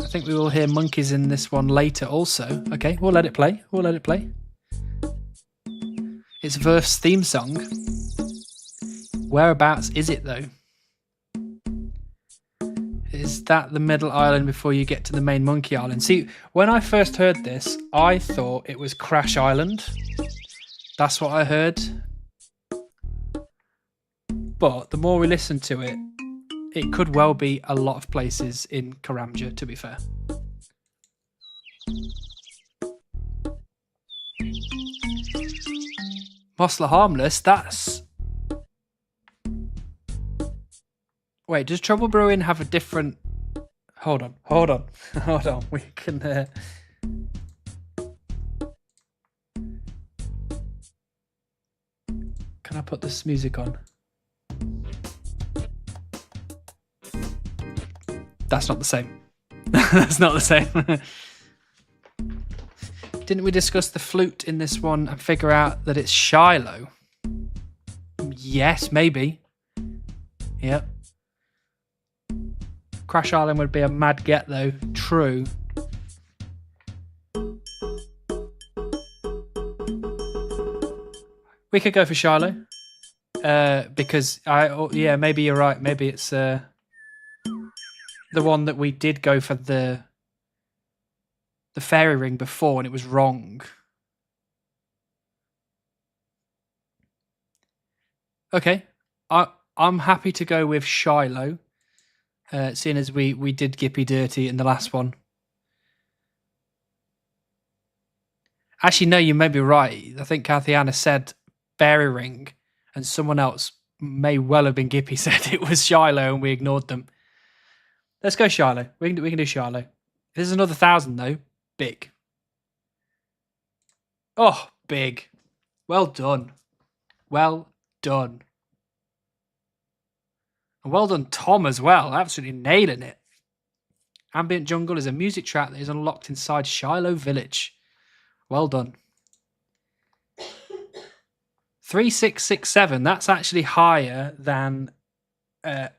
I think we will hear monkeys in this one later also. Okay, we'll let it play. We'll let it play. It's Verf's theme song. Whereabouts is it though? Is that the middle island before you get to the main monkey island? See, when I first heard this, I thought it was Crash Island. That's what I heard. But the more we listen to it, it could well be a lot of places in Karamja, to be fair. Mosler Harmless, that's... Wait, does Trouble Brewing have a different... Hold on. We can... Can I put this music on? That's not the same. That's not the same. Didn't we discuss the flute in this one and figure out that it's Shiloh? Yes, maybe. Yep. Crash Island would be a mad get though. True. We could go for Shiloh. Because yeah, maybe you're right. Maybe it's the one that we did go for the fairy ring before and it was wrong. Okay. I'm happy to go with Shiloh. Seeing as we did Gippy dirty in the last one. Actually, no, you may be right. I think Kathy Anna said fairy ring and someone else may well have been Gippy said it was Shiloh and we ignored them. Let's go Shiloh. We can do Shiloh. If this is another 1,000 though, big. Oh, big. Well done. Well done. And well done Tom as well. Absolutely nailing it. Ambient Jungle is a music track that is unlocked inside Shiloh Village. Well done. 3667. That's actually higher than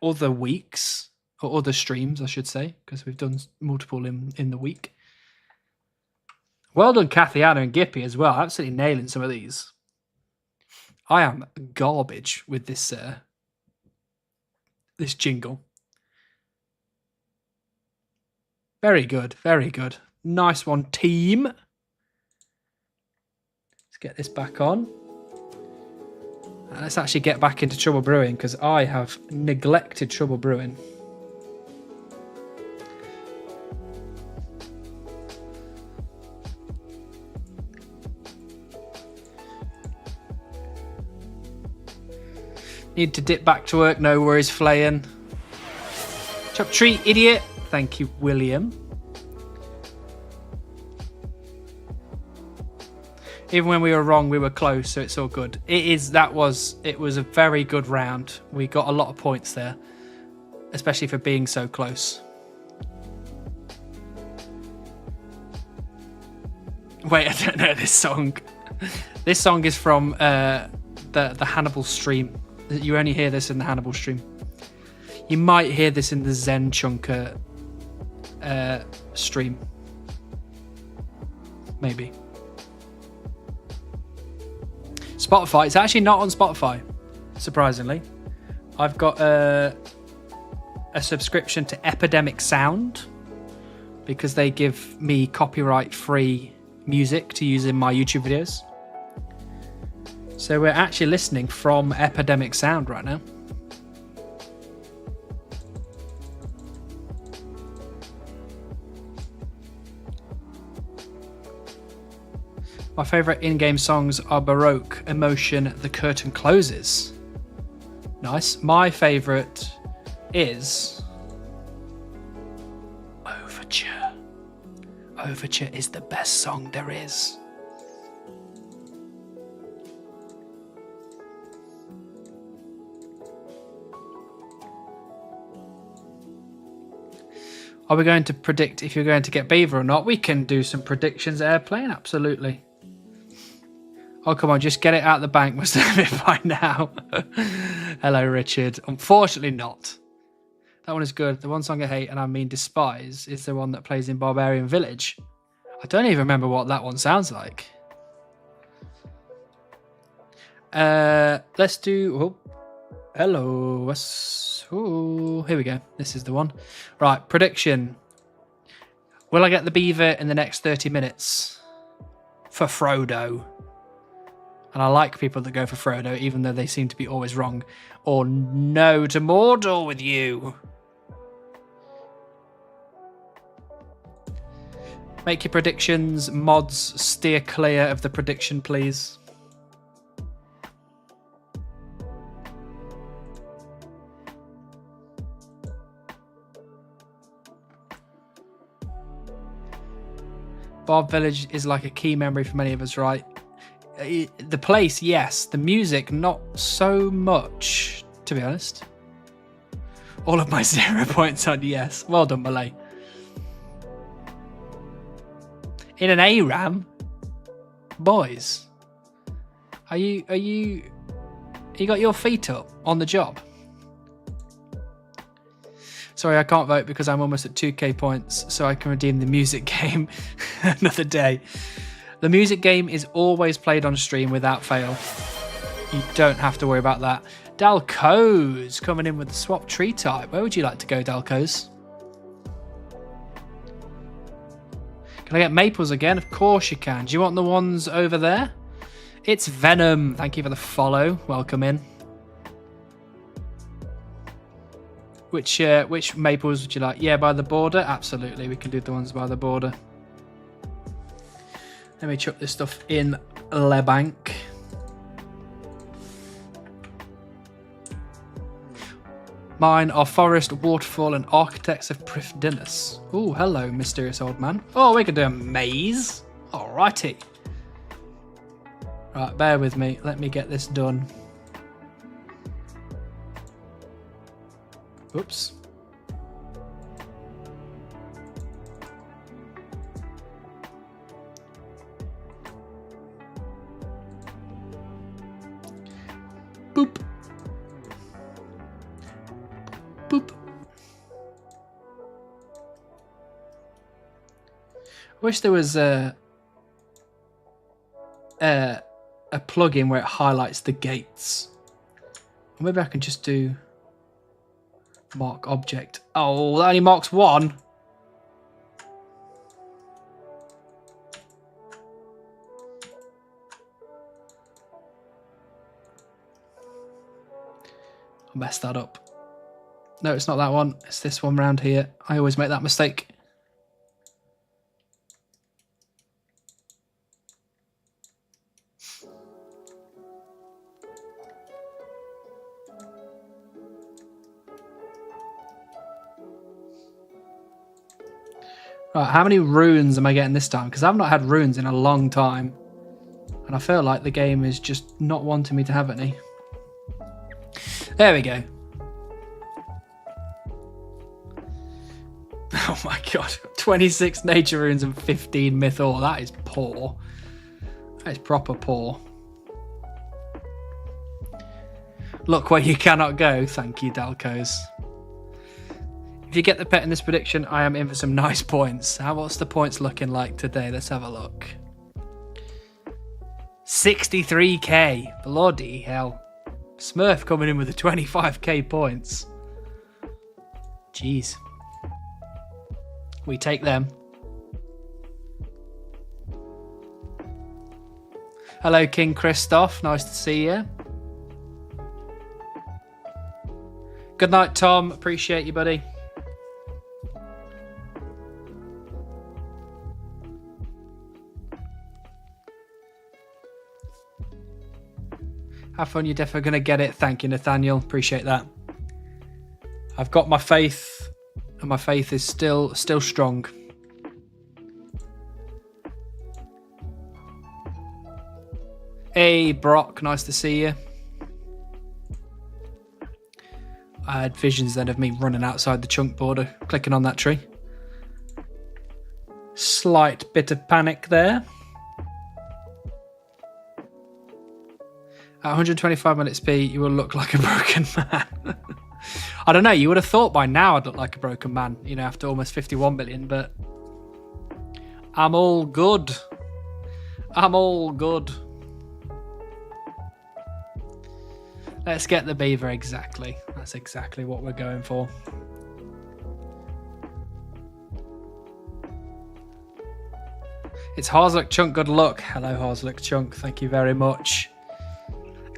other weeks. Or other streams, I should say, because we've done multiple in the week. Well done, Kathy Anna and Gippy as well. Absolutely nailing some of these. I am garbage with this this jingle. Very good, very good. Nice one, team. Let's get this back on. And let's actually get back into Trouble Brewing because I have neglected Trouble Brewing. Need to dip back to work. No worries, Flayan. Chop tree, idiot. Thank you, William. Even when we were wrong, we were close, so it's all good. It was a very good round. We got a lot of points there, especially for being so close. Wait, I don't know this song. This song is from the Hannibal stream. You only hear this in the Hannibal stream. You might hear this in the Zen Chunker stream. Maybe. Spotify. It's actually not on Spotify, surprisingly. I've got a subscription to Epidemic Sound because they give me copyright-free music to use in my YouTube videos. So we're actually listening from Epidemic Sound right now. My favourite in-game songs are Baroque, Emotion, The Curtain Closes. Nice. My favourite is Overture. Overture is the best song there is. Are we going to predict if you're going to get Beaver or not? We can do some predictions airplane, absolutely. Oh, come on, just get it out of the bank. Must have it by now. Hello, Richard. Unfortunately not. That one is good. The one song I hate, and I mean despise, is the one that plays in Barbarian Village. I don't even remember what that one sounds like. Let's do... Oh, hello. Oh, here we go. This is the one. Right, prediction. Will I get the Beaver in the next 30 minutes? For Frodo. And I like people that go for Frodo, even though they seem to be always wrong. Or no to Mordor with you. Make your predictions. Mods, steer clear of the prediction, please. Barb Village is like a key memory for many of us, right? The place, yes. The music, not so much, to be honest. All of my 0 points on yes. Well done, Malay. In an ARAM? Boys. You got your feet up on the job? Sorry, I can't vote because I'm almost at 2k points, so I can redeem the music game another day. The music game is always played on stream without fail. You don't have to worry about that. Dalco's coming in with the swap tree type. Where would you like to go, Dalco's? Can I get maples again? Of course you can. Do you want the ones over there? It's Venom. Thank you for the follow. Welcome in. Which maples would you like? Yeah, by the border? Absolutely, we can do the ones by the border. Let me chuck this stuff in Le Bank. Mine are Forest, Waterfall, and Architects of Prifdinus. Oh, hello, mysterious old man. Oh, we can do a maze. Alrighty. Right, bear with me. Let me get this done. Oops. Boop. Boop. I wish there was a plugin where it highlights the gates. Or maybe I can just do mark object. Oh, that only marks one. I messed that up. No, it's not that one. It's this one round here. I always make that mistake. Right, how many runes am I getting this time? Because I've not had runes in a long time. And I feel like the game is just not wanting me to have any. There we go. Oh my god. 26 nature runes and 15 myth ore. That is poor. That is proper poor. Look where you cannot go. Thank you, Dalcos. If you get the pet in this prediction, I am in for some nice points. What's the points looking like today? Let's have a look. 63k. Bloody hell. Smurf coming in with the 25k points. Jeez. We take them. Hello, King Christoph. Nice to see you. Good night, Tom. Appreciate you, buddy. Have fun. You're definitely going to get it. Thank you, Nathaniel. Appreciate that. I've got my faith, and my faith is still strong. Hey, Brock. Nice to see you. I had visions then of me running outside the chunk border, clicking on that tree. Slight bit of panic there. At 125 minutes speed, you will look like a broken man. I don't know, you would have thought by now I'd look like a broken man, you know, after almost 51 million, but I'm all good. I'm all good. Let's get the beaver exactly. That's exactly what we're going for. It's Harslick Chunk, good luck. Hello, Harslick Chunk, thank you very much.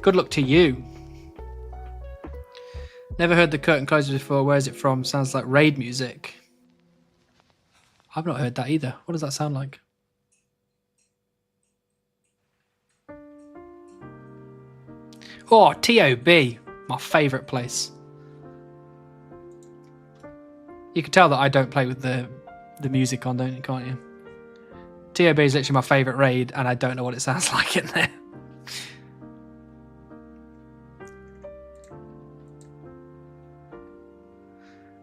Good luck to you. Never heard the curtain closes before. Where is it from? Sounds like raid music. I've not heard that either. What does that sound like? Oh, TOB. My favourite place. You can tell that I don't play with the music on, don't you? Can't you? TOB is literally my favourite raid, and I don't know what it sounds like in there.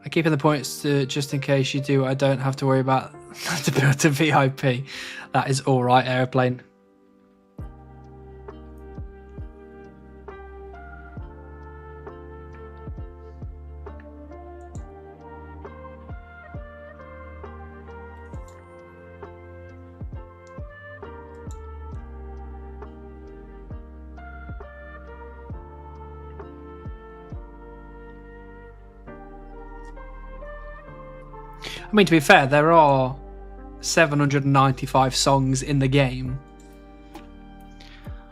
I keep in the points to, just in case you do, I don't have to worry about to build a VIP. That is all right, Airplane. I mean, to be fair, there are 795 songs in the game.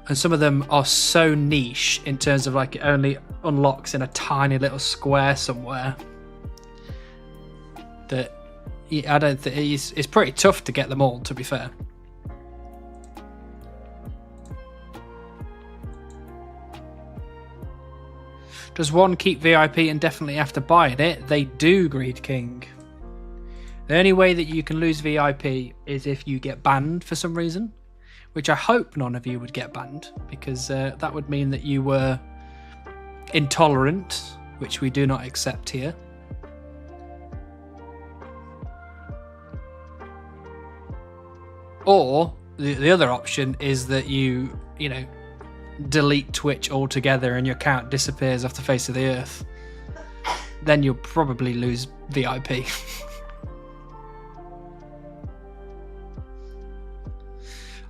And some of them are so niche in terms of like it only unlocks in a tiny little square somewhere that I don't think it's pretty tough to get them all, to be fair. Does one keep VIP indefinitely after buying it? They do, Greed King. The only way that you can lose VIP is if you get banned for some reason, which I hope none of you would get banned, because that would mean that you were intolerant, which we do not accept here. Or the other option is that you know, delete Twitch altogether and your account disappears off the face of the earth. Then you'll probably lose VIP.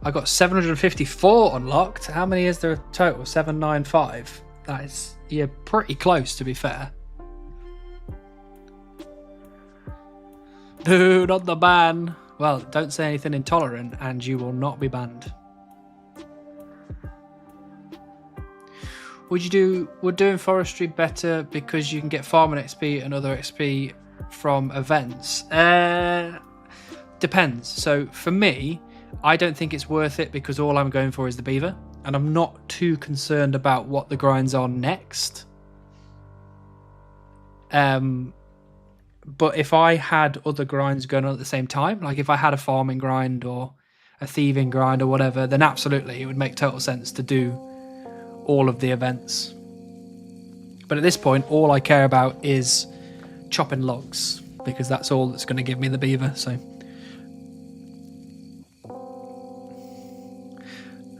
I got 754 unlocked. How many is there total? 795. That is, you're pretty close, to be fair. No, not the ban. Well, don't say anything intolerant and you will not be banned. Would doing forestry better because you can get farming XP and other XP from events? Depends. So for me, I don't think it's worth it because all I'm going for is the beaver, and I'm not too concerned about what the grinds are next. But if I had other grinds going on at the same time, like if I had a farming grind or a thieving grind or whatever, then absolutely it would make total sense to do all of the events. But at this point, all I care about is chopping logs, because that's all that's going to give me the beaver. So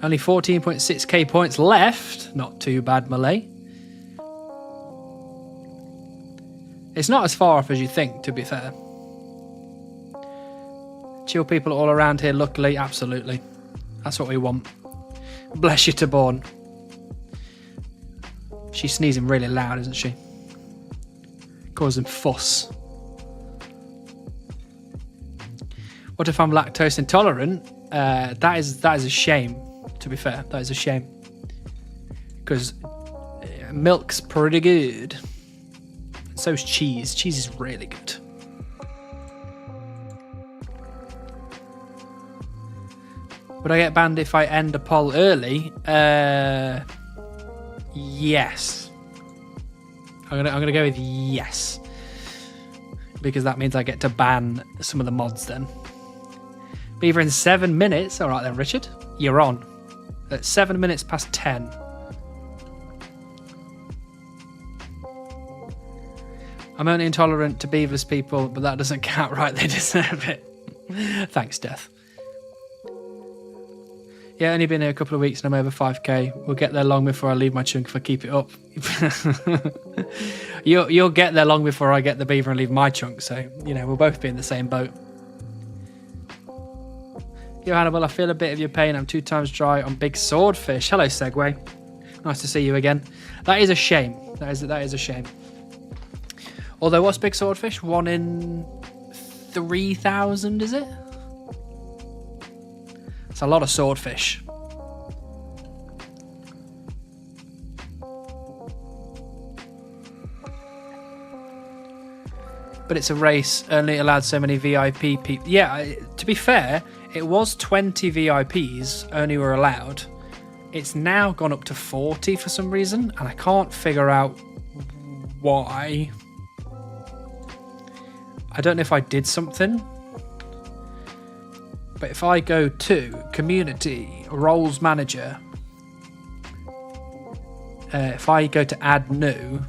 only 14.6k points left. Not too bad, Malay. It's not as far off as you think, to be fair. Chill people all around here, luckily, absolutely. That's what we want. Bless you, Taborn. She's sneezing really loud, isn't she? Causing fuss. What if I'm lactose intolerant? That is a shame, to be fair. That is a shame. Because milk's pretty good. So's cheese. Cheese is really good. Would I get banned if I end a poll early? Yes. I'm gonna go with yes. Because that means I get to ban some of the mods then. Beaver in 7 minutes. Alright then, Richard. You're on. At 7 minutes past 10. I'm only intolerant to beaverless people, but that doesn't count, right? They deserve it. Thanks, Death. Yeah, only been here a couple of weeks and I'm over 5k. We'll get there long before I leave my chunk if I keep it up. You'll get there long before I get the beaver and leave my chunk, so, you know, we'll both be in the same boat. Yo, Hannibal, I feel a bit of your pain. I'm 2 times dry on big swordfish. Hello, Segway. Nice to see you again. That is a shame. That is a shame. Although, what's big swordfish? 1 in 3,000, is it? It's a lot of swordfish. But it's a race, only allowed so many VIP people. Yeah, to be fair, it was 20 VIPs only were allowed. It's now gone up to 40 for some reason, and I can't figure out why. I don't know if I did something. But if I go to Community, Roles Manager, if I go to Add New,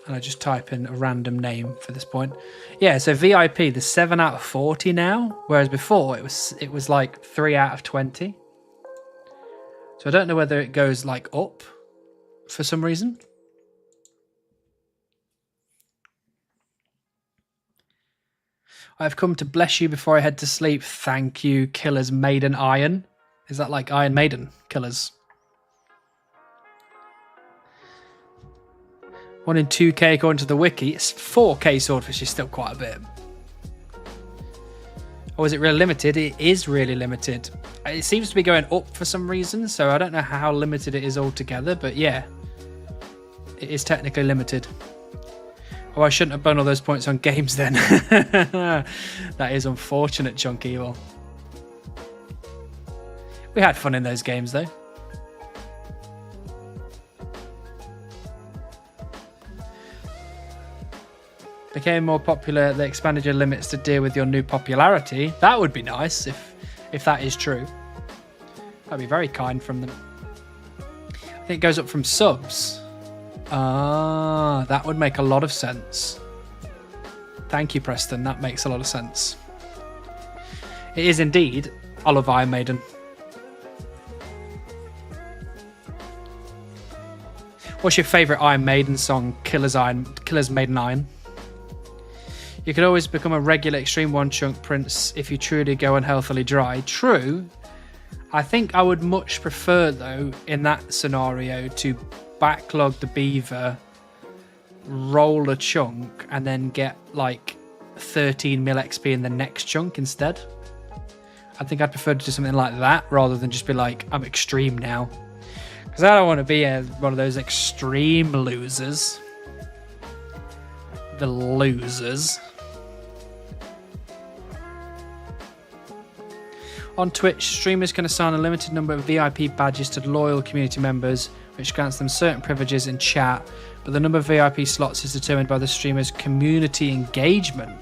and I just type in a random name for this point. Yeah, so VIP, there's 7 out of 40 now, whereas before it was like 3 out of 20. So I don't know whether it goes like up for some reason. I've come to bless you before I head to sleep. Thank you, Killers Maiden Iron. Is that like Iron Maiden Killers? 1 in 2k according to the wiki. It's 4k swordfish is still quite a bit. Or is it really limited? It is really limited. It seems to be going up for some reason, so I don't know how limited it is altogether, but yeah. It is technically limited. Oh, I shouldn't have burned all those points on games then. That is unfortunate, Chunk Evil. We had fun in those games, though. Became more popular, they expanded your limits to deal with your new popularity. That would be nice if that is true. That'd be very kind from them. I think it goes up from subs. Ah, that would make a lot of sense. Thank you, Preston. That makes a lot of sense. It is indeed Olive Iron Maiden. What's your favourite Iron Maiden song? Killers Maiden Iron. You could always become a regular Extreme 1 Chunk Prince if you truly go unhealthily dry. True. I think I would much prefer, though, in that scenario, to backlog the beaver, roll a chunk, and then get like 13 mil XP in the next chunk instead. I think I'd prefer to do something like that rather than just be like, I'm extreme now. Because I don't want to be one of those extreme losers. The losers. On Twitch, streamers can assign a limited number of VIP badges to loyal community members, which grants them certain privileges in chat, but the number of VIP slots is determined by the streamer's community engagement.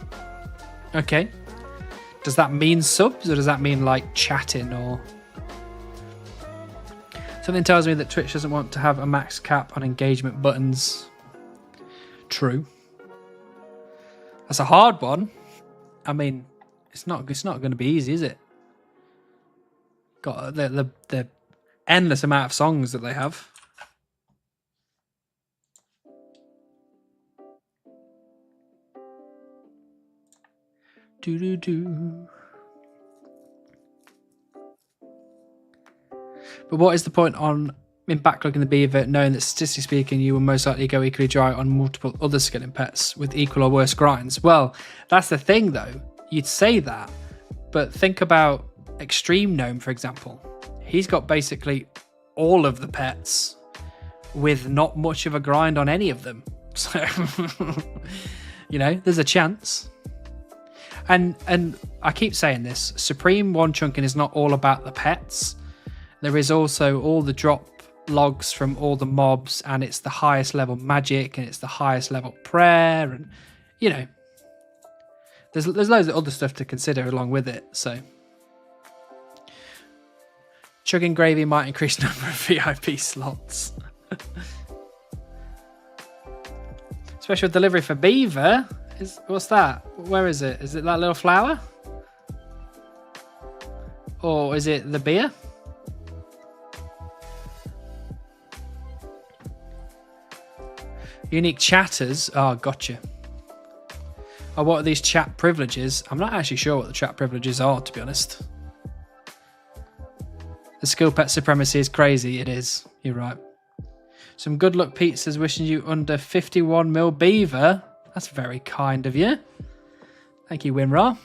Okay. Does that mean subs, or does that mean like chatting, or... Something tells me that Twitch doesn't want to have a max cap on engagement buttons. True. That's a hard one. I mean, it's not going to be easy, is it? Got the endless amount of songs that they have. Do. But what is the point in backlogging the Beaver, knowing that statistically speaking, you will most likely go equally dry on multiple other skilling pets with equal or worse grinds? Well, that's the thing though. You'd say that, but think about Extreme Gnome, for example. He's got basically all of the pets with not much of a grind on any of them. So, you know, there's a chance. And I keep saying this, Supreme One Chunking is not all about the pets. There is also all the drop logs from all the mobs, and it's the highest level magic, and it's the highest level prayer, and you know, there's loads of other stuff to consider along with it. So chugging gravy might increase the number of VIP slots. Special delivery for Beaver. What's that? Where is it? Is it that little flower? Or is it the beer? Unique chatters. Oh, gotcha. Oh, what are these chat privileges? I'm not actually sure what the chat privileges are, to be honest. The skill pet supremacy is crazy. It is. You're right. Some good luck pizzas wishing you under 51 mil Beaver. That's very kind of you. Thank you, Winra.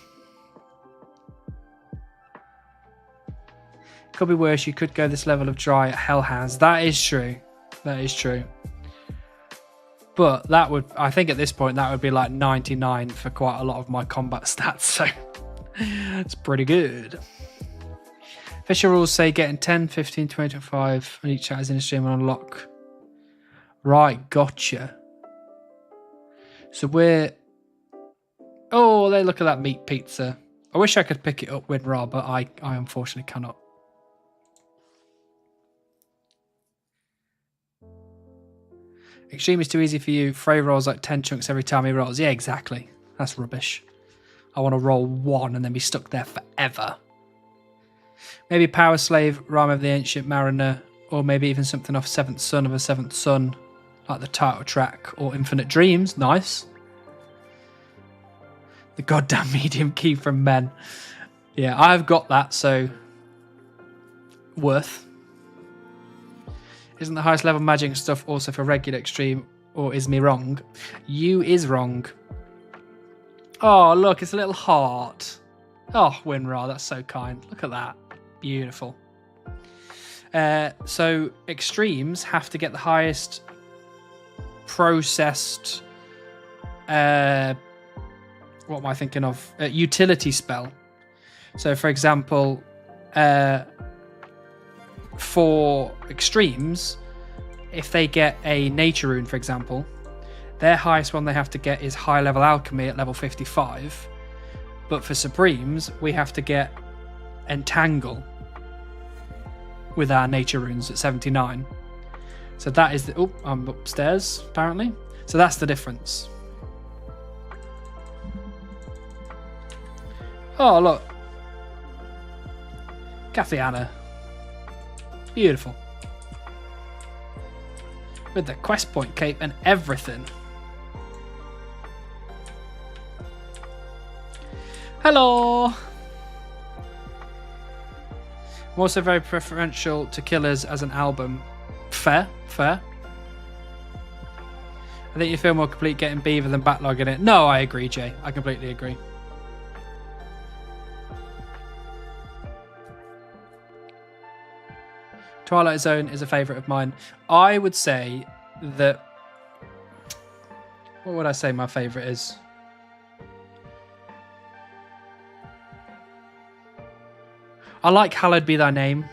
Could be worse. You could go this level of dry at Hellhounds. That is true. That is true. But that would, I think at this point, that would be like 99 for quite a lot of my combat stats. So it's pretty good. Official rules say getting 10, 15, 20, 25 on each chat is in a stream on unlock. Right, gotcha. So we're... Oh, they look at that meat pizza. I wish I could pick it up with raw, but I unfortunately cannot. Extreme is too easy for you. Frey rolls like 10 chunks every time he rolls. Yeah, exactly. That's rubbish. I want to roll one and then be stuck there forever. Maybe Power Slave, Rhyme of the Ancient Mariner, or maybe even something off Seventh Son of a Seventh Son, like the title track, or Infinite Dreams. Nice. The goddamn medium key from Men. Yeah, I've got that, so worth. Isn't the highest level magic stuff also for regular Extreme, or is me wrong? You is wrong. Oh, look, it's a little heart. Oh, Winra, that's so kind. Look at that. Beautiful. So Extremes have to get the highest processed... what am I thinking of? Utility spell. So, for example... for Extremes, if they get a nature rune, for example, their highest one they have to get is high level alchemy at level 55. But for Supremes, we have to get entangle with our nature runes at 79. So that is the... Oh, I'm upstairs, apparently. So that's the difference. Oh, look. Kathiana. Beautiful. With the quest point cape and everything. Hello! I'm also very preferential to Killers as an album. Fair, fair. I think you feel more complete getting Beaver than backlogging it. No, I agree, Jay. I completely agree. Twilight Zone is a favourite of mine. I would say that... What would I say my favourite is? I like Hallowed Be Thy Name.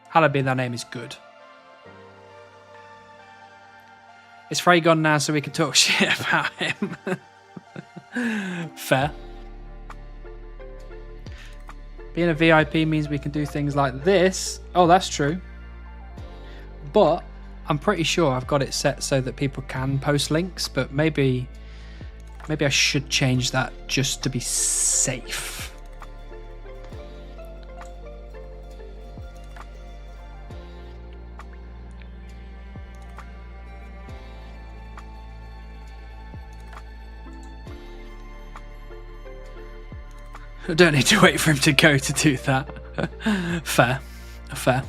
Hallowed Be Thy Name is good. Is Frey gone now so we can talk shit about him? Fair. Being a VIP means we can do things like this. Oh, that's true. But I'm pretty sure I've got it set so that people can post links, but maybe I should change that just to be safe. I don't need to wait for him to go to do that. Fair. Fair.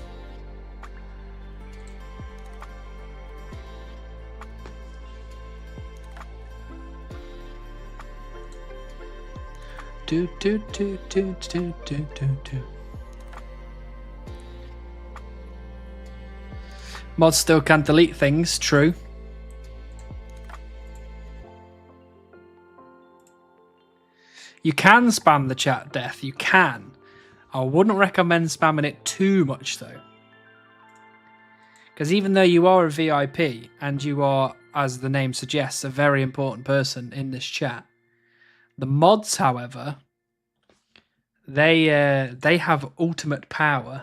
Do do do do do do do do. Mods still can't delete things, true. You can spam the chat, Death, you can. I wouldn't recommend spamming it too much though. Because even though you are a VIP and you are, as the name suggests, a very important person in this chat, the mods, however, they have ultimate power.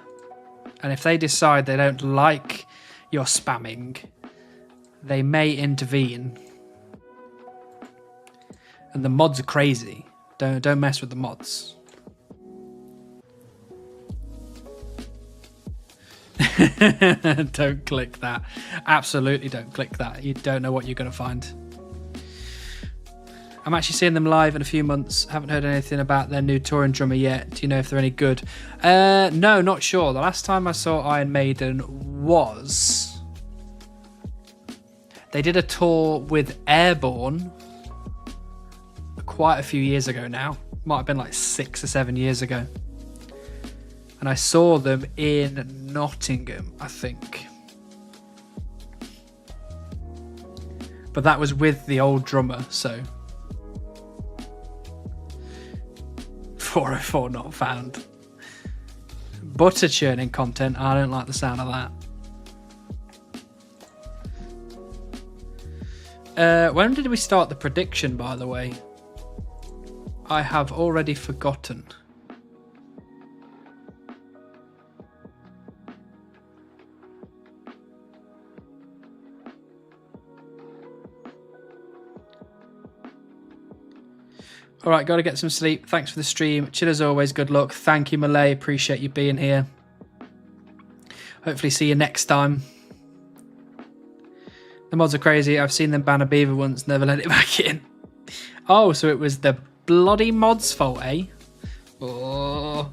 And if they decide they don't like your spamming, they may intervene. And the mods are crazy. Don't mess with the mods. Don't click that. Absolutely don't click that. You don't know what you're going to find. I'm actually seeing them live in a few months. Haven't heard anything about their new touring drummer yet. Do you know if they're any good? No, not sure. The last time I saw Iron Maiden was... They did a tour with Airborne quite a few years ago now. Might have been like 6 or 7 years ago. And I saw them in Nottingham, I think. But that was with the old drummer, so... 404 not found. Butter churning content. I don't like the sound of that. When did we start the prediction, by the way? I have already forgotten. All right, got to get some sleep. Thanks for the stream. Chill as always. Good luck. Thank you, Malay. Appreciate you being here. Hopefully see you next time. The mods are crazy. I've seen them ban a Beaver once, never let it back in. Oh, so it was the bloody mods' fault, eh? Oh.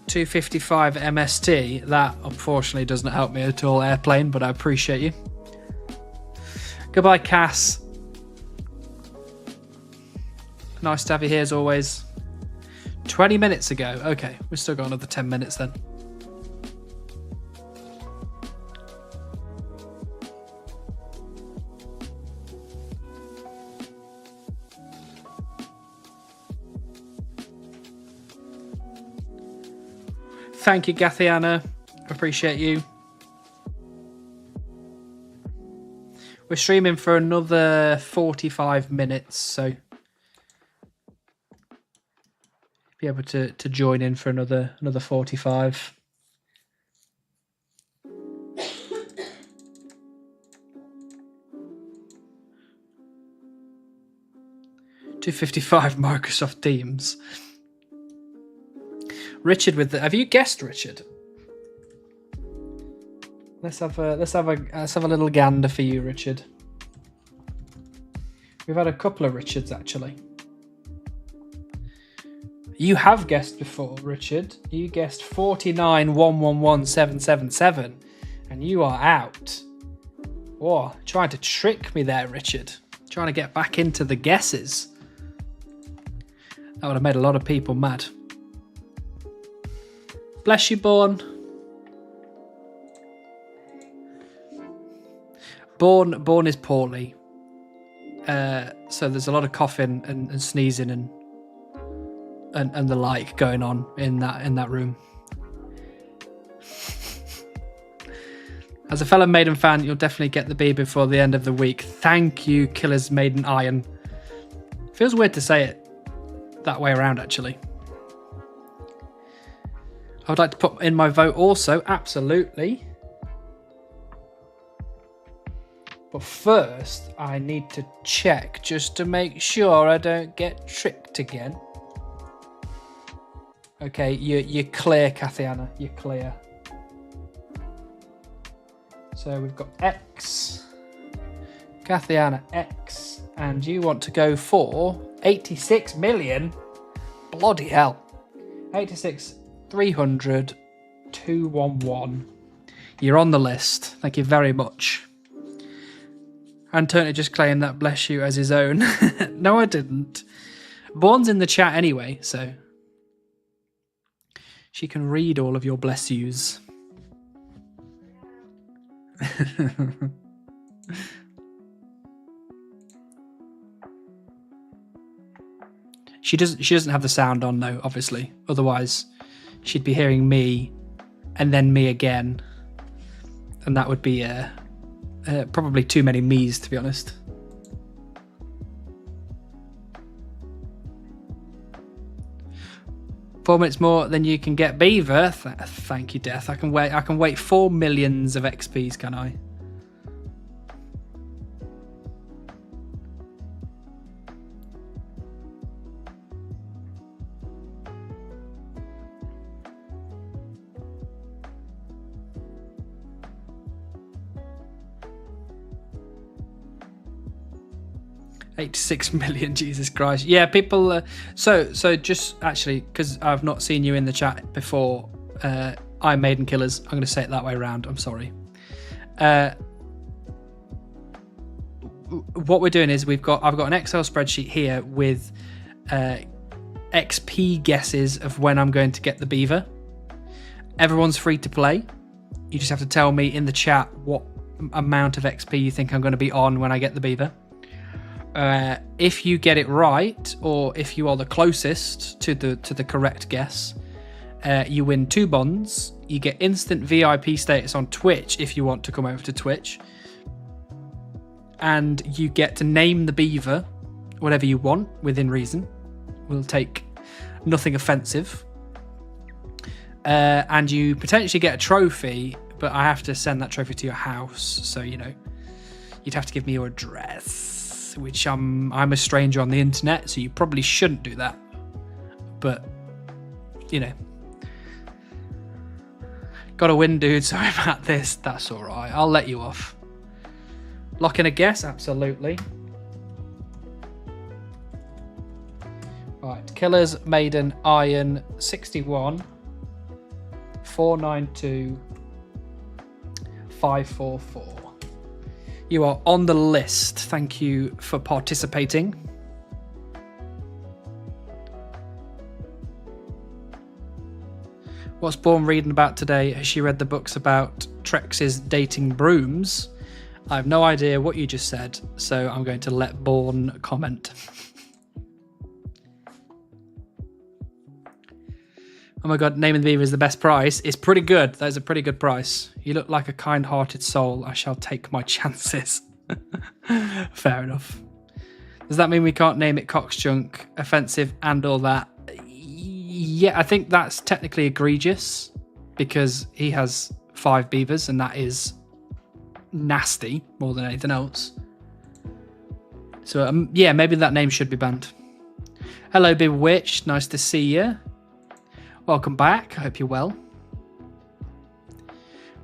255 MST. That, unfortunately, doesn't help me at all, Airplane, but I appreciate you. Goodbye, Cass. Nice to have you here as always. 20 minutes ago. Okay, we've still got another 10 minutes then. Thank you, Gathiana. Appreciate you. We're streaming for another 45 minutes, so be able to join in for another 45. 255 Microsoft Teams. Richard with the... Have you guessed, Richard? Let's have a little gander for you, Richard. We've had a couple of Richards actually. You have guessed before, Richard. You guessed 49111777, and you are out. Oh, trying to trick me there, Richard. Trying to get back into the guesses. That would have made a lot of people mad. Bless you, Born. Born is poorly. So there's a lot of coughing and sneezing and the like going on in that room. As a fellow Maiden fan, you'll definitely get the Beaver before the end of the week. Thank you, Killers Maiden Iron. Feels weird to say it that way around, actually. I would like to put in my vote also, absolutely. But first, I need to check just to make sure I don't get tricked again. Okay, you're clear, Kathiana. You're clear. So we've got X, Kathiana X, and you want to go for 86 million? Bloody hell. 86, 300, 211. You're on the list. Thank you very much. Antonio just claimed that bless you as his own. No, I didn't. Born's in the chat anyway, so she can read all of your bless yous. She doesn't have the sound on though, obviously. Otherwise, she'd be hearing me and then me again, and that would be probably too many me's, to be honest. Four minutes more than you can get Beaver. Thank you, Death. I can wait 4 millions of XPs, can I? $86 million, Jesus Christ. Yeah, people. So just actually, because I've not seen you in the chat before, I'm Maiden Killers. I'm going to say it that way around. I'm sorry. What we're doing is I've got an Excel spreadsheet here with XP guesses of when I'm going to get the Beaver. Everyone's free to play. You just have to tell me in the chat what amount of XP you think I'm going to be on when I get the Beaver. If you get it right, or if you are the closest to the correct guess, you win 2 bonds. You get instant VIP status on Twitch if you want to come over to Twitch, and you get to name the Beaver whatever you want within reason. We'll take nothing offensive, and you potentially get a trophy, but I have to send that trophy to your house, so you know you'd have to give me your address, which I'm a stranger on the internet, so you probably shouldn't do that. But, you know. Got to win, dude. Sorry about this. That's all right. I'll let you off. Lock in a guess? Absolutely. Right. Killers, Maiden, Iron, 61, 492, 544. You are on the list. Thank you for participating. What's Born reading about today? Has she read the books about Trex's dating brooms? I have no idea what you just said, so I'm going to let Born comment. Oh my god, naming the Beaver is the best price. It's pretty good. That is a pretty good price. You look like a kind-hearted soul. I shall take my chances. Fair enough. Does that mean we can't name it Cocksjunk, offensive, and all that? Yeah, I think that's technically egregious because he has 5 beavers, and that is nasty more than anything else. So yeah, maybe that name should be banned. Hello, Bewitched. Nice to see you. Welcome back. I hope you're well.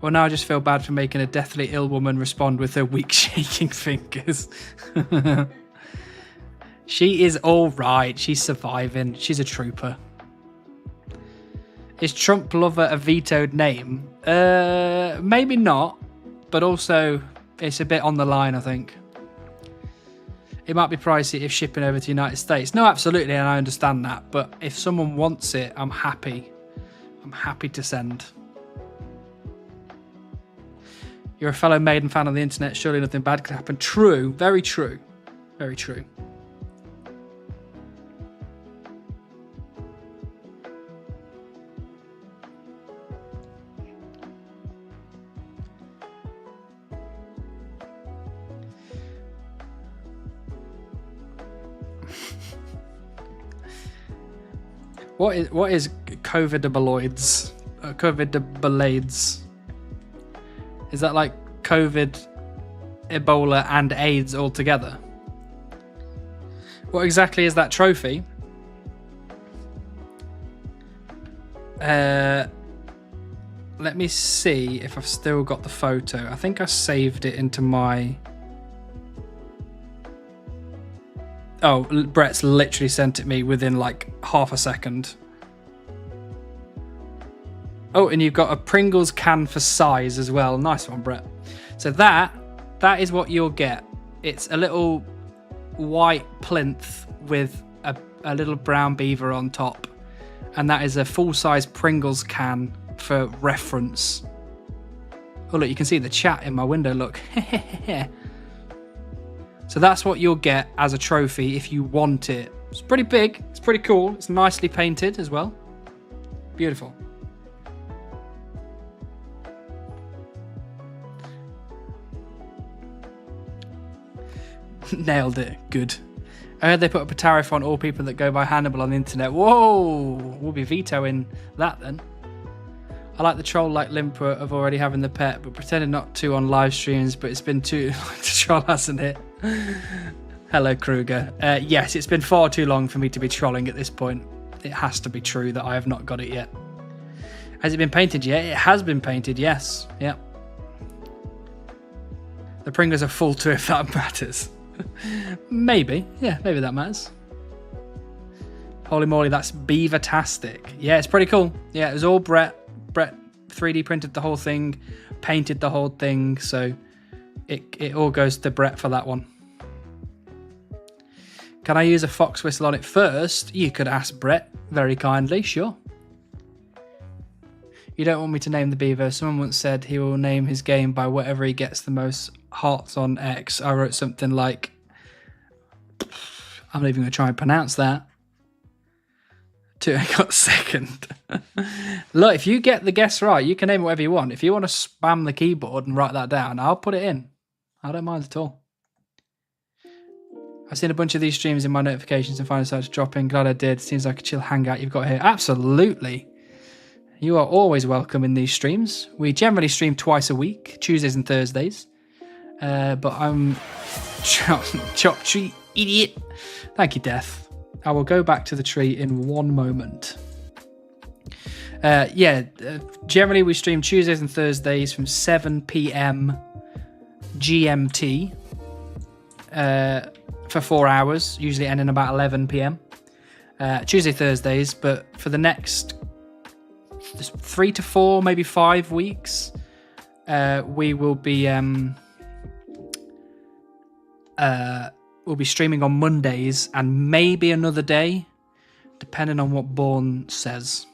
Well, now I just feel bad for making a deathly ill woman respond with her weak shaking fingers. She is all right. She's surviving. She's a trooper. Is Trump lover a vetoed name? Maybe not, but also it's a bit on the line, I think. It might be pricey if shipping over to the United States. No, absolutely, and I understand that. But if someone wants it, I'm happy. I'm happy to send. You're a fellow Maiden fan on the internet. Surely nothing bad could happen. True. Very true. Very true. What is COVID-abaloids? COVID-abalades? Is that like COVID, Ebola, and AIDS all together? What exactly is that trophy? Let me see if I've still got the photo. I think I saved it into my Oh, Brett's literally sent it me within like half a second. Oh, and you've got a Pringles can for size as well. Nice one, Brett. So that is what you'll get. It's a little white plinth with a little brown beaver on top. And that is a full-size Pringles can for reference. Oh, look, you can see the chat in my window, look. So that's what you'll get as a trophy if you want it. It's pretty big. It's pretty cool. It's nicely painted as well. Beautiful. Nailed it. Good. I heard they put up a tariff on all people that go by Hannibal on the internet. Whoa! We'll be vetoing that then. I like the troll like Limper of already having the pet, but pretending not to on live streams, but it's been too long to troll, hasn't it? Hello, Kruger. Yes, it's been far too long for me to be trolling at this point. It has to be true that I have not got it yet. Has it been painted yet? It has been painted, yes. Yep. The Pringles are full too, if that matters. Maybe. Yeah, maybe that matters. Holy moly, that's Beaver-tastic. Yeah, it's pretty cool. Yeah, it was all Brett. Brett 3D printed the whole thing, painted the whole thing, so it all goes to Brett for that one. Can I use a fox whistle on it first? You could ask Brett very kindly, sure. You don't want me to name the beaver. Someone once said he will name his game by whatever he gets the most hearts on X. I wrote something like, I'm not even going to try and pronounce that. I got second. Look, if you get the guess right, you can name it whatever you want. If you want to spam the keyboard and write that down, I'll put it in. I don't mind at all. I've seen a bunch of these streams in my notifications and finally decided to drop in. Glad I did. Seems like a chill hangout you've got here. Absolutely. You are always welcome in these streams. We generally stream twice a week, Tuesdays and Thursdays. But I'm chop tree idiot. Thank you, Death. I will go back to the tree in one moment. Generally we stream Tuesdays and Thursdays from 7 p.m. GMT for 4 hours, usually ending about 11 p.m. Tuesday, Thursdays, but for the next 3 to 4, maybe 5 weeks, we will be we'll be streaming on Mondays and maybe another day, depending on what Born says.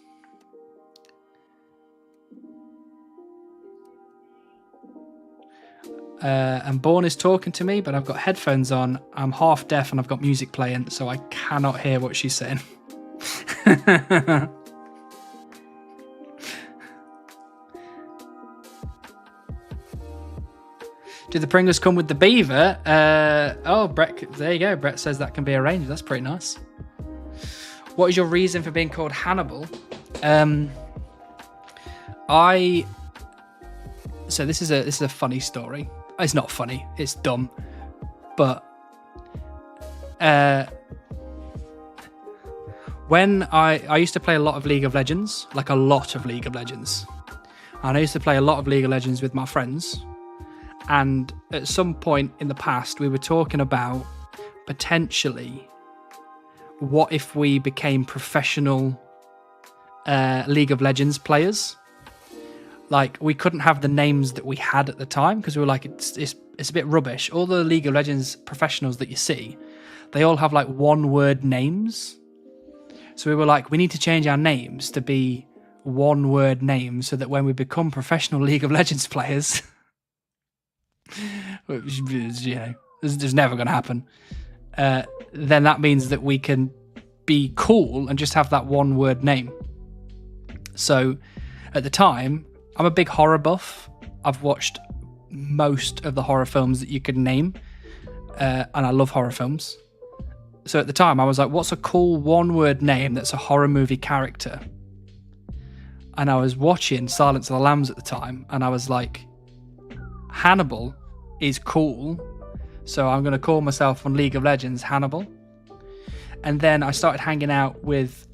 And Born is talking to me, but I've got headphones on. I'm half deaf and I've got music playing, so I cannot hear what she's saying. Do the Pringles come with the beaver? Brett, there you go. Brett says that can be arranged. That's pretty nice. What is your reason for being called Hannibal? So this is a funny story. It's not funny. It's dumb. But when I used to play a lot of League of Legends, like a lot of League of Legends. And I used to play a lot of League of Legends with my friends. And at some point in the past, we were talking about potentially what if we became professional League of Legends players. Like, we couldn't have the names that we had at the time because we were like, it's a bit rubbish. All the League of Legends professionals that you see, they all have like one-word names. So we were like, we need to change our names to be one-word names so that when we become professional League of Legends players... which, you know, is never going to happen. Then that means that we can be cool and just have that one word name. So at the time, I'm a big horror buff. I've watched most of the horror films that you could name, and I love horror films. So at the time, I was like, what's a cool one word name that's a horror movie character? And I was watching Silence of the Lambs at the time, and I was like, Hannibal is cool, so I'm going to call myself on League of Legends Hannibal. And then I started hanging out with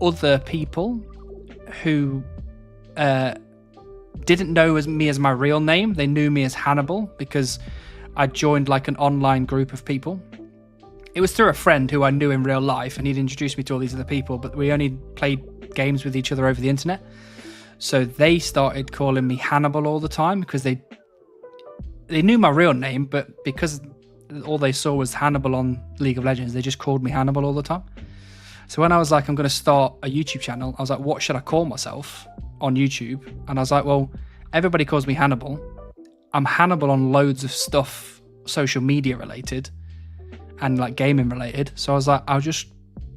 other people who didn't know me as my real name. They knew me as Hannibal because I joined like an online group of people. it was through a friend who I knew in real life, and he'd introduced me to all these other people, but we only played games with each other over the internet. So they started calling me Hannibal all the time because they knew my real name, but because all they saw was Hannibal on League of Legends, they just called me Hannibal all the time. So when I was like, I'm going to start a YouTube channel, I was like, what should I call myself on YouTube? And I was like, well, everybody calls me Hannibal. I'm Hannibal on loads of stuff, social media related and like gaming related. So I was like, I'll just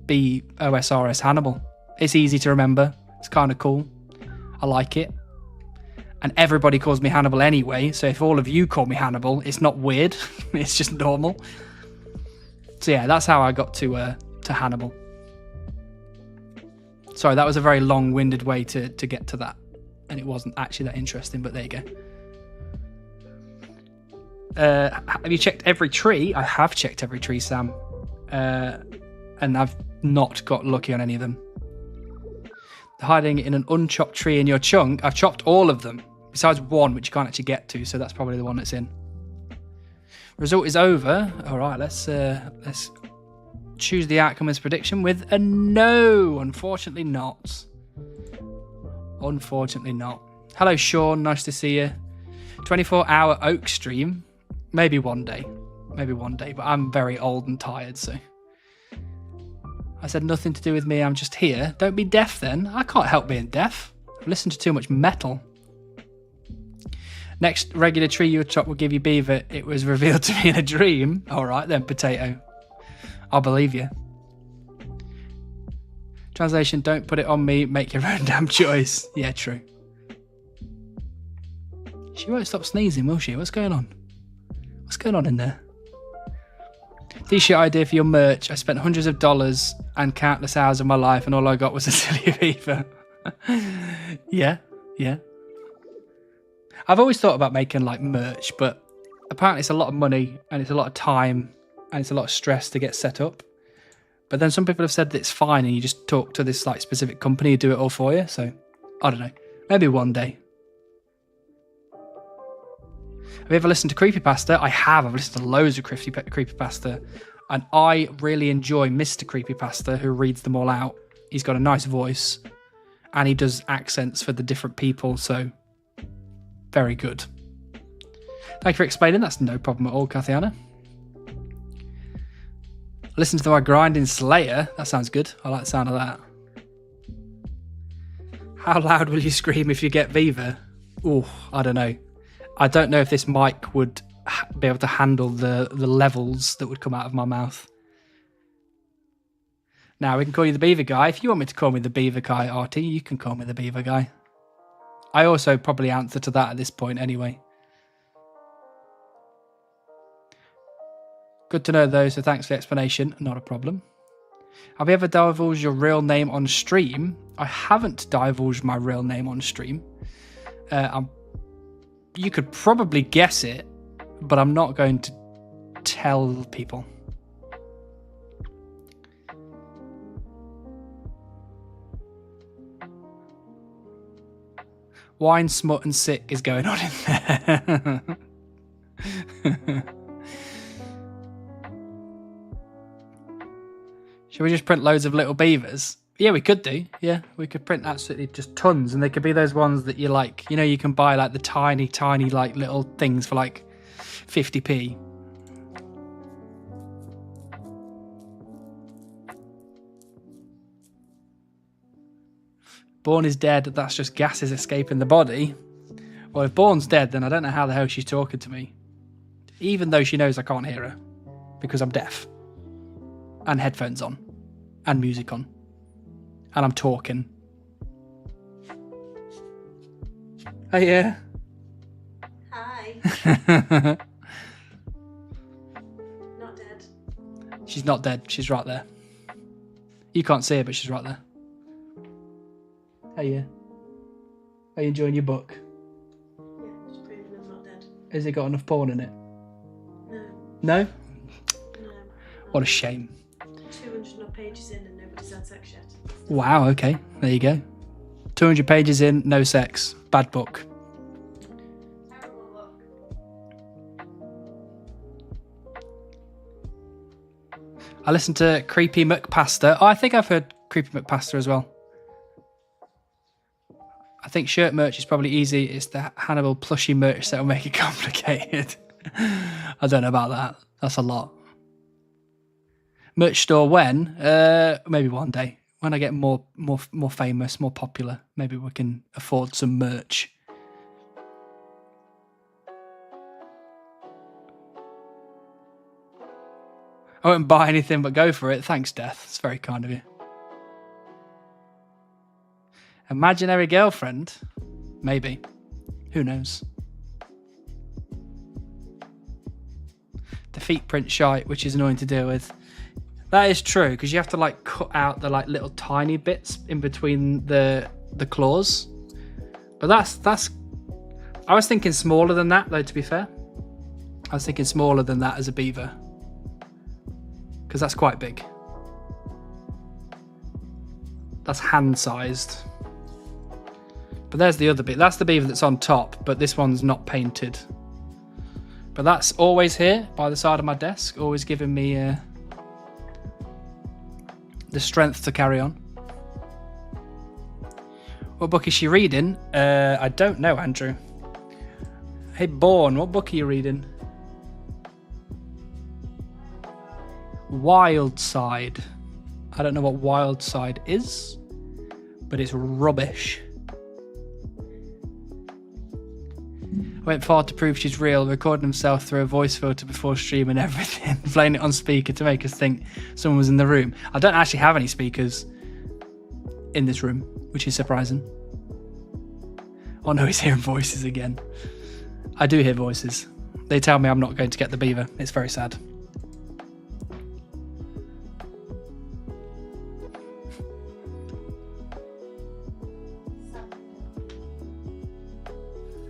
be OSRS Hannibal. It's easy to remember. It's kind of cool. I like it. And everybody calls me Hannibal anyway. So if all of you call me Hannibal, it's not weird. It's just normal. So yeah, that's how I got to Hannibal. Sorry, that was a very long-winded way to get to that. And it wasn't actually that interesting, but there you go. Have you checked every tree? I have checked every tree, Sam. And I've not got lucky on any of them. Hiding in an unchopped tree in your chunk. I've chopped all of them, besides one, which you can't actually get to, so that's probably the one that's in. Result is over. All right, let's choose the outcome as prediction with a no. Unfortunately not. Unfortunately not. Hello, Sean. Nice to see you. 24-hour oak stream. Maybe one day. Maybe one day, but I'm very old and tired, so. I said nothing to do with me, I'm just here. Don't be deaf then. I can't help being deaf. I've listened to too much metal. Next regular tree you chop will give you Beaver. It was revealed to me in a dream. All right then, potato. I'll believe you. Translation, don't put it on me. Make your own damn choice. Yeah, true. She won't stop sneezing, will she? What's going on? What's going on in there? T-shirt idea for your merch. I spent hundreds of dollars and countless hours of my life, and all I got was a silly beaver. Yeah. I've always thought about making like merch, but apparently it's a lot of money and it's a lot of time and it's a lot of stress to get set up. But then some people have said that it's fine and you just talk to this like specific company who do it all for you. So I don't know. Maybe one day. Have you ever listened to Creepypasta? I have. I've listened to loads of Creepypasta. And I really enjoy Mr. Creepypasta, who reads them all out. He's got a nice voice. And he does accents for the different people. So, very good. Thank you for explaining. That's no problem at all, Kathiana. Listen to my grinding Slayer. That sounds good. I like the sound of that. How loud will you scream if you get Beaver? Oh, I don't know. I don't know if this mic would be able to handle the levels that would come out of my mouth. Now, we can call you the Beaver Guy. If you want me to call me the Beaver Guy, RT, you can call me the Beaver Guy. I also probably answer to that at this point anyway. Good to know though, so thanks for the explanation. Not a problem. Have you ever divulged your real name on stream? I haven't divulged my real name on stream. You could probably guess it, but I'm not going to tell people. Wine, smut, and sick is going on in there. Should we just print loads of little beavers? Yeah, we could do. Yeah, we could print absolutely just tons, and they could be those ones that you like. You know, you can buy like the tiny like little things for like 50p. Born is dead. That's just gases escaping the body. Well, if Born's dead, then I don't know how the hell she's talking to me. Even though she knows I can't hear her because I'm deaf, and headphones on, and music on. And I'm talking. Oh, yeah. Hi. Not dead. She's not dead. She's right there. You can't see her, but she's right there. Oh, yeah. Are you enjoying your book? Yeah, just proving I'm not dead. Has it got enough porn in it? No. No? No. What a shame. 200 odd pages in and nobody's had sex yet. Wow, okay. There you go. 200 pages in, no sex. Bad book. Terrible book. I listened to Creepy McPaster. Oh, I think I've heard Creepy McPaster as well. I think shirt merch is probably easy. It's the Hannibal plushie merch that will make it complicated. I don't know about that. That's a lot. Merch store when? Maybe one day. When I get more famous, more popular, maybe we can afford some merch. I won't buy anything but go for it. Thanks, Death. It's very kind of you. Imaginary girlfriend? Maybe. Who knows? The feet print shite, which is annoying to deal with. That is true, because you have to like cut out the like little tiny bits in between the claws. But that's I was thinking smaller than that though, to be fair. I was thinking smaller than that as a beaver. Because that's quite big. That's hand-sized. But there's the other bit. That's the beaver that's on top, but this one's not painted. But that's always here by the side of my desk, always giving me the strength to carry on. What book is she reading? I don't know, Andrew. Hey, Born, what book are you reading? Wild Side. I don't know what Wild Side is, but it's rubbish. Went far to prove she's real, recording himself through a voice filter before streaming everything, playing it on speaker to make us think someone was in the room. I don't actually have any speakers in this room, which is surprising. Oh no, he's hearing voices again. I do hear voices. They tell me I'm not going to get the beaver. It's very sad.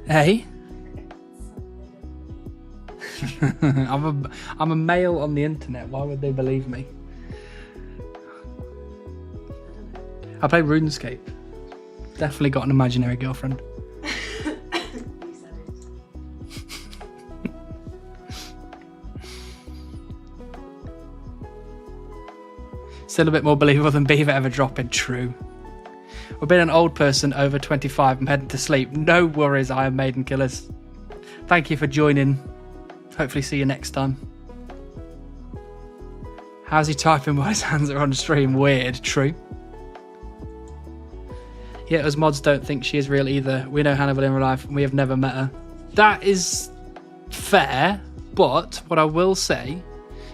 Hey? I'm a male on the internet. Why would they believe me? I play RuneScape. Definitely got an imaginary girlfriend. Still a bit more believable than Beaver ever dropping. True. We've been an old person over 25. I'm heading to sleep. No worries, Iron Maiden killers. Thank you for joining. Hopefully see you next time. How's he typing while his hands are on stream? Weird. True. Yeah, us mods don't think she is real either. We know Hannibal in real life and we have never met her. That is fair, but what I will say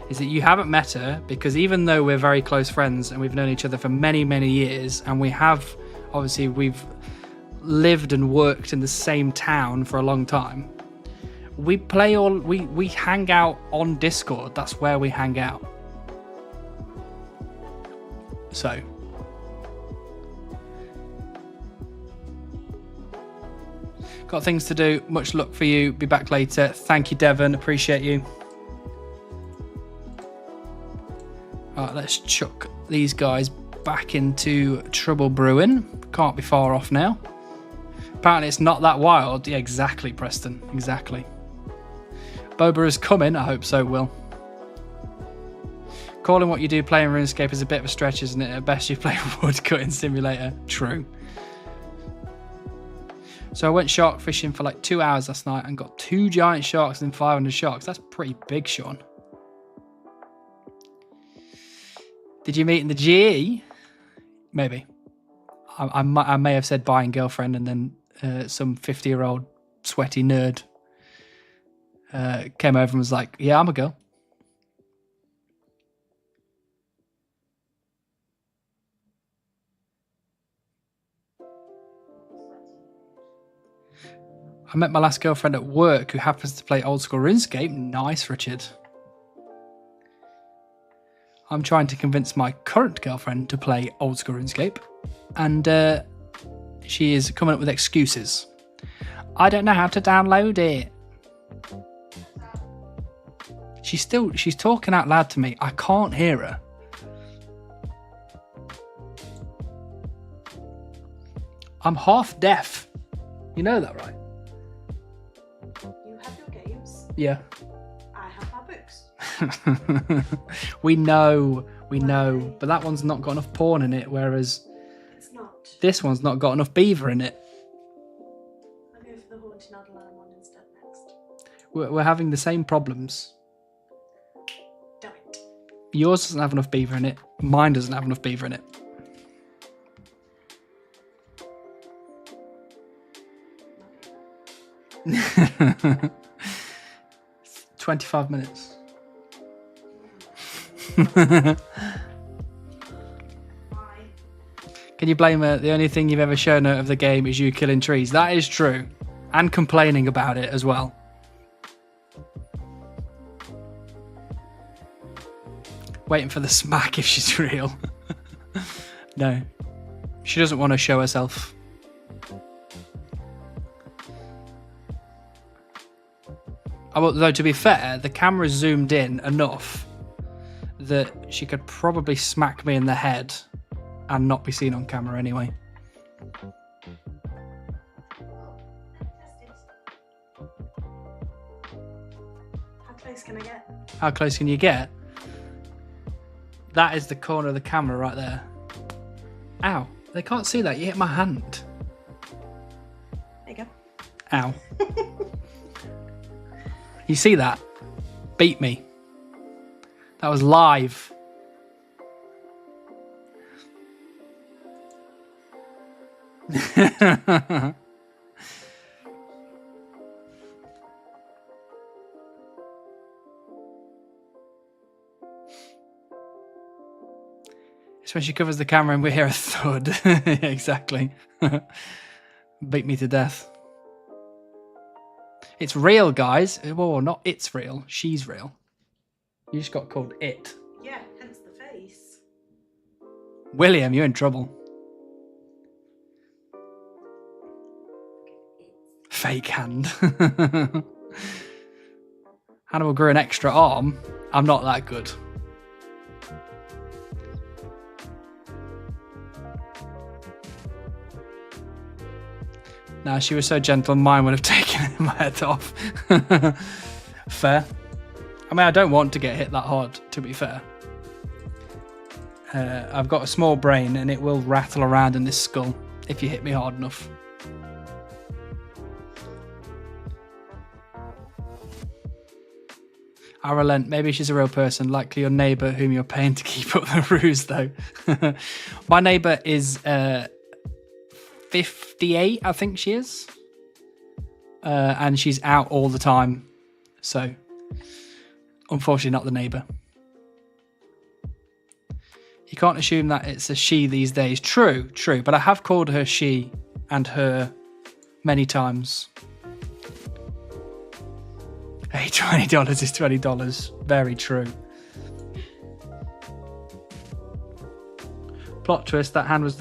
is that you haven't met her because even though we're very close friends and we've known each other for many, many years, and we have, obviously, we've lived and worked in the same town for a long time, we hang out on Discord. That's where we hang out. So. Got things to do. Much luck for you. Be back later. Thank you, Devon. Appreciate you. Alright, let's chuck these guys back into Trouble Brewing. Can't be far off now. Apparently it's not that wild. Yeah, exactly, Preston. Exactly. Boba is coming. I hope so, Will. Calling what you do playing RuneScape is a bit of a stretch, isn't it? At best you play Woodcutting Simulator. True. So I went shark fishing for like 2 hours last night and got 2 giant sharks and 500 sharks. That's pretty big, Sean. Did you meet in the GE? Maybe. I may have said buying girlfriend and then some 50-year-old sweaty nerd came over and was like, yeah, I'm a girl. I met my last girlfriend at work who happens to play old school RuneScape. Nice, Richard. I'm trying to convince my current girlfriend to play old school RuneScape, and she is coming up with excuses. I don't know how to download it. She's talking out loud to me. I can't hear her. I'm half deaf. You know that, right? You have your games. Yeah. I have my books. We know, but that one's not got enough porn in it, whereas It's not. this one's not got enough beaver in it. I'll go for the haunted Adeline one instead next. We're having the same problems. Damn it. Yours doesn't have enough beaver in it. Mine doesn't have enough beaver in it. 25 minutes. Why? Can you blame her? The only thing you've ever shown her of the game is you killing trees. That is true. And complaining about it as well. Waiting for the smack if she's real. No. She doesn't want to show herself. Though, to be fair, the camera zoomed in enough that she could probably smack me in the head and not be seen on camera anyway. How close can I get? How close can you get? That is the corner of the camera right there. Ow. They can't see that. You hit my hand. There you go. Ow. You see that? Beat me. That was live. It's when she covers the camera and we hear a thud. Exactly. Beat me to death. It's real, guys. Well, not it's real. She's real. You just got called it. Yeah, hence the face. William, you're in trouble. Fake hand. Hannibal grew an extra arm. I'm not that good. Nah, she was so gentle, mine would have taken my head off. Fair. I mean, I don't want to get hit that hard, to be fair. I've got a small brain and it will rattle around in this skull if you hit me hard enough. I relent. Maybe she's a real person, likely your neighbour whom you're paying to keep up the ruse, though. My neighbour is 58, I think she is. And she's out all the time. So, unfortunately, not the neighbour. You can't assume that it's a she these days. True, true. But I have called her she and her many times. Hey, $20 is $20. Very true. Plot twist, that hand was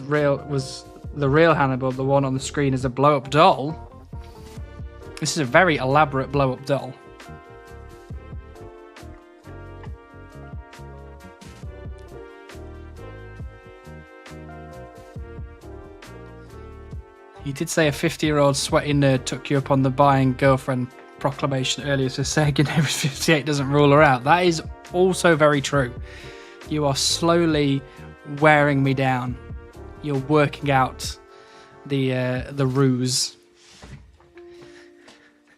the real Hannibal. The one on the screen is a blow-up doll. This is a very elaborate blow-up doll. You did say a 50-year-old sweaty nerd took you up on the buying girlfriend proclamation earlier, so saying your neighbour's 58 doesn't rule her out. That is also very true. You are slowly wearing me down. You're working out the ruse.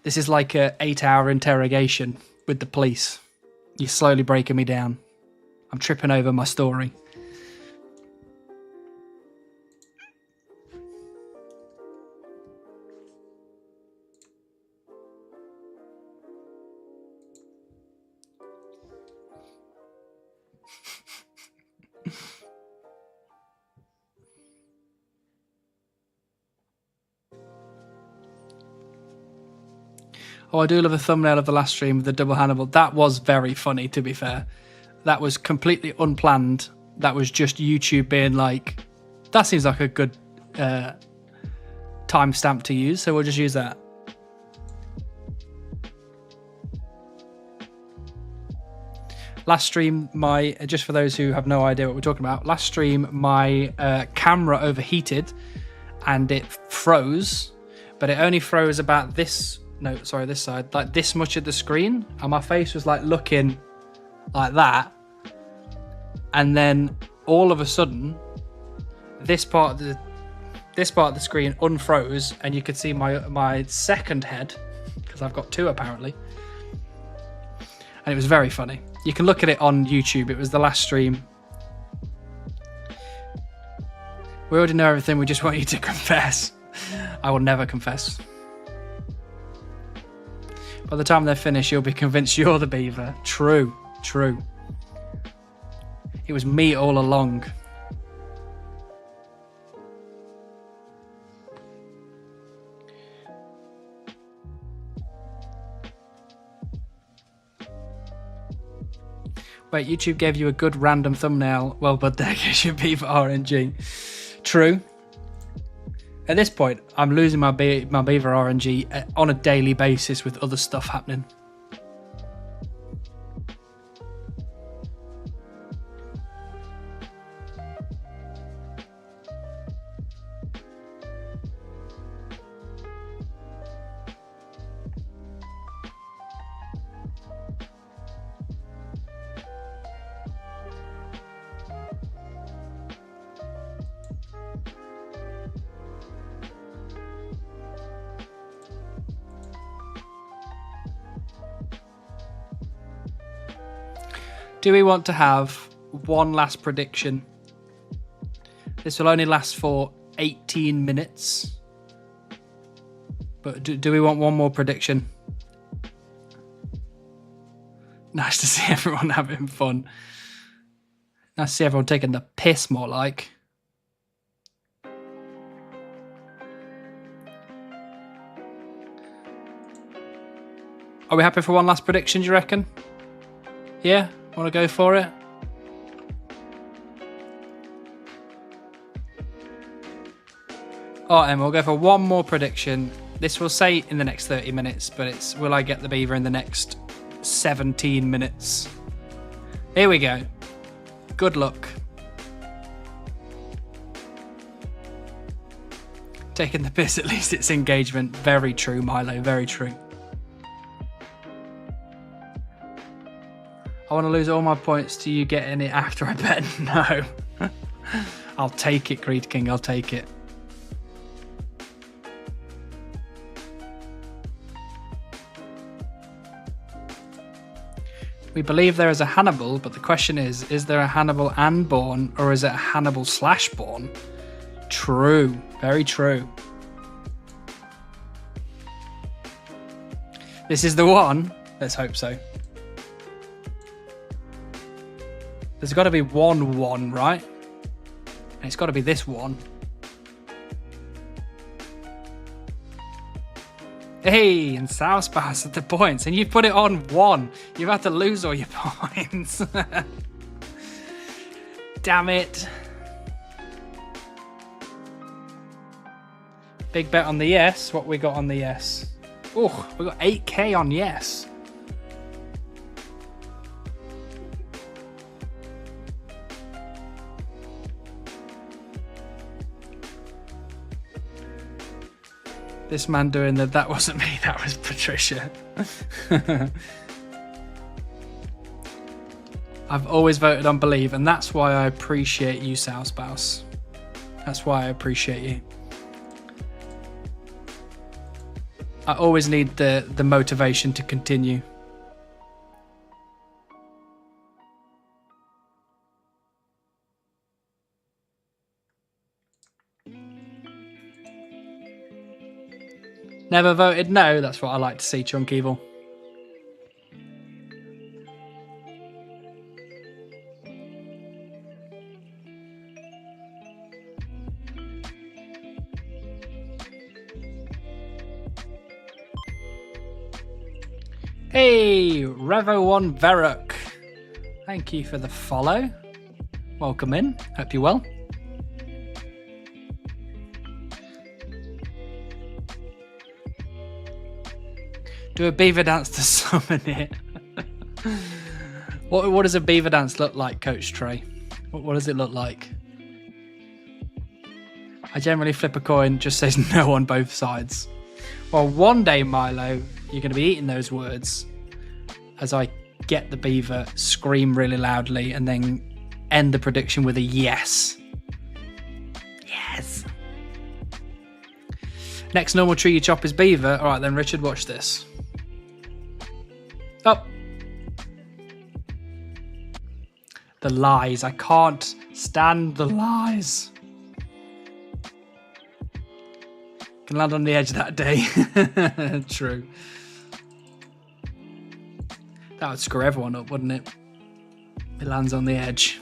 This is like a 8-hour interrogation with the police. You're slowly breaking me down. I'm tripping over my story. Oh, I do love the thumbnail of the last stream with the double Hannibal. That was very funny, to be fair. That was completely unplanned. That was just YouTube being like, that seems like a good timestamp to use, so we'll just use that. Last stream, just for those who have no idea what we're talking about, last stream, my camera overheated and it froze, but it only froze about this side, like this much of the screen, and my face was like looking like that, and then all of a sudden, this part of the screen unfroze, and you could see my second head, because I've got two apparently, and it was very funny. You can look at it on YouTube. It was the last stream. We already know everything. We just want you to confess. I will never confess. By the time they're finished, you'll be convinced you're the beaver. True, true. It was me all along. Wait, YouTube gave you a good random thumbnail. Well, but there goes your beaver RNG. True. At this point, I'm losing my beaver RNG on a daily basis with other stuff happening. Do we want to have one last prediction? This will only last for 18 minutes. But do we want one more prediction? Nice to see everyone having fun. Nice to see everyone taking the piss, more like. Are we happy for one last prediction, do you reckon? Yeah? Want to go for it? Alright, then we'll go for one more prediction. This will say in the next 30 minutes, but it's will I get the beaver in the next 17 minutes? Here we go. Good luck. Taking the piss, at least it's engagement. Very true, Milo, very true. I want to lose all my points to you getting it after I bet. No. I'll take it, Creed King. I'll take it. We believe there is a Hannibal, but the question is there a Hannibal and Bourne, or is it a Hannibal / Bourne? True. Very true. This is the one. Let's hope so. There's got to be one, right? And it's got to be this one. Hey, and South Bass at the points. And you put it on 1. You've had to lose all your points. Damn it. Big bet on the yes. What we got on the yes? Oh, we got 8k on yes. This man doing that wasn't me, that was Patricia. I've always voted on Believe, and that's why I appreciate you, South Spouse. That's why I appreciate you. I always need the motivation to continue. Never voted no, that's what I like to see, Chunk Evil. Hey, Revo1 Veruk. Thank you for the follow. Welcome in. Hope you're well. Do a beaver dance to summon it. What does a beaver dance look like, Coach Trey? What does it look like? I generally flip a coin, just says no on both sides. Well, one day, Milo, you're going to be eating those words as I get the beaver, scream really loudly, and then end the prediction with a yes. Yes. Next normal tree you chop is beaver. All right, then, Richard, watch this. Oh. The lies. I can't stand the lies. Can land on the edge that day. True. That would screw everyone up, wouldn't it? It lands on the edge.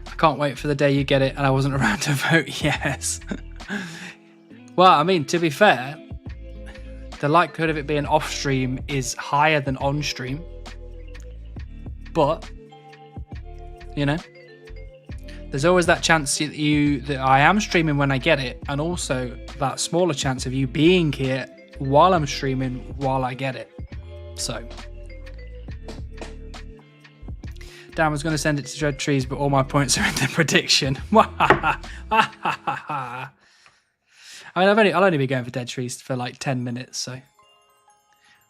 I can't wait for the day you get it and I wasn't around to vote yes. Well, I mean, to be fair, the likelihood of it being off stream is higher than on stream. But, you know, there's always that chance that I am streaming when I get it, and also that smaller chance of you being here while I'm streaming while I get it. So, Dan was going to send it to Dread Trees, but all my points are in the prediction. I mean, I'll only be going for Dead Trees for like 10 minutes, so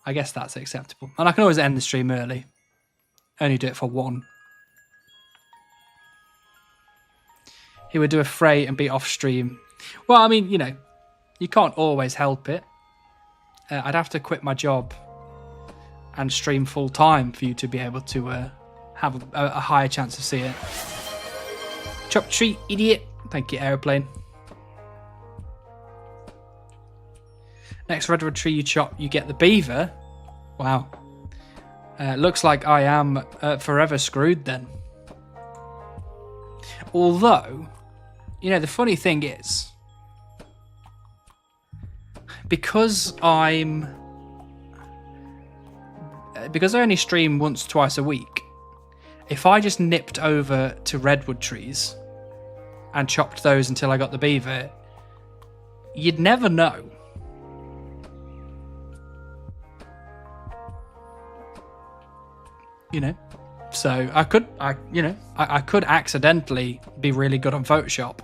I guess that's acceptable. And I can always end the stream early. Only do it for 1. He would do a fray and be off stream. Well, I mean, you know, you can't always help it. I'd have to quit my job and stream full time for you to be able to have a higher chance of seeing it. Chop tree, idiot. Thank you, aeroplane. Next redwood tree you chop, you get the beaver. Wow. Looks like I am forever screwed then. Although, you know, the funny thing is, because I only stream once, twice a week, if I just nipped over to redwood trees and chopped those until I got the beaver, you'd never know. You know, so I could accidentally be really good on Photoshop.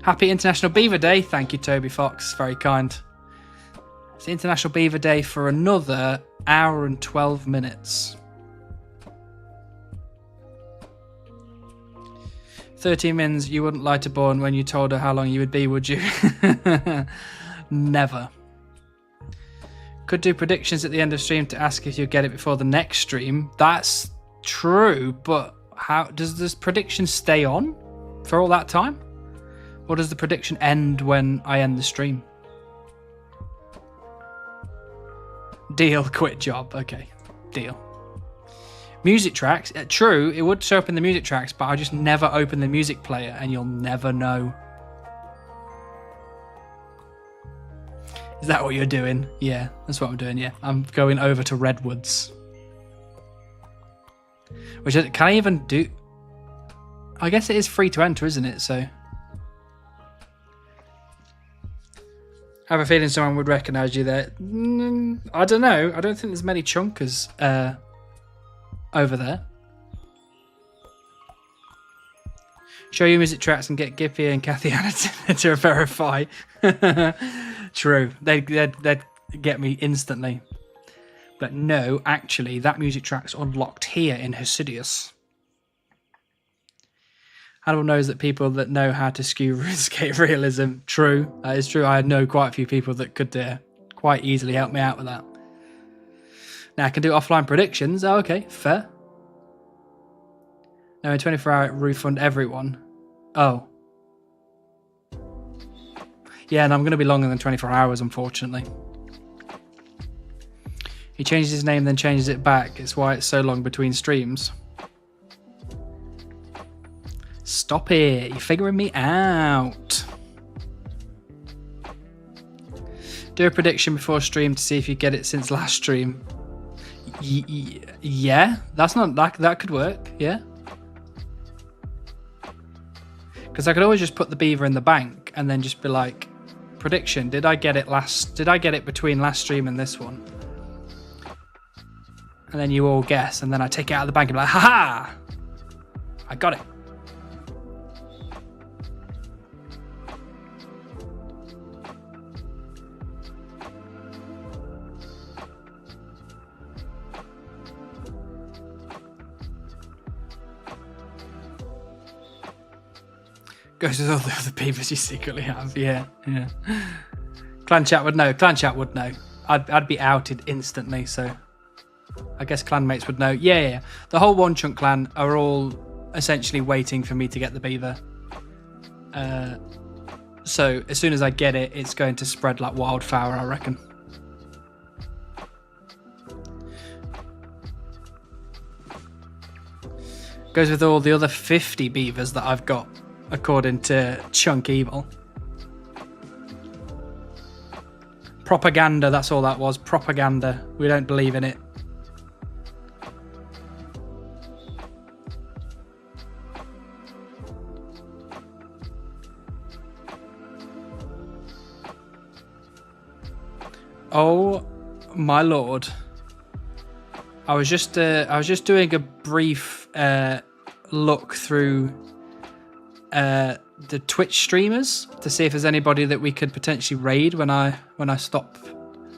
Happy International Beaver Day. Thank you, Toby Fox. Very kind. It's International Beaver Day for another hour and 12 minutes. 13 mins, you wouldn't lie to Born when you told her how long you would be, would you? Never. Could do predictions at the end of stream to ask if you'll get it before the next stream. That's true, but how does this prediction stay on for all that time? Or does the prediction end when I end the stream? Deal, quit job. Okay, deal. Music tracks, true, it would show up in the music tracks, but I just never open the music player and you'll never know. Is that what you're doing? Yeah, that's what I'm doing, yeah. I'm going over to Redwoods. Which, can I even do... I guess it is free to enter, isn't it? So... I have a feeling someone would recognise you there. I don't know. I don't think there's many chunkers over there. Show you music tracks and get Gippy and Kathy Anna to verify. True. They'd get me instantly. But no, actually, that music track's unlocked here in Hesidious. Hannibal knows that people that know how to skew RuneScape realism. True. That is true. I know quite a few people that could quite easily help me out with that. Now, I can do offline predictions. Oh, okay. Fair. No, in 24 hour refund everyone. Oh. Yeah, and I'm going to be longer than 24 hours, unfortunately. He changes his name, then changes it back. It's why it's so long between streams. Stop it. You're figuring me out. Do a prediction before stream to see if you get it since last stream. Yeah, that's not that could work. Yeah. Because I could always just put the beaver in the bank and then just be like, prediction, did I get it between last stream and this one? And then you all guess, and then I take it out of the bank and be like, haha! I got it. Goes with all the other beavers you secretly have. Yeah. Clan chat would know. I'd be outed instantly, so I guess clanmates would know. Yeah. The whole One Chunk clan are all essentially waiting for me to get the beaver. So as soon as I get it, it's going to spread like wildfire, I reckon. Goes with all the other 50 beavers that I've got, according to Chunk Evil. Propaganda, that's all that was. Propaganda. We don't believe in it. Oh my lord. I was just doing a brief look through the Twitch streamers to see if there's anybody that we could potentially raid when I stop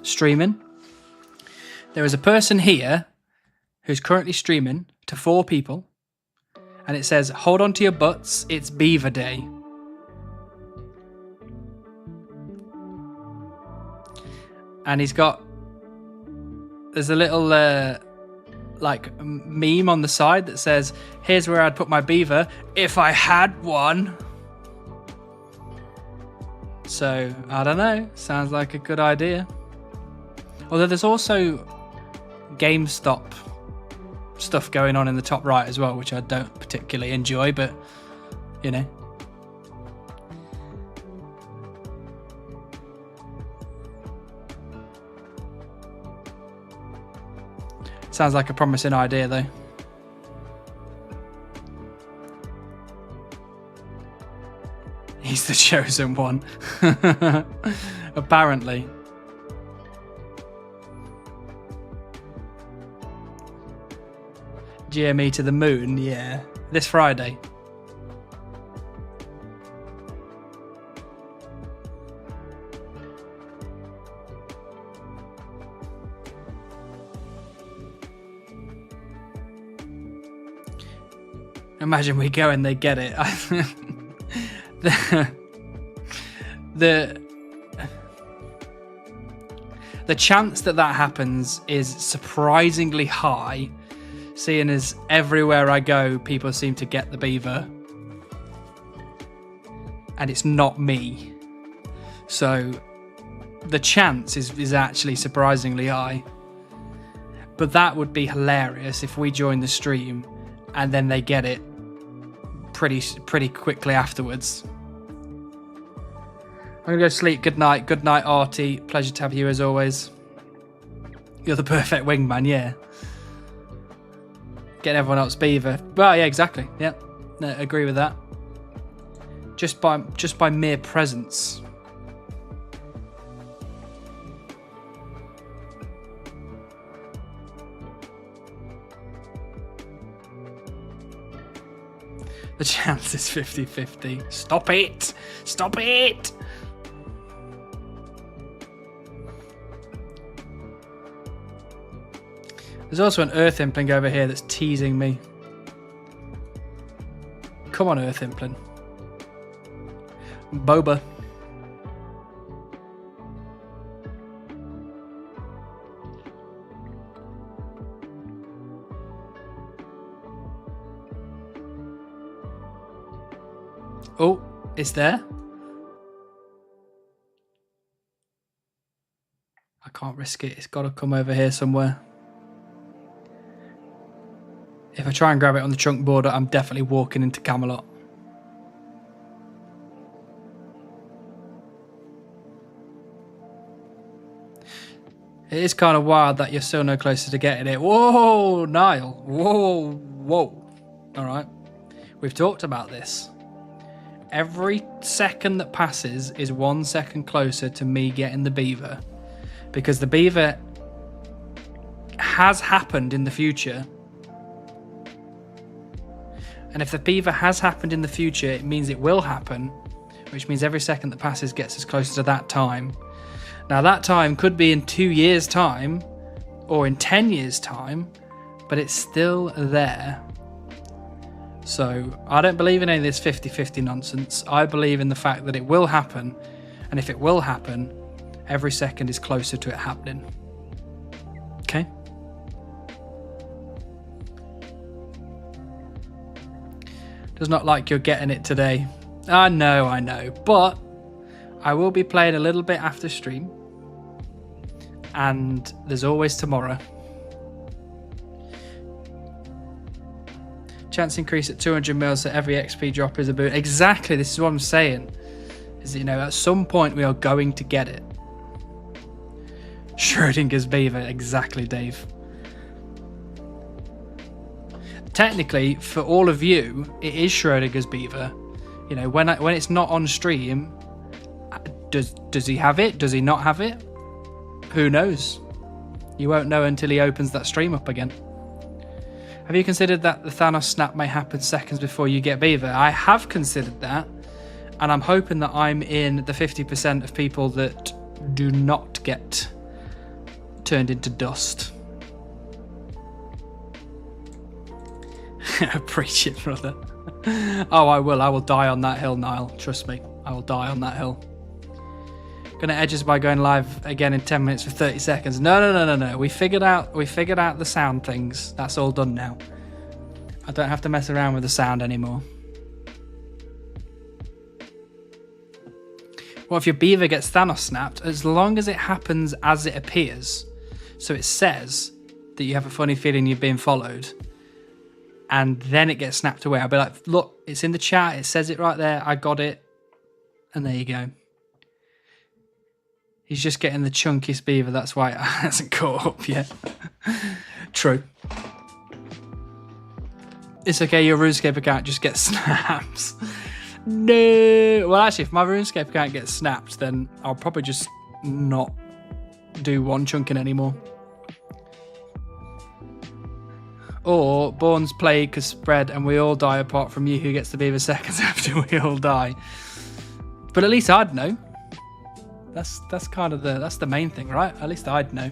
streaming. There is a person here who's currently streaming to 4 people, and it says, "Hold on to your butts, it's Beaver Day." And there's a little like meme on the side that says, "Here's where I'd put my beaver if I had one." So I don't know, sounds like a good idea. Although there's also GameStop stuff going on in the top right as well, which I don't particularly enjoy, but you know. Sounds like a promising idea, though. He's the chosen one. Apparently. GME to the moon, yeah. This Friday. Imagine we go and they get it. The chance that happens is surprisingly high, seeing as everywhere I go, people seem to get the beaver. And it's not me. So the chance is actually surprisingly high. But that would be hilarious if we join the stream and then they get it pretty quickly afterwards. I'm gonna go sleep. Good night, Artie. Pleasure to have you as always. You're the perfect wingman, yeah. Getting everyone else beaver. Well, yeah, exactly. Yeah, no, agree with that. Just by mere presence. The chance is 50-50. Stop it! Stop it! There's also an Earth Impling over here that's teasing me. Come on, Earth Impling. Boba. Oh, it's there. I can't risk it. It's got to come over here somewhere. If I try and grab it on the chunk border, I'm definitely walking into Camelot. It is kind of wild that you're still no closer to getting it. Whoa, Niall. Whoa. All right. We've talked about this. Every second that passes is 1 second closer to me getting the beaver. Because the beaver has happened in the future. And if the beaver has happened in the future, it means it will happen. Which means every second that passes gets us closer to that time. Now that time could be in 2 years' time. Or in 10 years' time. But it's still there. So I don't believe in any of this 50-50 nonsense. I believe in the fact that it will happen. And if it will happen, every second is closer to it happening. Okay? Does not like you're getting it today. I know. But I will be playing a little bit after stream. And there's always tomorrow. Chance increase at 200 mils, so every XP drop is a boon. Exactly, this is what I'm saying. Is, you know, at some point we are going to get it. Schrodinger's Beaver, exactly, Dave. Technically, for all of you, it is Schrodinger's Beaver. You know, when it's not on stream, does he have it? Does he not have it? Who knows? You won't know until he opens that stream up again. Have you considered that the Thanos snap may happen seconds before you get Beaver? I have considered that, and I'm hoping that I'm in the 50% of people that do not get turned into dust. Preach it, brother. Oh, I will. I will die on that hill, Niall. Trust me. I will die on that hill. Gonna edge us by going live again in 10 minutes for 30 seconds. No. We figured out the sound things. That's all done now. I don't have to mess around with the sound anymore. Well, if your Beaver gets Thanos snapped, as long as it happens as it appears, so it says that you have a funny feeling you're being followed, and then it gets snapped away, I'll be like, look, it's in the chat, it says it right there, I got it, and there you go. He's just getting the chunkiest Beaver, that's why it hasn't caught up yet. True. It's okay, your RuneScape account just gets snaps. No. Well, actually, if my RuneScape account gets snapped, then I'll probably just not do one chunking anymore. Or Born's plague has spread and we all die apart from you who gets the Beaver seconds after we all die. But at least I'd know. That's kind of that's the main thing, right? At least I'd know.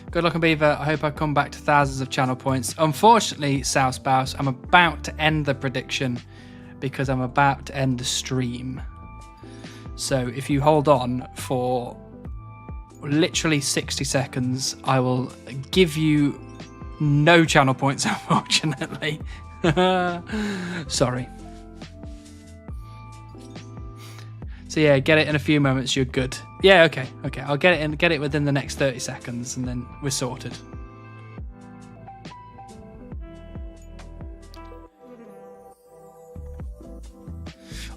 Good luck on Beaver. I hope I come back to thousands of channel points. Unfortunately, South Spouse, I'm about to end the prediction because I'm about to end the stream. So if you hold on for literally 60 seconds, I will give you no channel points, unfortunately. Sorry. So yeah, get it in a few moments, you're good. Yeah, okay. I'll get it within the next 30 seconds and then we're sorted.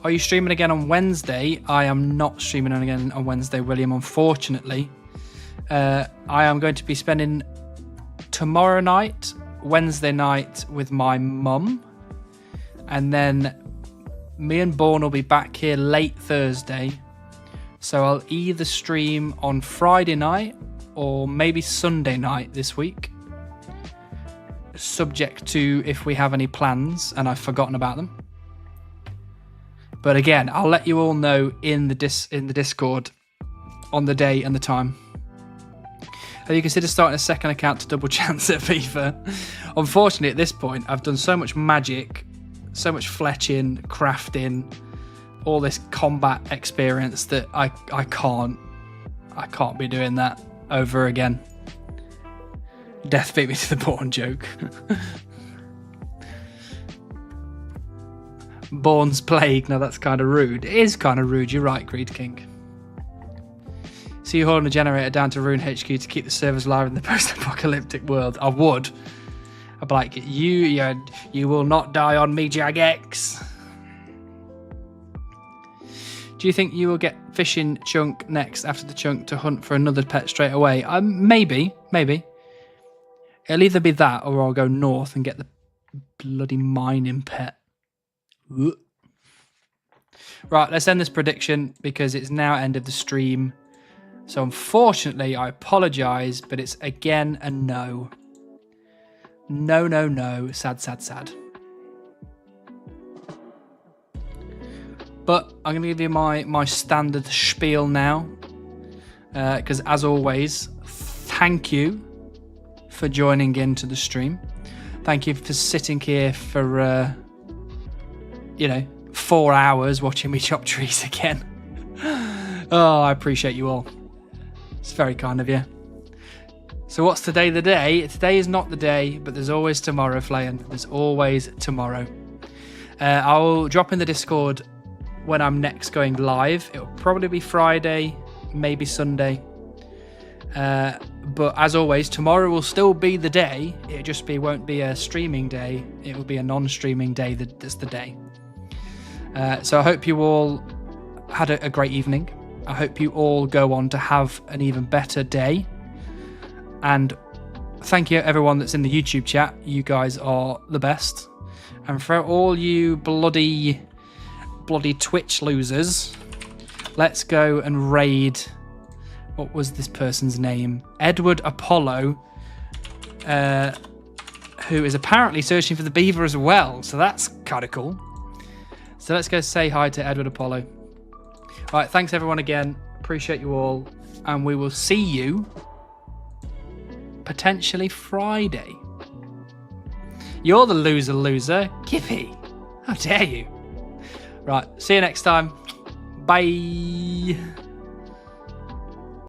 Are you streaming again on Wednesday? I am not streaming again on Wednesday, William, unfortunately. I am going to be spending tomorrow night, Wednesday night with my mum, and then me and Born will be back here late Thursday, so I'll either stream on Friday night or maybe Sunday night this week, subject to if we have any plans and I've forgotten about them. But again, I'll let you all know in the Discord on the day and the time. Have you considered starting a second account to double chance at Beaver? Unfortunately, at this point, I've done so much magic, so much fletching, crafting, all this combat experience that I can't be doing that over again. Death beat me to the Born joke. Born's plague. Now that's kind of rude. It is kind of rude. You're right, Greed King. So you're holding a generator down to Rune HQ to keep the servers live in the post-apocalyptic world. I would. I'd be like, you will not die on me, Jagex. Do you think you will get fishing chunk next after the chunk to hunt for another pet straight away? Maybe. It'll either be that or I'll go north and get the bloody mining pet. Right, let's end this prediction because it's now end of the stream. So unfortunately, I apologise, but it's again a no. No. Sad. But I'm going to give you my standard spiel now. Because as always, thank you for joining into the stream. Thank you for sitting here for, 4 hours watching me chop trees again. Oh, I appreciate you all. It's very kind of you. So what's today the day? Today is not the day, but there's always tomorrow, Flayan. There's always tomorrow. I'll drop in the Discord when I'm next going live. It'll probably be Friday, maybe Sunday. But as always, tomorrow will still be the day. It just won't be a streaming day. It will be a non-streaming day that's the day. So I hope you all had a great evening. I hope you all go on to have an even better day. And thank you everyone that's in the YouTube chat. You guys are the best. And for all you bloody Twitch losers, let's go and raid. What was this person's name? Edward Apollo, who is apparently searching for the Beaver as well. So that's kind of cool. So let's go say hi to Edward Apollo. All right, thanks everyone again. Appreciate you all. And we will see you potentially Friday. You're the loser. Kippy. How dare you? Right, see you next time. Bye.